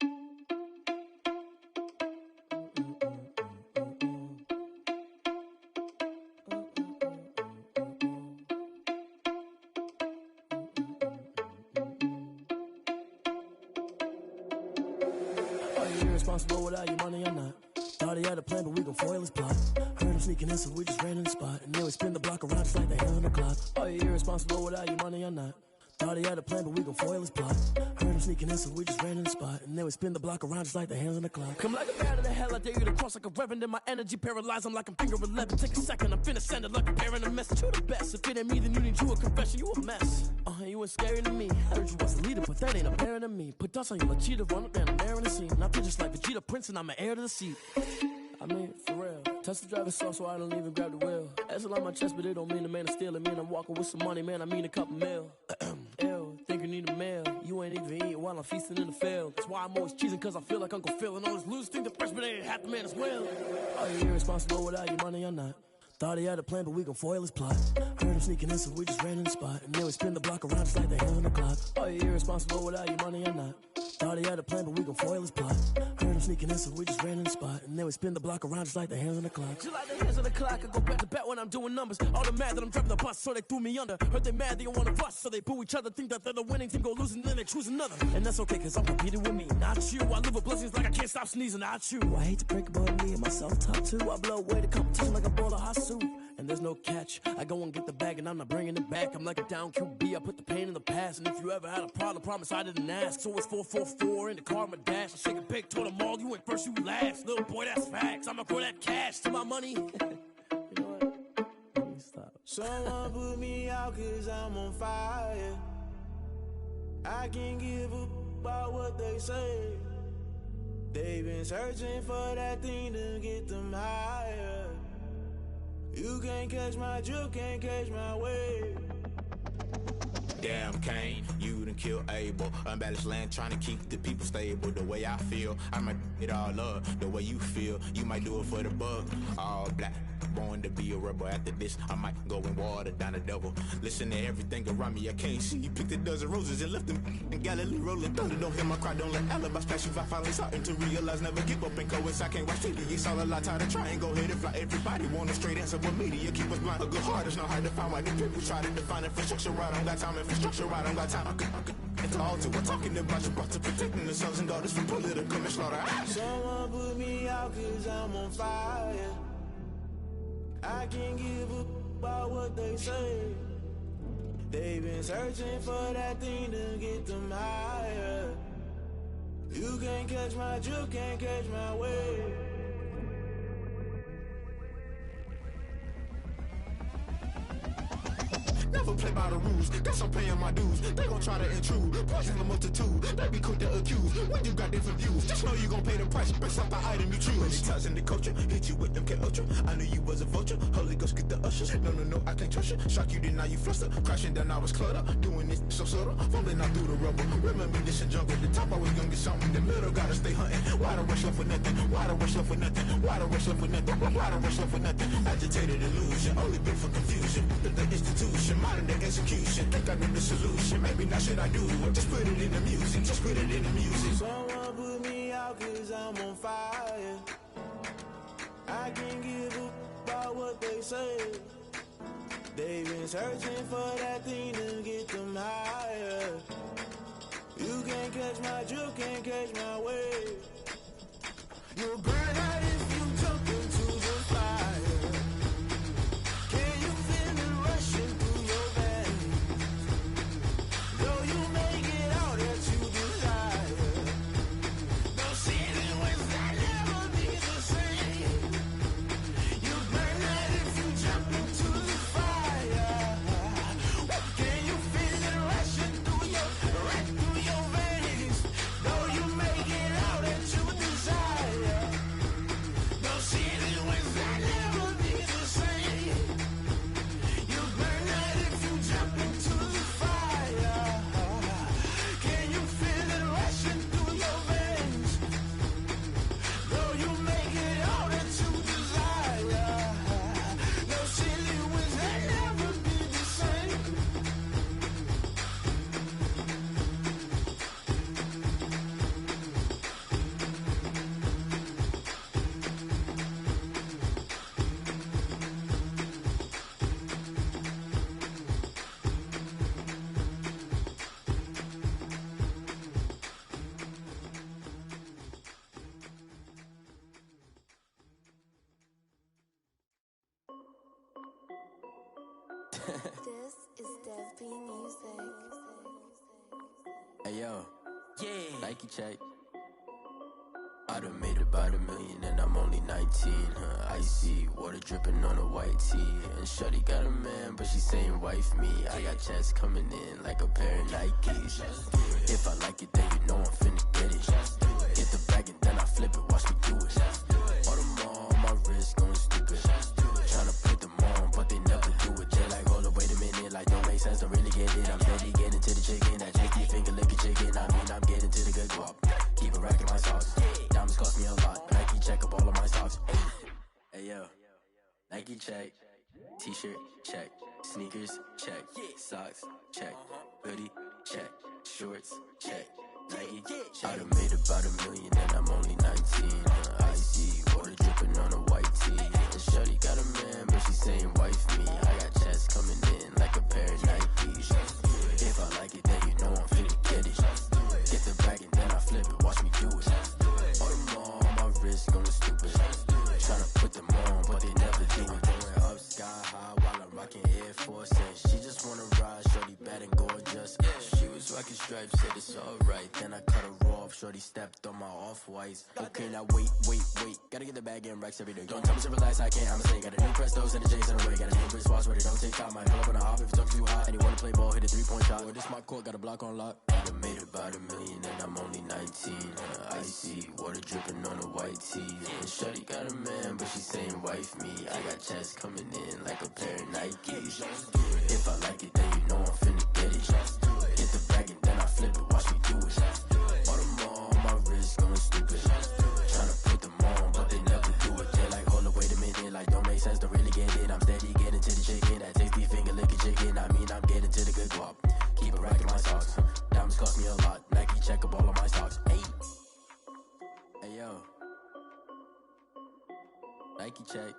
Are you irresponsible without your money or not? Thought he had a plan, but we gon' foil his plot. Heard him sneaking in, so we just ran in the spot. And then we spin the block around just like the hand on the clock. Are you irresponsible without your money or not? Thought he had a plan, but we gon' foil his plot. Heard him sneaking in, so we just ran in the spot. And then we spin the block around just like the hands on the clock. Come like a bat of the hell, I dare you to cross like a reverend. In my energy paralyzed, I'm like I'm finger 11. Take a second, I'm finna send it like a parent a message. You the best, if it ain't me, then you need you a confession. You a mess, you ain't scary to me. Heard you was the leader, but that ain't apparent to me. Put dust on you like cheetah, run up down the air in the scene. Now I just like Vegeta Prince, and I'm an heir to the seat. I mean, for real. Touch the driver's soft, so I don't even grab the wheel. That's on my chest, but it don't mean the man is stealing. Mean I'm walking with some money, man, I mean a couple mil. Ew, think you need a meal. You ain't even eating while I'm feasting in the field. That's why I'm always cheesing, cause I feel like Uncle Phil. And all this loose think the freshman ain't half the man as well. Are you irresponsible without your money or not? Thought he had a plan, but we gon' foil his plot. Heard him sneaking in, so we just ran in the spot. And then we spin the block around just like the hand on the clock. Are you irresponsible without your money or not? Thought he had a plan, but we gon' foil his plot. Heard him sneaking in, so we just ran in the spot. And then we spin the block around just like the hands on the clock. Just like the hands on the clock, I go back to back when I'm doing numbers. All the mad that I'm driving the bus, so they threw me under. Heard they mad, they don't wanna bust, so they boo each other. Think that they're the winning team, go losing, then they choose another. And that's okay, cause I'm competing with me, not you. I live with blessings like I can't stop sneezing, not you. I hate to break about me and my self-talk too. I blow away the competition like a bowl of hot soup. And there's no catch, I go and get the bag and I'm not bringing it back. I'm like a down QB, I put the pain in the past. And if you ever had a problem, promise I didn't ask. So it's 444 in the car, my dash. I shake a big, told them all, you went first, you last. Little boy, that's facts, I'ma grow that cash to my money. You know what? Let me stop. Someone put me out cause I'm on fire. I can't give a about what they say. They've been searching for that thing to get them higher. You can't catch my drift, can't catch my wave. Damn Kane, you done killed Abel. Unbalanced land, trying to keep the people stable. The way I feel, I might it all up. The way you feel, you might do it for the bug. All black, born to be a rebel. After this, I might go and water down the devil. Listen to everything around me, I can't see. You picked a dozen roses and left them in Galilee rolling thunder. Don't hear my cry, don't let alibis pass you. I finally starting to realize, never give up and coincide. I can't watch TV, it's all a lot. Tired of trying, go ahead and fly. Everybody want a straight answer, but media keep us blind. A good heart is not hard to find. Why the people try to define infrastructure right? I don't got time, infrastructure right, I don't got time. It's all to we're talking about you, brought to protecting the sons and daughters from political and slaughter. Someone put me out cause I'm on fire. I can't give a about what they say. They've been searching for that thing to get them higher. You can't catch my drift, can't catch my wave. Never play by the rules, guess I'm paying my dues. They gon' try to intrude, poison the multitude. They be quick to accuse when you got different views. Just know you gon' pay the price, based off the item you choose. Many times in the culture, hit you with MK Ultra. I knew you was a vulture, Holy Ghost get the ushers. No, I can't trust you. Shock you, then now you fluster. Crashing down, I was cluttered. Doing this so subtle, fumbling out through the rubble. Remember this in jungle, the top always gonna get something. The middle gotta stay hunting. Why the rush up for nothing? Why the rush up for nothing? Why the rush up for nothing? Why the rush up for nothing? Agitated illusion, only built for confusion. The institution, modern day execution. Think I know the solution. Maybe not should I do it? Just put it in the music. Just put it in the music. Someone put me out 'cause I'm on fire. I can't give a about what they say. They've been searching for that thing to get them higher. You can't catch my drift, can't catch my wave. You'll burn out if you jump into the fire. Can you feel it rushing through your veins? Though you may get all that you desire. No ceiling was that never be the same. You burn out if you jump into the fire. Can you feel it rushing through your veins? Though you may get all that you desire. No ceiling was that never be the same. You burn out if you jump into the fire. Can you feel it rushing through your veins? Though you may get all that you desire. No ceiling was that never be the same. This is Dev B Music. Hey yo, yeah, Nike check. I done made about $1 million and I'm only 19. Icy water dripping on a white tee. And shorty got a man, but she saying wife me. I got checks coming in like a pair of Nikes. If I like it, then you know I'm finna get it. Get the bag and then I flip it, watch me do it. All them on my wrist going stupid. Tryna put them on, but they never do it. They're like, hold up, wait a minute, like don't make sense, don't really get it. I'm steady getting to the chicken, that chicky finger licking chicken. I mean, I'm getting to the good guap. Keep a rack in my socks. Diamonds cost me a lot. Nike check up all of my socks. Hey yo, Nike check. T-shirt check. Sneakers check. Socks check. Hoodie check. Shorts check. Nike check. I done made about $1 million and I'm only 19. Icy water dripping on a white tee. And shorty got a man, but she saying wife me. I got checks coming in like a pair of Nikes. If I like it, then you know I'm finna get it. Get the bag and then I flip it, watch me do it. All them on my wrist going stupid. Tryna put them on, but they never do it. Going up sky high while I'm rocking Air Force. And she just wanna ride, shorty bad and gorgeous. She was rocking stripes, said it's alright. Then I cut her off, shorty stepped on my off-whites. Okay, now wait. Gotta get the bag and racks every day. Don't tell me to relax, I can't, I'ma say. Got a new Prestos and a J's in the way. Got a new wristwatch, but it don't take time. I pull up on a hop if it's up too hot. And you wanna play ball, hit a 3-point shot. Well, this my court, got a block on lock. I done made about $1 million and I'm only 19. Icy water dripping on a white tee. And shorty got a man, but she saying wife me. I got checks coming in like a pair of Nikes. If I like it, then you know I'm finna get it. Get the bag and then I flip it, watch me do it. All them on my wrist going stupid. Tryna put them on, but they never do it. They're like, hold up, wait a minute, like don't make sense, don't really get it. I'm steady getting to the chicken, that tasty finger licking chicken. I mean, I'm getting to the good guap. Keep a rack in my socks. Diamonds cost me a lot. Nike check up all of my socks. Hey yo, Nike check.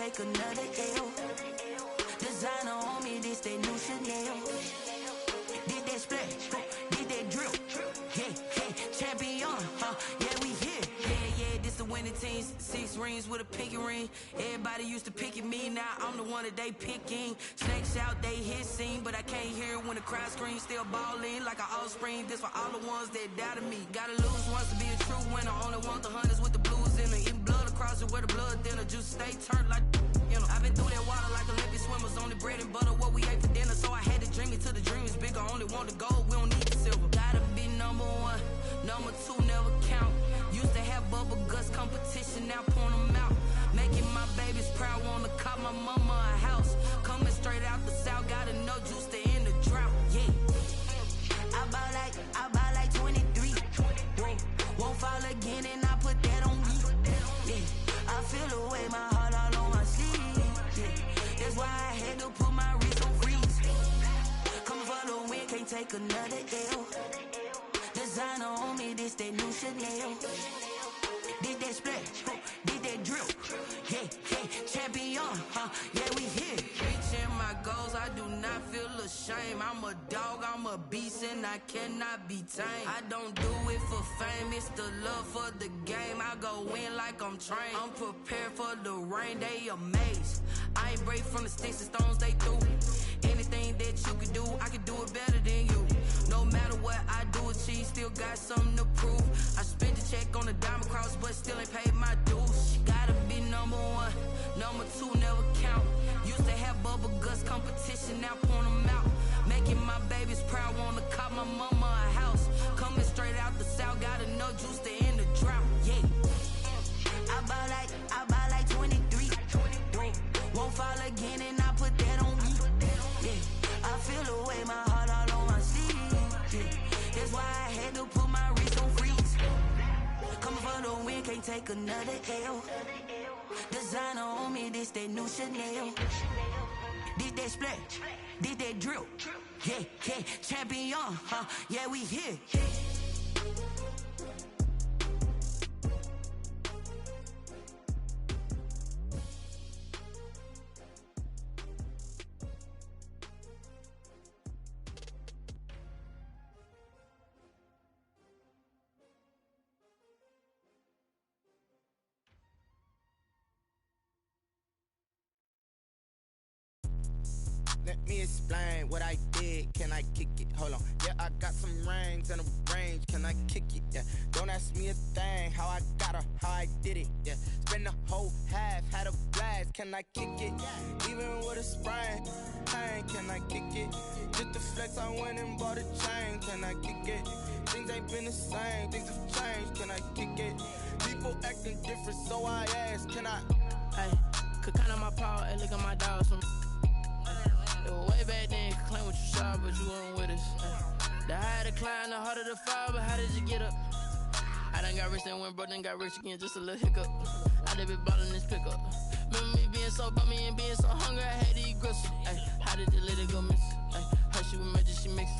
take another L. Designer on me, this that new Chanel. Did that splash, did that drill. Yeah, champion, yeah, we here. Yeah, this the winning team. 6 rings with a pinky ring. Everybody used to pick at me, now I'm the one that they picking. Snakes out, they hissing, but I can't hear when the crowd screams. Still balling like an offspring. This for all the ones that doubted me. Gotta lose once to be a true winner. Only want the hunters with the blues in it. Eating blood across it where the blood thinner. Juice stay turned like, you know. I've been through that water like Olympic swimmers. Only bread and butter, what we ate for dinner. So I had to dream it till the dream is bigger. Only want the gold, we don't need the silver. Gotta be number 1, number 2 never count. Used to have bubble guts competition, now point them out. Making my babies proud, wanna cop my mama a house. Coming straight out the south, gotta know juice to end the drought. Yeah, I buy like 23. Whoa, won't fall again and I put that on me. Yeah, I feel the way my heart all on my sleeve. Yeah, that's why I had to put my wrist on freeze. Coming for the win, can't take another L. Designer on me, this that new Chanel. Did that splash, did that drill. Yeah, champion, yeah, we here. Reaching my goals, I do not feel ashamed. I'm a dog, I'm a beast, and I cannot be tamed. I don't do it for fame, it's the love for the game. I go in like I'm trained. I'm prepared for the rain, they amazed. I ain't break from the sticks and stones they threw. Anything that you can do, I can do it better than you. No matter what I do, achieve, still got something to prove. I spent the check on the diamond cross, but still ain't paid my dues. Gotta be number 1, number 2 never count. Used to have bubble guts competition, now point them out. Making my babies proud, wanna cop my mama a house. Coming straight out the south, gotta know juice to end the drought. Yeah, I buy like 23. Won't fall again and I put that on me. Yeah, I feel the way my heart all on my sleeve. Yeah, that's why I had to put my wrist on freeze. Coming for the win, can't take another L. Designer on me, this that new Chanel. Did that splash, did that drill. Yeah, champion, yeah, we here. Let me explain what I did. Can I kick it? Hold on. Yeah, I got some rings and a range. Can I kick it? Yeah. Don't ask me a thing. How I got her, how I did it. Yeah. Spend the whole half, had a blast. Can I kick it? Even with a sprain. Hey, can I kick it? Just the flex, I went and bought a chain. Can I kick it? Things ain't been the same. Things have changed. Can I kick it? People acting different, so I ask. Can I? Hey, could count on my power and look at my dogs from. It was way back then, could claim what you saw, but you weren't with us. The higher the climb, the harder the fall, but how did you get up? I done got rich and went broke, then got rich again, just a little hiccup. I done been ballin' this pickup. Remember me being so bummy and being so hungry, I had to eat gristle. Ay, how did the lady go miss? Ay, her she was magic, she mixed.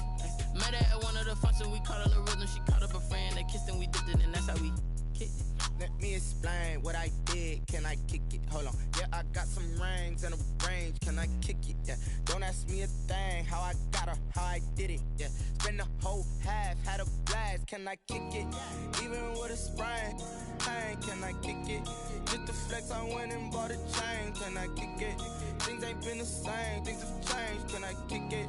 Met her at one of the functions, we caught a little rhythm, she caught up a friend, they kissed and we dipped it, and that's how we kicked it. Let me explain what I did. Can I kick it? Hold on. Yeah, I got some rings and a range. Can I kick it? Yeah. Don't ask me a thing. How I got her, how I did it. Yeah. Spend the whole half, had a blast. Can I kick it? Even with a sprain. Hey, can I kick it? Just the flex, I went and bought a chain. Can I kick it? Things ain't been the same. Things have changed. Can I kick it?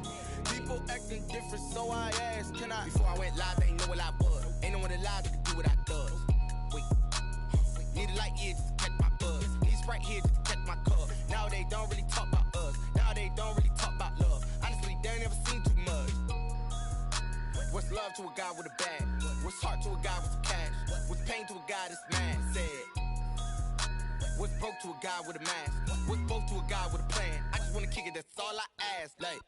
People acting different, so I asked. Can I? Before I went live, they ain't know what I was. Ain't no one alive that could do what I does. Need a light here just to catch my buzz. Need Sprite here just to catch my cup. Now they don't really talk about us. Now they don't really talk about love. Honestly, they ain't never seen too much. What's love to a guy with a bag? What's heart to a guy with some cash? What's pain to a guy that's mad? Said. What's broke to a guy with a mask? What's both to a guy with a plan? I just wanna kick it, that's all I ask. Like,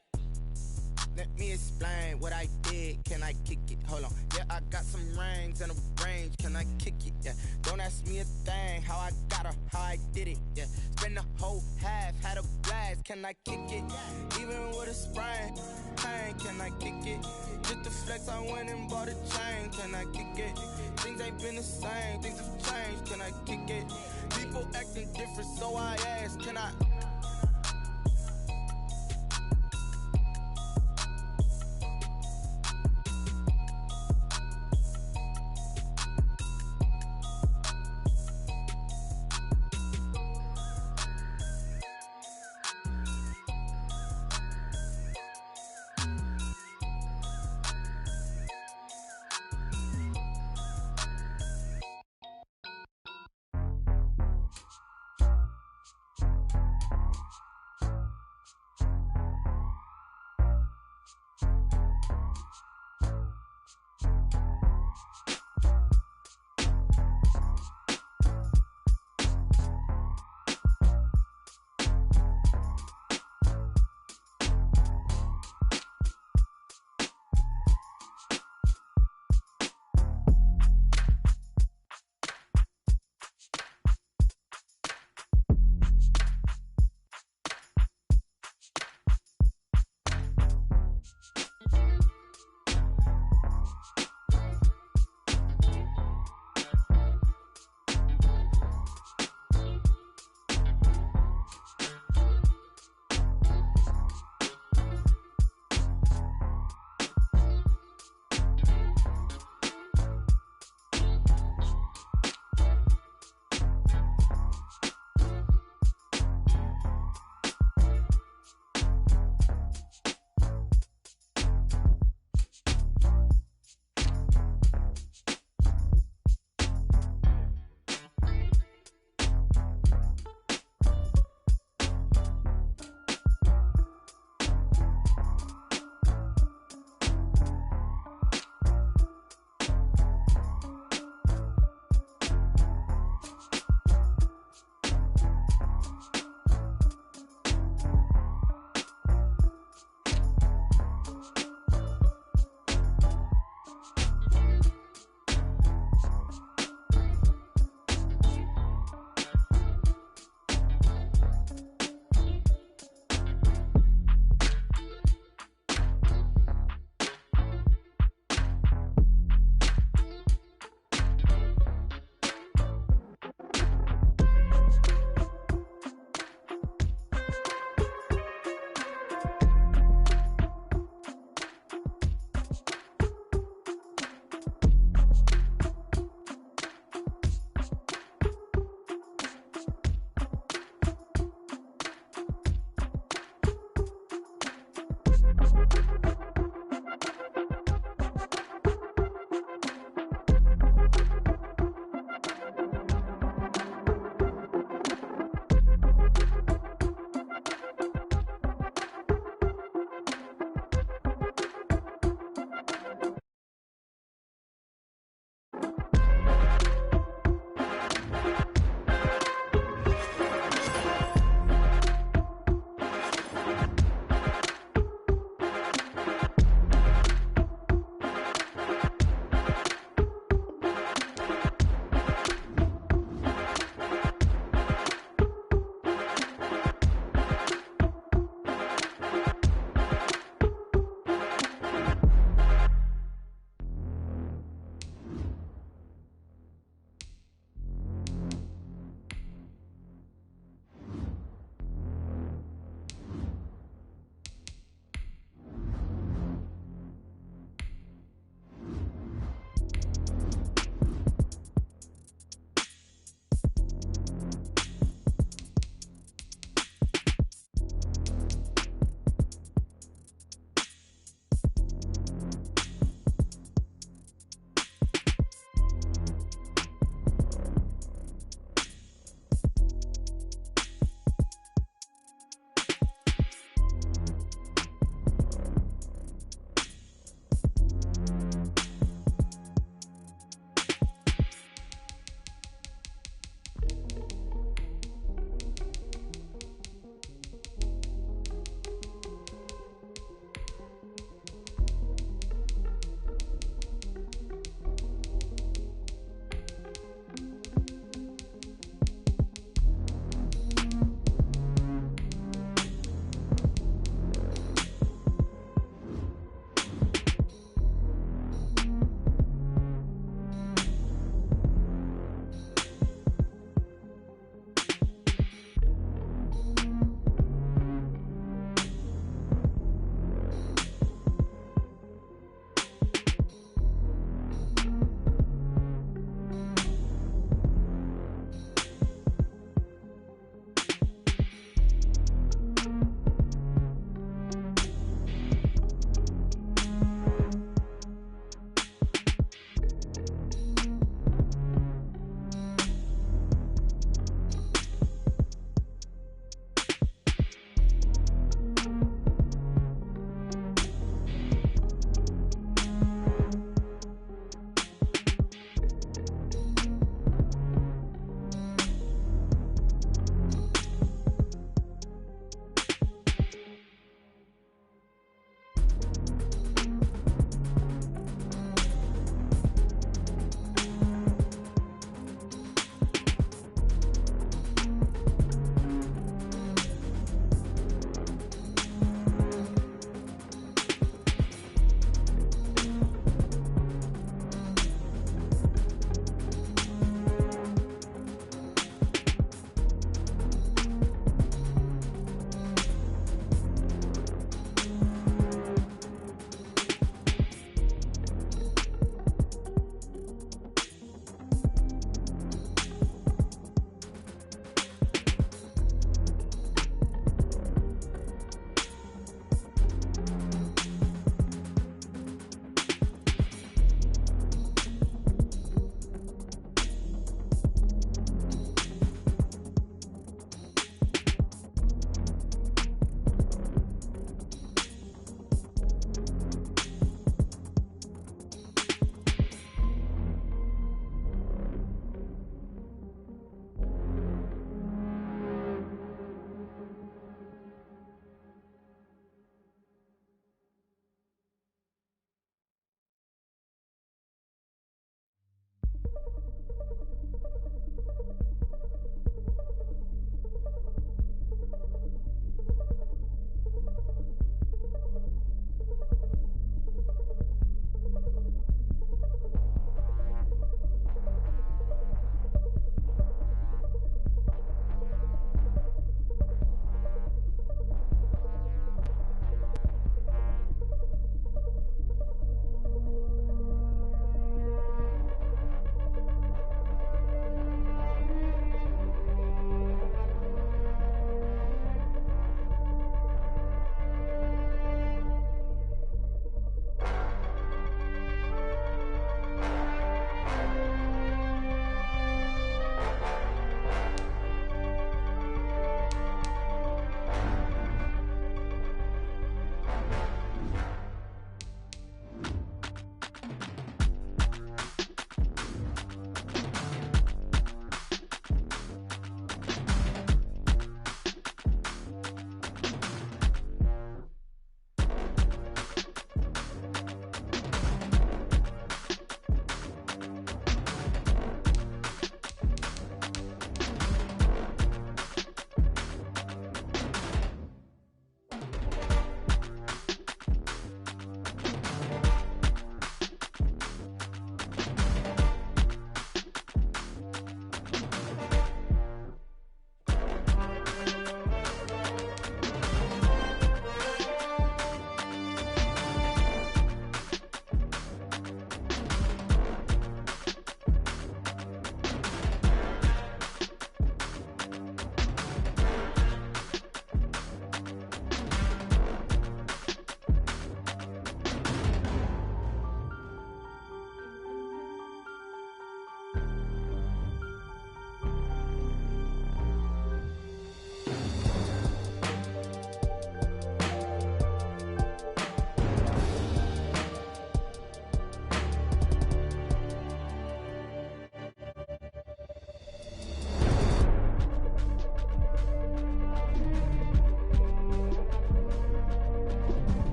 let me explain what I did. Can I kick it? Hold on. Yeah, I got some rings and a range. Can I kick it? Yeah. Don't ask me a thing. How I got her, how I did it. Yeah. Spend the whole half, had a blast. can I kick it? Even with a sprain, pain, can I kick it? Just to flex, I went and bought a chain, can I kick it? Things ain't been the same, things have changed, can I kick it? People acting different, so I ask, can I?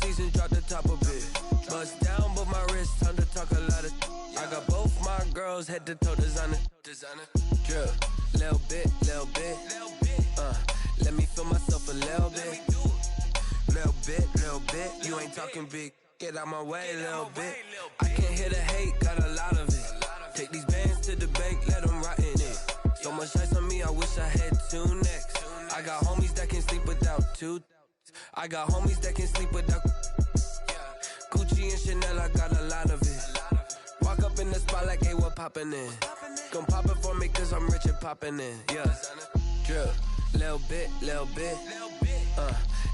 seasons, drop the top a bit. Bust down, but my wrist, time to talk a lot of. I got both my girls head to toe designer. Drip, little bit. Let me feel myself a little bit. Little bit. You ain't talking big. Get out my way a little bit. I can't hear the hate, got a lot of it. Take these bands to the bank, let them rot in it. So much ice on me, I wish I had two necks. I got homies that can sleep without two. I got homies that can sleep without Gucci and Chanel, I got a lot of it. Walk up in the spot like, hey, what poppin' in? Come pop it for me, cause I'm rich and poppin' in. Yeah, drip, little bit.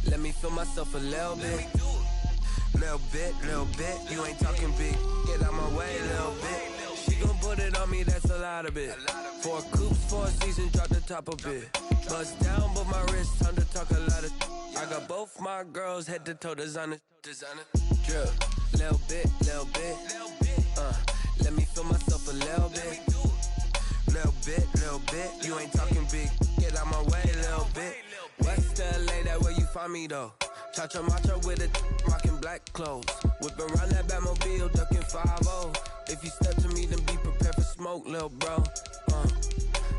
Let me feel myself a little bit. Little bit. You ain't talking big. Get out my way a little bit. She gon' put it on me, that's a lot of it. 4 coupes, 4 seasons, drop the top a bit. Bust down, but my wrist, time to talk a lot of. I got both my girls head to toe designer. Drip, little bit. Let me feel myself a little bit. Little bit. You ain't talking big. Get out my way a little bit. West LA, that where you find me though. Cha-cha matcha with a rockin' black clothes. Whip around that Batmobile, ducking 5-0. If you step to me, then be prepared for smoke, lil' bro.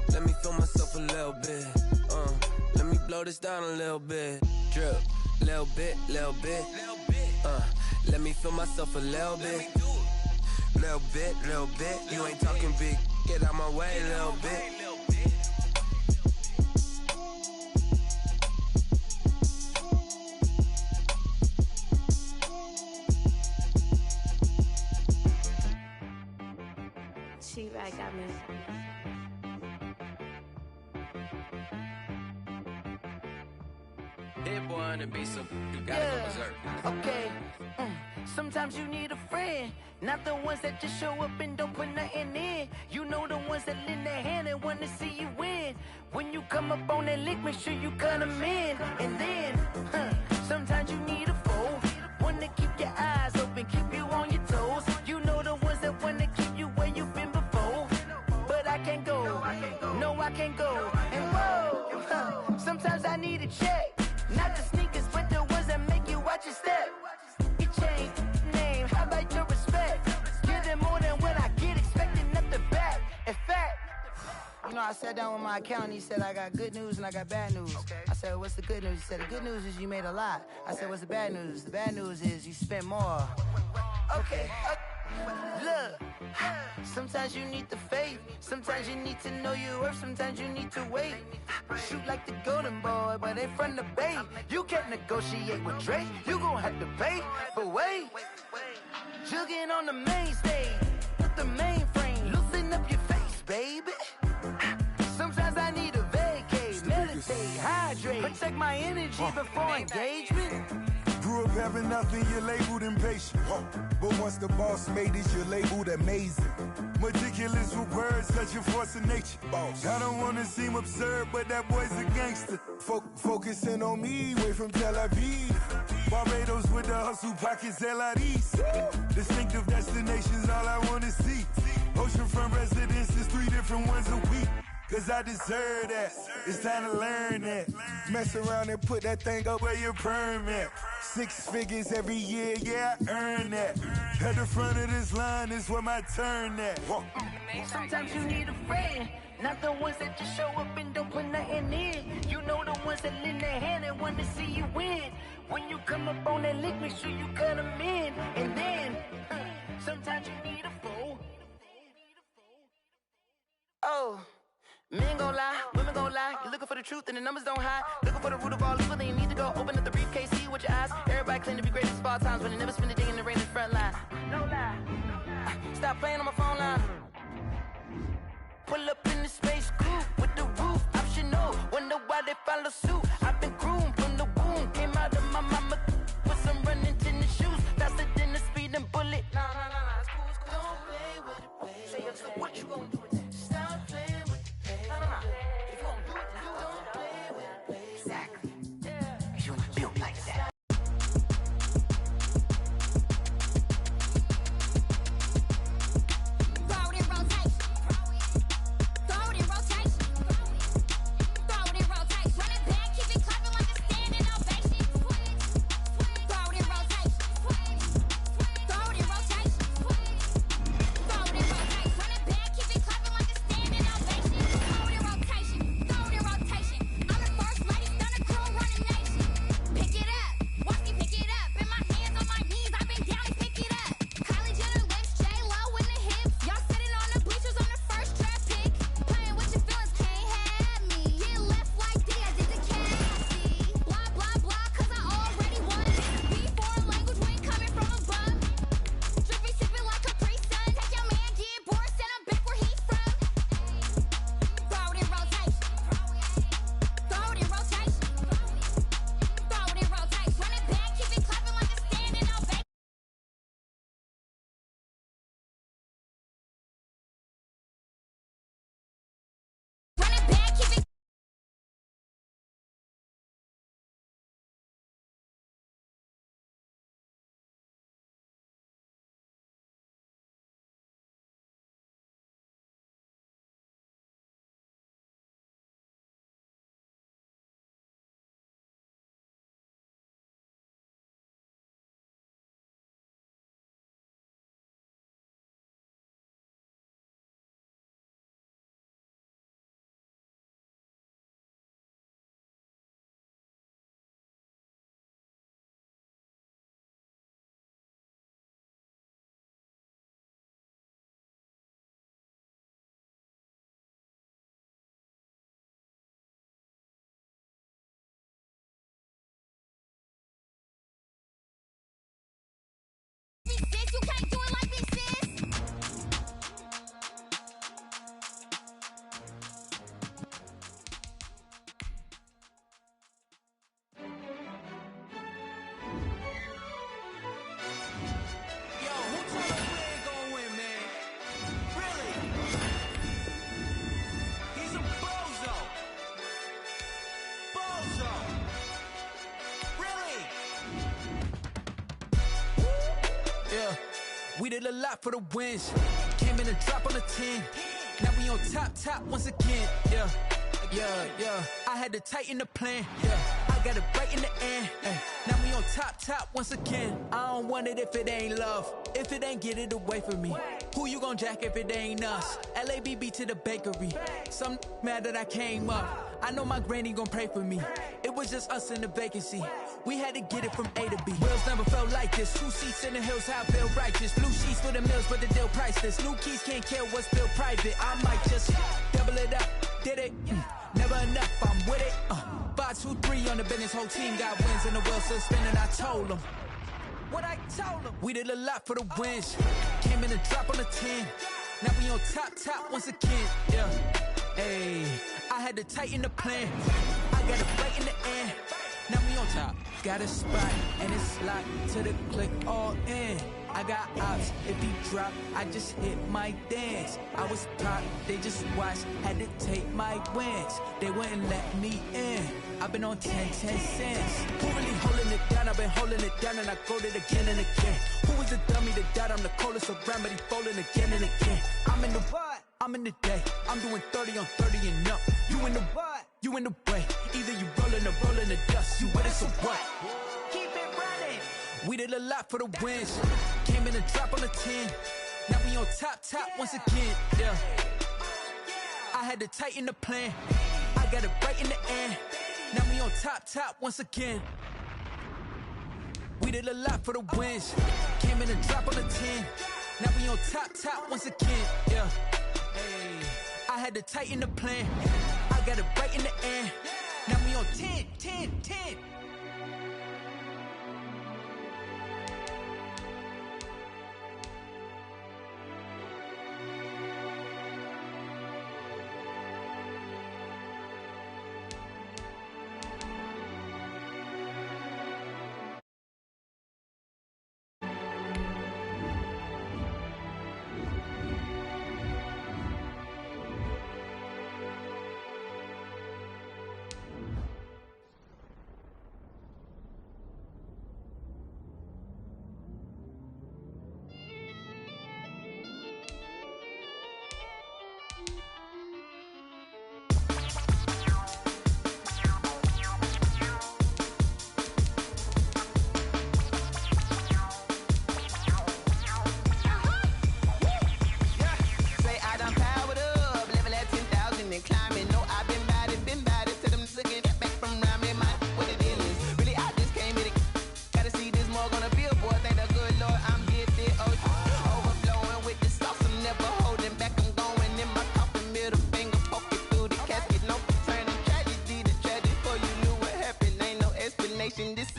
Let me feel myself a little bit. Let me blow this down a little bit. Drip, little bit. Let me feel myself a little bit. Little bit. You ain't talking big. Get out my way a little bit. She-Rag got me. Hit boy on the beat, so you gotta go berserk. Okay. Sometimes you need a friend, not the ones that just show up and don't put nothing in. You know the ones that lend their hand and want to see you win. When you come up on that lick, make sure you cut them in. And then, sometimes you need a foe, one to keep your eyes open, keep you on your toes. You know the ones that want to keep you where you've been before. But I can't go, no I can't go. And whoa, sometimes I need a check. Not the sneakers, but the ones that make you watch your step. You change name, how about your respect? Give them more than what I get, expecting up the back. In fact, you know, I sat down with my accountant, he said, I got good news and I got bad news. I said, what's the good news? He said, the good news is you made a lot. I said, what's the bad news? The bad news is you spent more. Okay. Look, sometimes you need the faith, sometimes you need to know your worth, sometimes you need to wait. Shoot like the golden boy, but ain't from the bay. You can't negotiate with Drake, you gon' have to pay. But wait, jugging on the main stage, with the mainframe, loosen up your face, baby. Sometimes I need a vacate, meditate, hydrate, protect my energy before engagement. Grew up having nothing, you're labeled impatient. But once the boss made it, you're labeled amazing. Meticulous with words, such a force of nature. I don't wanna seem absurd, but that boy's a gangster. Focusing on me, way from Tel Aviv. Barbados with the hustle pockets, LIDs. Distinctive destinations, all I wanna see. Oceanfront residences, 3 different ones a week. Cause I deserve that, it's time to learn that. Mess around and put that thing up where your permit. 6 figures every year, yeah, I earn that. At the front of this line is where my turn at. Sometimes you need a friend, not the ones that just show up and don't put nothing in. You know the ones that lend their hand and want to see you win. When you come up on that lick, make sure you cut them in. And then, sometimes you need a foe. Oh. Men gon' lie, women gon' lie. You're looking for the truth and the numbers don't hide. Looking for the root of all evil, then you need to go open up the briefcase, see with your eyes. Everybody claim to be great at all times, but they never spend a day in the rain in the front line. No lie. Stop playing on my phone line. Pull up in the space coupe with the roof optional. Wonder why they follow suit. I've been groomed from the womb. Came out of my mama with some running tennis shoes. Faster than the speeding bullet. Nah, it's cool, it's cool. Don't play with it, baby. Say up, so what you gon' do? Stop playing. If you gon' do it, then don't play with it, baby. Exactly. Cause you built like that. Throw it in rotation. Throw it in rotation. Throw it in rotation. Run it back, keep it yeah. We did a lot for the wins. Came in and drop on the 10. Now we on top once again, yeah. Yeah. I had to tighten the plan, yeah. I got it right in the end, now we on top once again. I don't want it if it ain't love. If it ain't, get it away from me. Who you gon' jack if it ain't us? LABB to the bakery. Some mad that I came up. I know my granny gon' pray for me. It was just us in the vacancy. We had to get it from A to B. Wheels never felt like this. 2 seats in the hills, how I feel righteous. Blue sheets for the mills, but the deal priceless. New keys can't kill what's built private. I might just double it up. Did it? Never enough, I'm with it. 5, 2, 3 on the business. Whole team got wins and the wheels still spinning. I told them what I told them. We did a lot for the wins. Came in and drop on the 10. Now we on top once again, yeah. Hey, I had to tighten the plan. I got it right in the end. Now we on top. Got a spot and it's locked to the click all in. I got ops, if he drop, I just hit my dance. I was top, they just watched, had to take my wins. They wouldn't let me in. I've been on 10 cents. Who really holding it down? I've been holding it down and I go it again and again. Who was the dummy that died? I'm the coldest around, but he folding again and again. I'm in the what? I'm in the day. I'm doing 30 on 30 and up. You in the what? You in the way. Either you rolling or rolling the dust. You with it, so what? Keep it running. We did a lot for the wins. Came in and drop on the 10. Now we on top once again, yeah. I had to tighten the plan. I got it right in the end. Now we on top once again. We did a lot for the wins. Came in and drop on the 10. Now we on top once again, yeah. Hey, I had to tighten the plan. I got it right in the end. Now we on 10.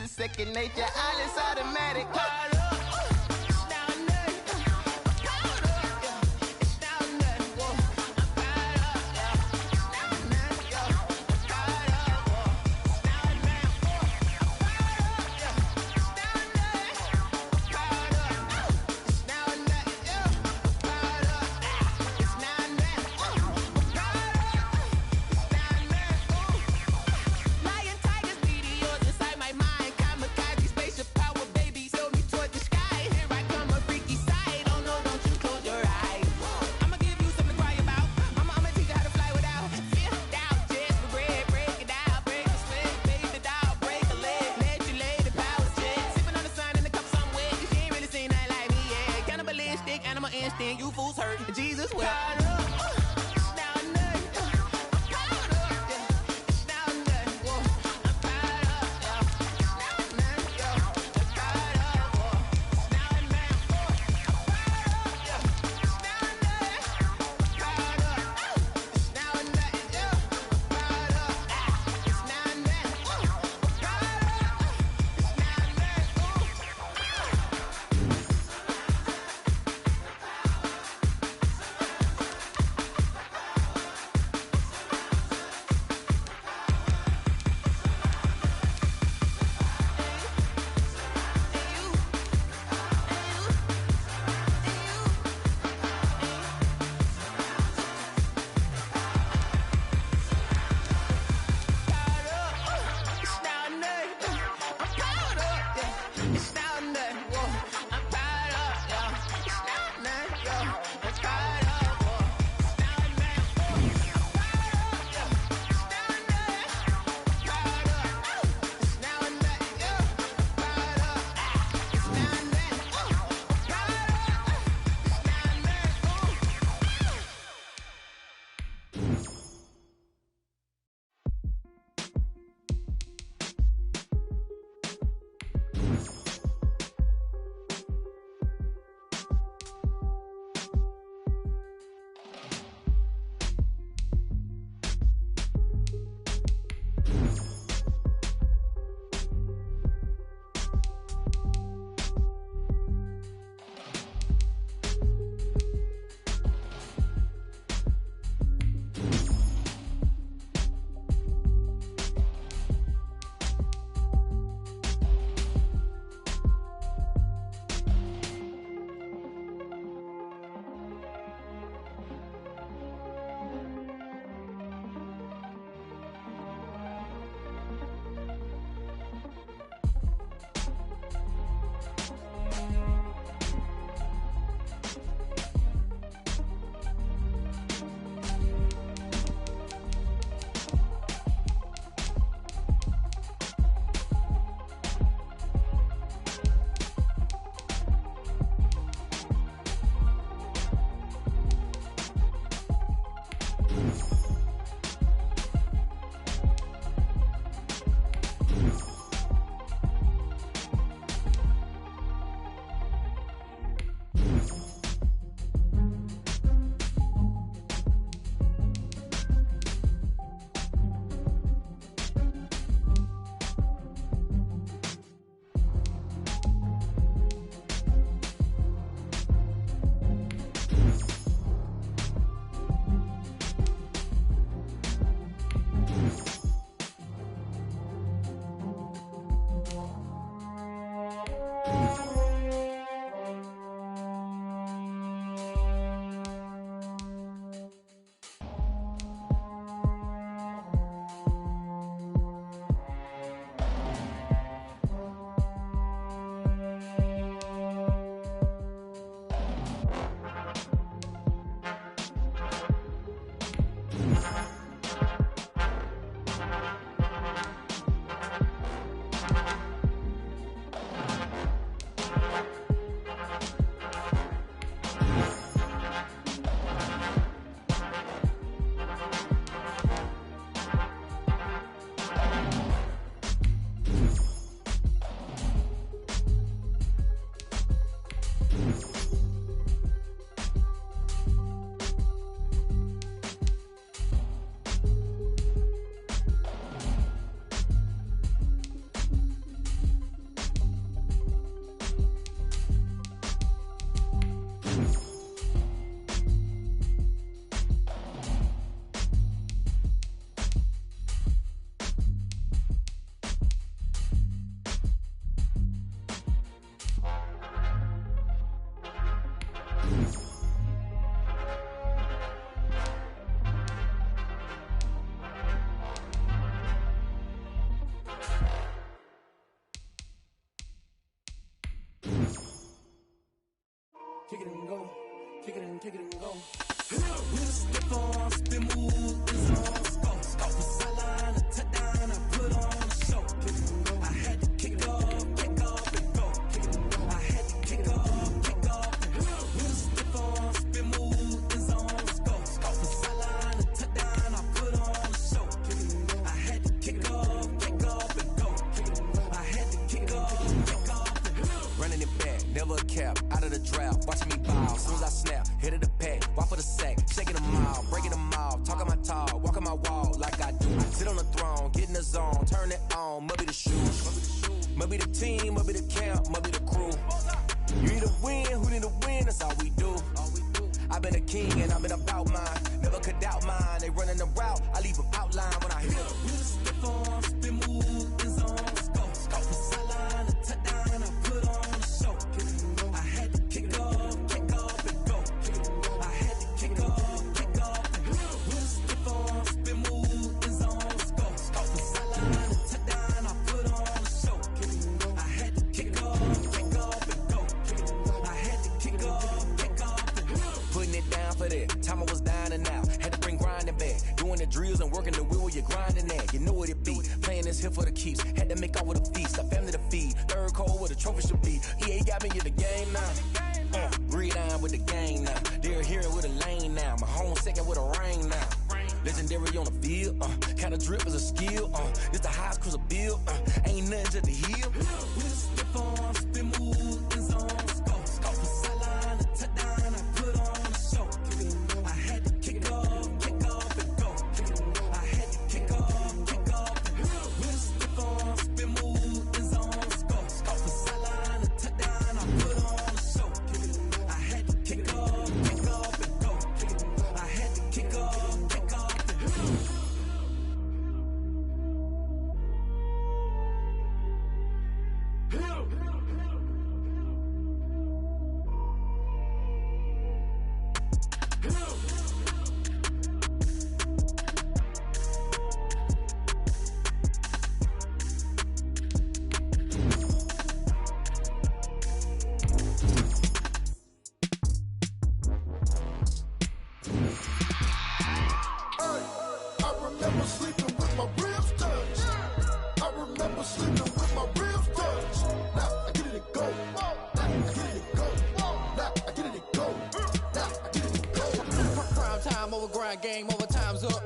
Second nature, all is automatic. Kick it and go. Kick it and kick it and go. With a stiff arm, spin move, is on scope. Scope the sideline, a touchdown, I put on a show. I had to kick off and go. I had to kick off and go. With a stiff arm, spin move, is on scope. Scope the sideline, a touchdown, I put on a show. I had to kick off and go. I had to kick off and go. Running it back, never a cap, out of the draft, watching me ball. Soon as I snap, hit of the pack, walk for the sack, shaking them all, breaking them off, talking my talk, walking my wall like I do. Sit on the throne, get in the zone, turn it on, must be the shoes, must be the team, must be the camp, must be the crew. You need a win, who need a win, that's all we do. I've been a king and I've been about mine, never could doubt mine. They running the route, I leave them outline when I hit them. With a stiff arm, spin move, is on scope. Scope the sideline, a touchdown, I put on a show. I had to kick off and go. I had to kick off and go. With a stiff arm, spin move, is on scope. Scope the sideline, a touchdown, I put on a show. I had to kick off and go. I had to kick off and go. Putting it down for that, time I was down and out, had to bring grinding back, doing the drills and working the wheel where you're grinding at, you know what it be, playing this here for the keeps, had to make out with a feast, a family to feed, third cold where the trophy should be, EA got me in the game now, breathe on with the game now, they're here with a lane now, my home second with a ring now, legendary on the field, kind of drip is a skill, this the highest cruiser bill, ain't nothing just the heel. With a stiff arm, spin move, is on scope. Scope the sideline, a touchdown, I put on a show. I had to kick off and go. I had to kick off and go. With a stiff arm, spin move, is on scope. Scope the sideline, a touchdown, I put on a show. I had to kick off and go. I had to kick off and go. I remember sleeping with my ribs touched. I remember sleeping with my ribs touched. Now I get it and go. Now I get it and go. Now I get it and go. Now I get it and go. Prime time over grind game, over time's up.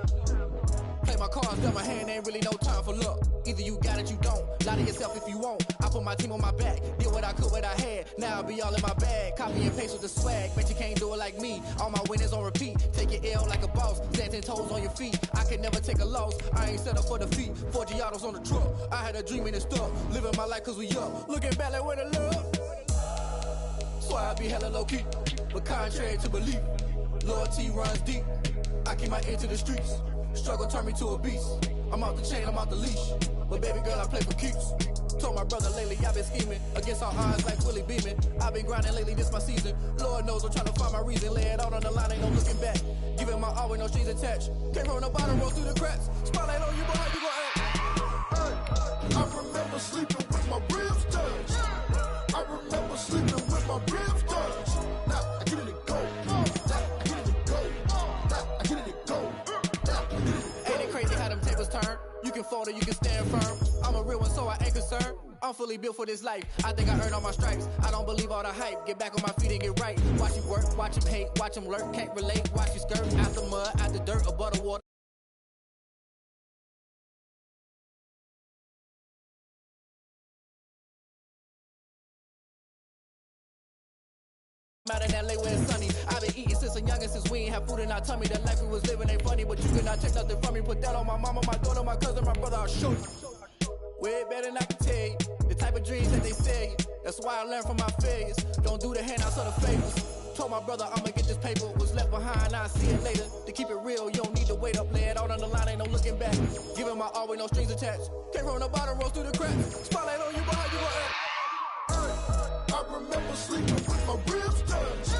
Play my cards, dealt my hand, ain't really no time for luck. Either you got it, you don't. Lie to yourself if you won't. I put my team on my back, did what I could, what I had. Now I'll be all in my bag. Copy and paste with the swag, bet you can't do it like me. All my winners on repeat. Take your L like a boss, stand 10 toes on your feet. I can never take a loss, I ain't set up for defeat. 4 Giottos on the truck, I had a dream and it's stuck. Living my life cause we up, looking back like where the love. So I be hella low key, but contrary to belief, loyalty runs deep. I keep my ear to the streets, struggle turn me to a beast. I'm out the chain, I'm out the leash, but baby girl I play for keeps. Told my brother lately I've been scheming against all odds like Willie Beeman. I've been grinding lately, this my season. Lord knows I'm trying to find my reason. Lay it out on the line, ain't no looking back. Giving my all with no strings attached. Can't roll no bottom, roll through the cracks. Spotlight on you, but how you gon' act? I remember sleeping with my ribs touched. I remember sleeping with my ribs touched. Now I get it and go. Now I get it and go. Now I get it and go. Now I get it and go. Ain't it crazy how them tables turn? You can fold or you can stand firm. I'm a real one, so I ain't concerned. I'm fully built for this life. I think I earned all my stripes. I don't believe all the hype. Get back on my feet and get right. Watch you work, watch him hate, watch him lurk. Can't relate, watch you skirt. Out the mud, out the dirt, or butter water. Out in LA where it's sunny. I've been eating since I'm youngin', since we ain't have food in our tummy. The life we was living ain't funny, but you cannot take nothing from me. Put that on my mama, my daughter, my cousin, my brother, I'll show you. Way better than I can tell you. The type of dreams that they sell you. That's why I learned from my failures. Don't do the handouts or the favors. Told my brother I'ma get this paper. Was left behind, I'll see it later. To keep it real, you don't need to wait up. Lay it out on the line, ain't no looking back. Giving my all with no strings attached. Can't roll no bottom, roll through the cracks. Spotlight on you, but how you gon' act? I remember sleeping with my ribs touched.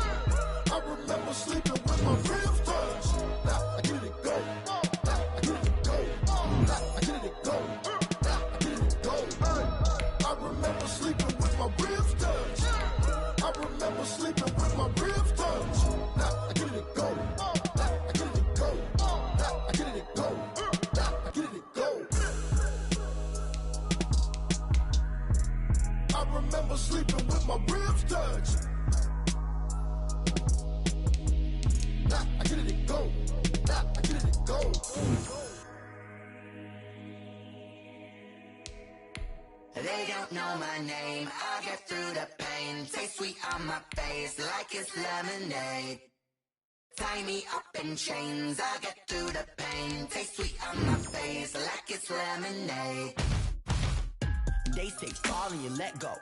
know my name. I'll get through the pain. Taste sweet on my face like it's lemonade. Tie me up in chains. I'll get through the pain. Taste sweet on my face like it's lemonade. Days take fall and you let go.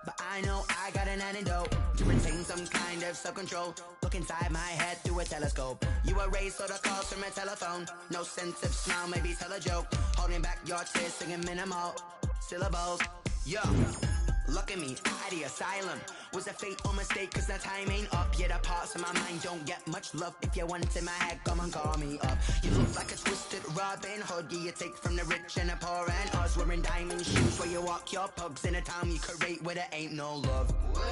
But I know I got an antidote to retain some kind of self-control. Look inside my head through a telescope. You erase all the calls from a telephone. No sense of smile, maybe tell a joke. Holding back your tears, singing minimal syllables. Yo, look at me, at the asylum. Was a fate or mistake, cause the time ain't up. Yet the parts of my mind don't get much love. If you want it in my head, come and call me up. You look like a twisted Robin Hood. Yeah, you take from the rich and the poor and us. Wearing diamond shoes where you walk your pugs in a town you could rate where there ain't no love. Where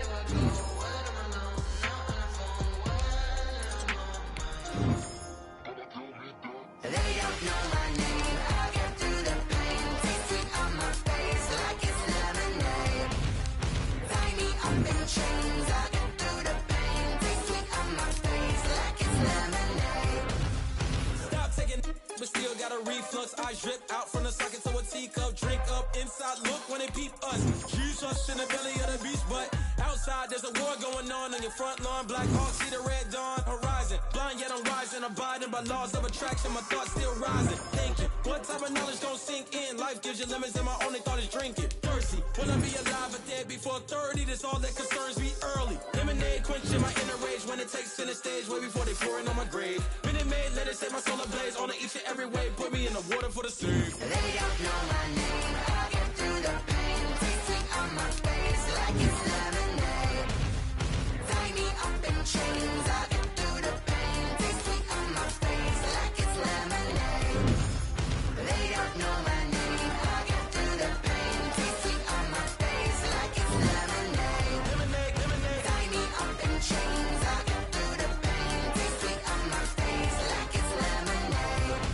do I go? Where am I alone? Not on the phone. They don't know my name. I'll get through the pain. Taste sweet on my face like it's lemonade. Tie me up in chains. I'll get through the pain. Taste sweet on my face like it's lemonade. Stop taking, but still got a reflux. I drip out from the socket to a teacup. Drink up inside, look when they peep us. Jesus in the belly of the beach, but outside there's a war going on your front lawn. Black Hawk, see the red dawn horizon. Blind yet I'm rising, abiding by laws of attraction. My thoughts still rising. Thinking, what type of knowledge don't sink in? Life gives you lemons and my only thought is drinking. Thirsty, will I be alive or dead before 30? That's all that concerns me early. Lemonade quenching my inner rage when it takes center stage way before they pour it on my grave. Minute Maid, let it set my soul ablaze on each and every way. Put me in the water for the save. They don't know my name. I'll get through the pain. Taste sweet on my face like it's lemonade. Tie me up in chains. I'll get through the pain. Taste sweet on my face like it's lemonade. They don't know my name. I'll get through the pain. Taste sweet on my face like it's lemonade. Tie me up in chains. I'll get through the pain. Taste sweet on my face like it's lemonade.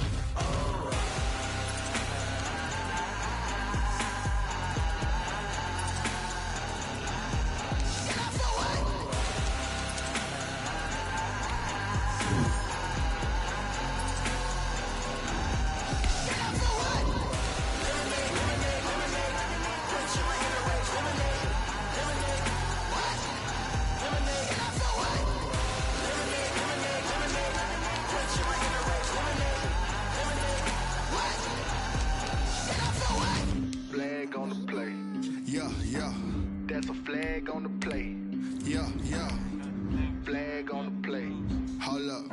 Flag on the play. Yeah, yeah. That's a flag on the play. Yeah, yeah. Flag on the play. Hold up.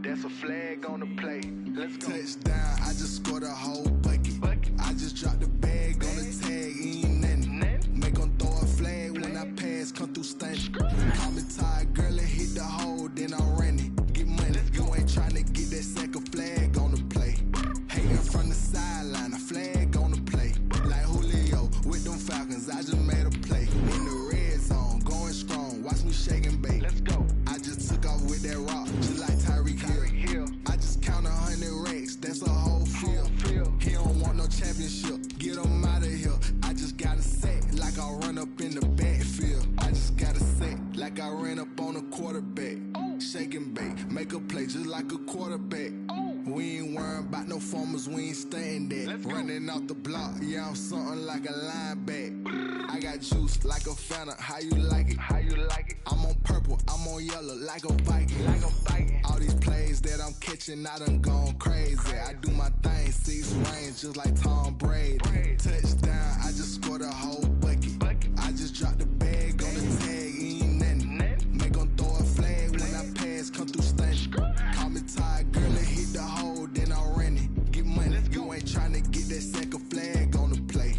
That's a flag on the play. Let's go. Touchdown, I just scored a whole bucket. I just dropped the bag on the tag, ain't nothing. Make 'em throw a flag when I pass, come through stunning. Call me tired, girl, and hit the hole, then I'm running. Get money, you ain't tryna get that second flag on the play. Hating from the sideline, a flag on the play. Like Julio with them Falcons, I just made a play. In the red zone, going strong, watch me shake and bake. Let's go. I just took off with that rock, just like Tyreek Hill. I just count 100 racks, that's a whole field. He don't want no championship, get him out of here. I just got a set, like I run up in the backfield. I just got a set, like I ran up on a quarterback. Shake and bake, make a play just like a quarterback. We ain't worrying about no formers, we ain't staying there. Running off the block, yeah, I'm something like a linebacker. I got juice like a Fanta, how you like it? How you like it? I'm on purple, I'm on yellow, like a Viking. Like a Viking. All these plays that I'm catching, I done gone crazy. I do my thing, 6 rings, just like Tom Brady. Touchdown, I just scored a whole bucket. I just dropped the bag on the tag, ain't nothing. Make 'em throw a flag when I pass, come through stunning. Call me tired, girl, and hit the hole, then I'm running. Get money, you ain't tryna get that second flag on the play.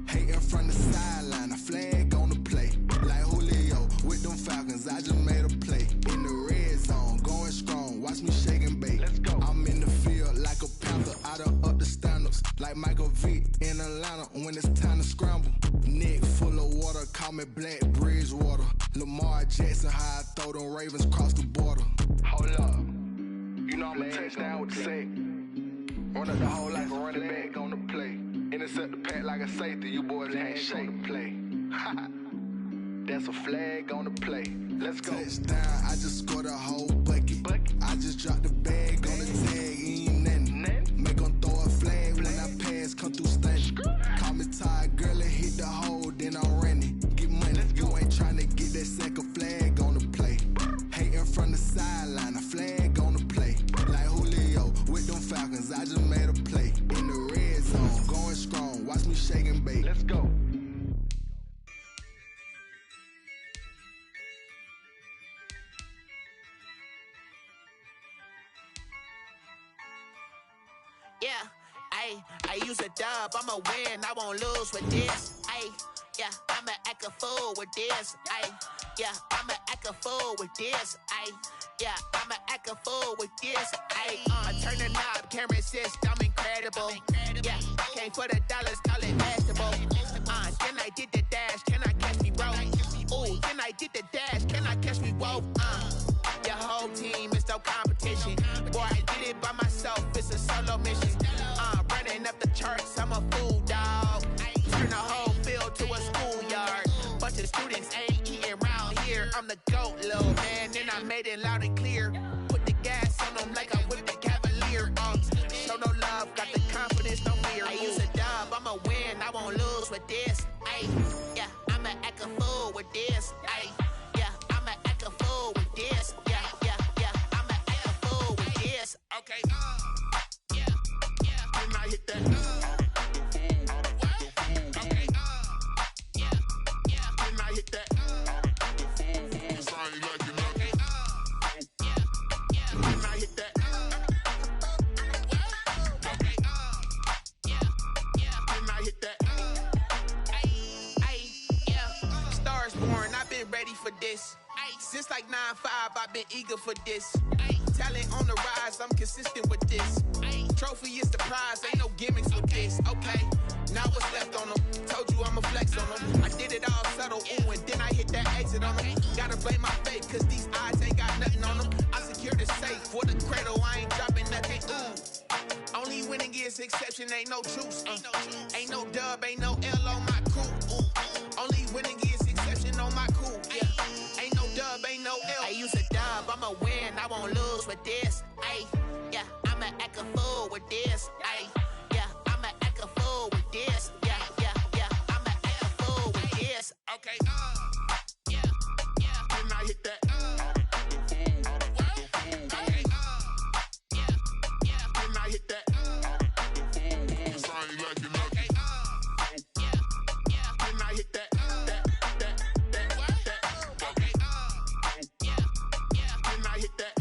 Hating from the sideline, a flag on the play. Like Julio with them Falcons, I just made a play. In the red zone, going strong, watch me shake and bake. Let's go. I'm in the field like a panther, I done up the standards. Like Michael Vick in Atlanta when it's time to scramble. Neck full of water, call me Black Bridgewater. Lamar Jackson, how I throw them Ravens cross the border. Hold up. You know I'm a touchdown with the sack. Run up the whole like a running back on the play. Intercept the pack like a safety, you boys ain't shake the play. That's a flag on the play. Let's go. Touchdown, I just scored a whole bucket. I just dropped the bag on the tag, ain't nothing. Make 'em throw a flag when I pass, come through stunning. Call me tired, girl, and hit the hole. Yeah, I use a dub, I'ma win, I won't lose with this. Yeah, I'ma act a fool with this. Yeah, I'ma act a fool with this. Yeah, I'ma act a fool with this. I turn the knob, camera assist, I'm incredible. Yeah, came for the dollars, call it vegetable. Then I did the dash, can I catch me, bro? Ooh, then I did the dash, can I catch me, whoa? Your whole team is no competition. Boy, I did it by myself, it's a solo mission. Running up the charts, I'm a fool, dog. Turn the whole field to a schoolyard. Bunch of students ain't eating round here. I'm the GOAT, little man, and I made it loud and clear. Put the gas on them like I whipped the Cavalier. Show no love, got the confidence, no fear. I use a dub, I'ma win, I won't lose with this. Yeah, I'ma act a fool with this. Yeah, I'ma act a fool with this. Yeah, I'ma act a fool with this. Okay, yeah, then I hit that. Okay, yeah, then I hit that. I ain't like it, okay, yeah, then I hit that. Okay, yeah, then I hit that. Yeah, stars born, I've been ready for this. Since like 9-5, I've been eager for this. Talent on the rise, I'm consistent with this. Trophy is the prize, ain't no gimmicks with this. Okay, now what's left on them? Told you I'ma flex on them. I did it all subtle, ooh, and then I hit that exit on them. Gotta blame my fate, cause these eyes ain't got nothing on them. I secured the safe for the cradle, I ain't dropping nothing. Only winning is exception, ain't no truce. Ain't no dub, ain't no L on my crew. Only winning is exception on my crew. Yeah, ain't no dub, ain't no L. I use a dub, I'ma win, I won't lose with this. Yeah, I'ma act a fool with this. Yeah, I'ma act a fool with this. Yeah, I'ma act a fool with this. Okay, yeah, then I hit that. Okay, yeah, then I hit that. I ain't like it, okay, yeah, then I hit that. Okay, yeah, then I hit that.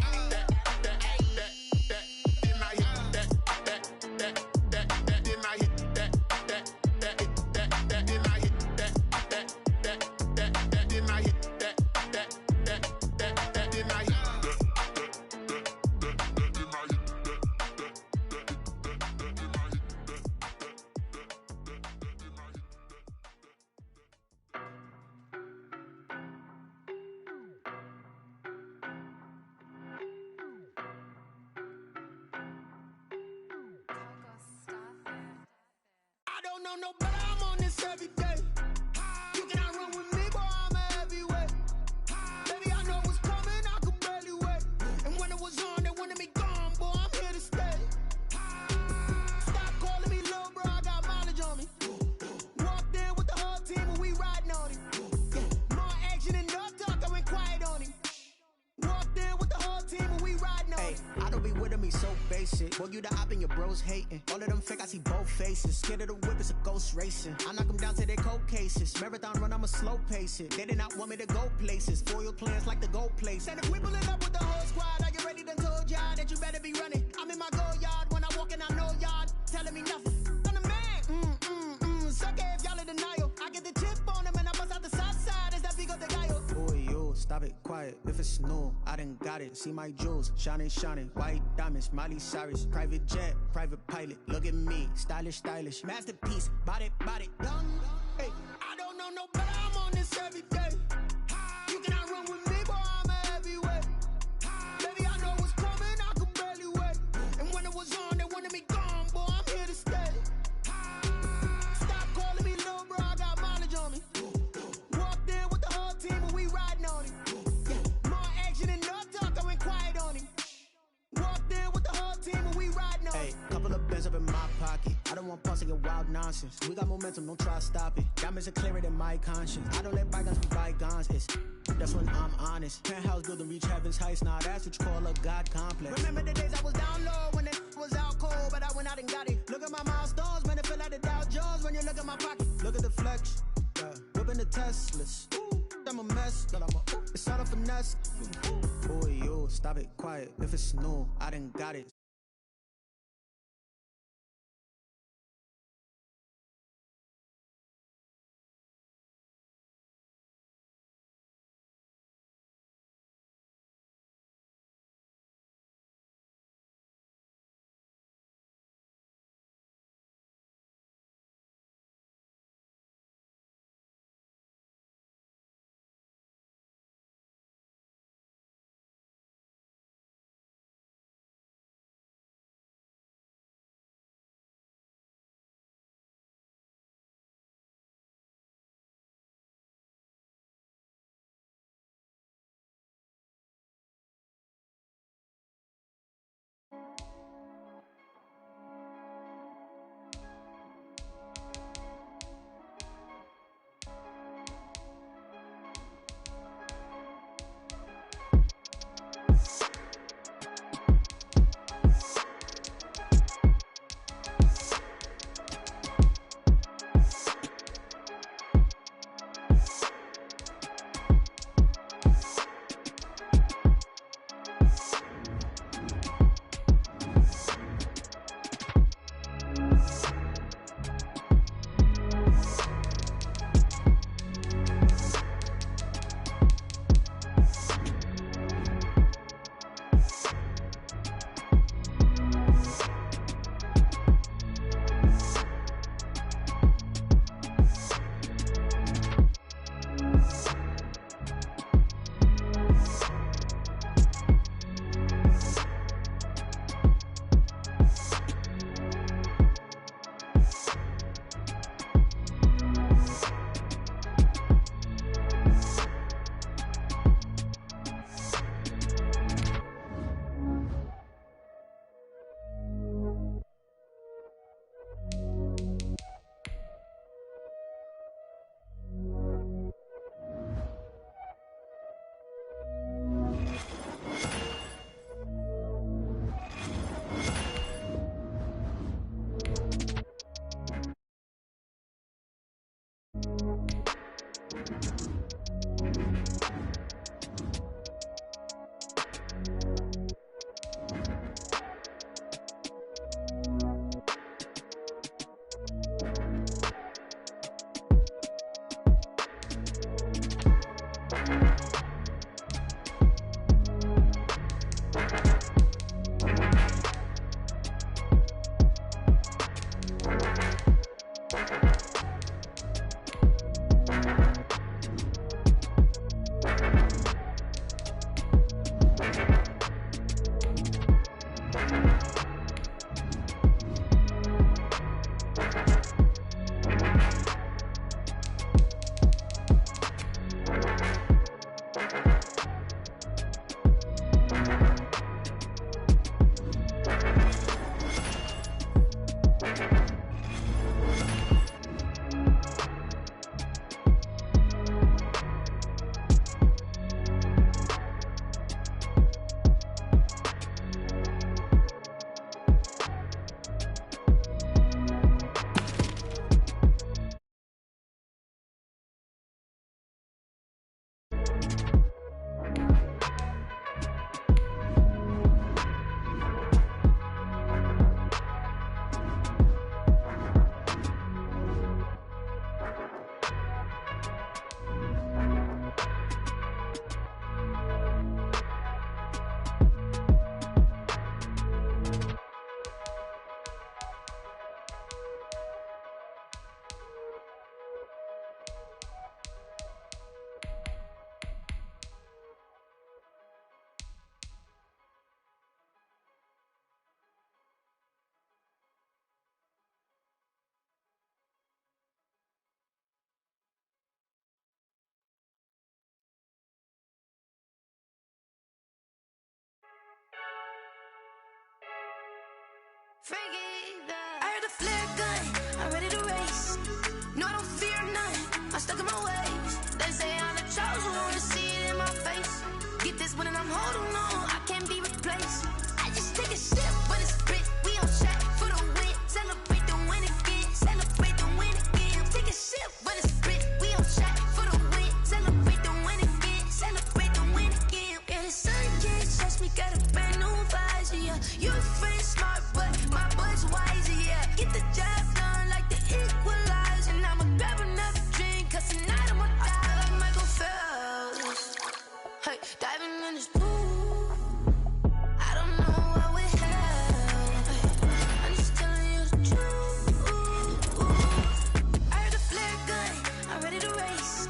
I don't know no better, I'm on this every day. You cannot run with me, boy, I'm a heavyweight. Baby, I know what's coming, I could barely wait. And when it was on, they wanted me gone, boy, I'm here to stay. Stop calling me little bro, I got mileage on me. Walked in with the whole team and we riding on him. More action and no talk, I went quiet on him. Walked in with the whole team and we riding on him. I don't be with him, he's so basic. Boy, you the op and your bros hating. All of them fake, I see both faces. Scared of the whip, it's a ghost racing. I knock them down to their cold cases. Marathon run, I'ma slow pace it. They did not want me to go places. Foil plans like the gold place. And if we pulling up with the whole squad, are you ready? Done told y'all that you better be running. I'm in my go yard when I walk in, I know y'all telling me nothing. I'm the man, suck it if y'all in denial. I get the chip on them and I bust out the south side. Is that Vigo de Gallo? Boy, yo, stop it, quiet. If it's new, I done got it. See my jewels, shining, white diamonds, Miley Cyrus, private jet, private pilot. Look at me, stylish, masterpiece, body, done. Hey, I don't know no better, I'm on this every day. You cannot run with me, boy, I'm a heavyweight. Baby, I know what's coming, I could barely wait. And when it was on, they wanted me gone, boy, I'm here to stay. Stop calling me little bro, I got mileage on me. Walked in with the whole team and we riding on him. More action and no talk, I went quiet on him. Walked in with the whole team and we riding on him. Hey, couple of bands up in my pocket. I don't want pulse to get wild nonsense. We got momentum, don't try to stop it. Diamonds are clearer than my conscience. I don't let bygones be bygones. That's when I'm honest. Penthouse building, reach heaven's heights. Nah, that's what you call a God complex. Remember the days I was down low when it was out cold, but I went out and got it. Look at my milestones, man, it feel like the Dow Jones when you look at my pocket. Look at the flex, whipping the Teslas. I'm a mess, it's all a finesse. Boy, yo, stop it, quiet. If it's new, I done got it. I heard a flare gun, I'm ready to race. No, I don't fear none, I'm stuck in my ways. They say I'm the chosen one, to see it in my face. Get this one and I'm holding on, I can't be replaced. I just take a sip, but it's spit, we on track for the win. Celebrate the win again, celebrate the win again. Take a sip, but it's spit, we on track for the win. Celebrate the win again, celebrate the win again. Yeah, the sun can't touch me, got a brand new visor, yeah. You friend smart, but my boy's wiser, yeah. Get the job done like the equalizer. And I'ma grab another drink, cause tonight I'ma die like Michael Phelps. Hey, diving in this pool, I don't know what we have. I'm just telling you the truth. I heard a flare gun, I'm ready to race.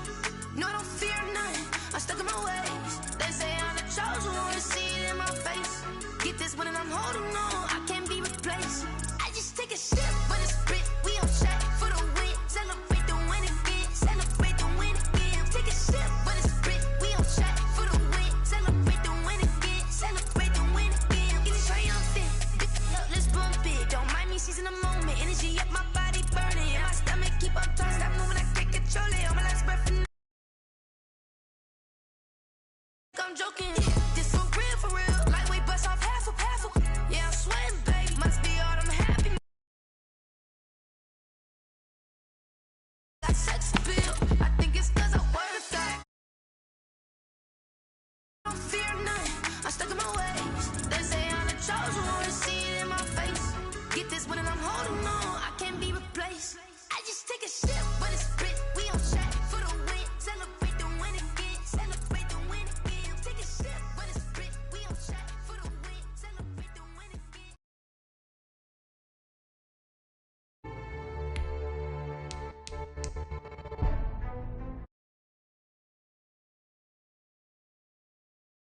No, I don't fear none, I'm stuck in my ways. They say I'm the chosen one, to see it in my face. Get this one and I'm holding on, I can't be replaced. I just take a sip, but it's spit, we on track for the win. Celebrate the win again, celebrate the win again. Take a sip, but it's spit, we on track for the win. Celebrate the win again, celebrate the win again. Get it triumphant, let's bump it. Don't mind me seizing the moment, energy up my body burning. And my stomach keep on turning, stop moving, I can't control it. On my last breath and I'm joking, this for real. Lightweight bust off half a. Yeah, I'm sweating, baby. Must be all them happy. Got sex.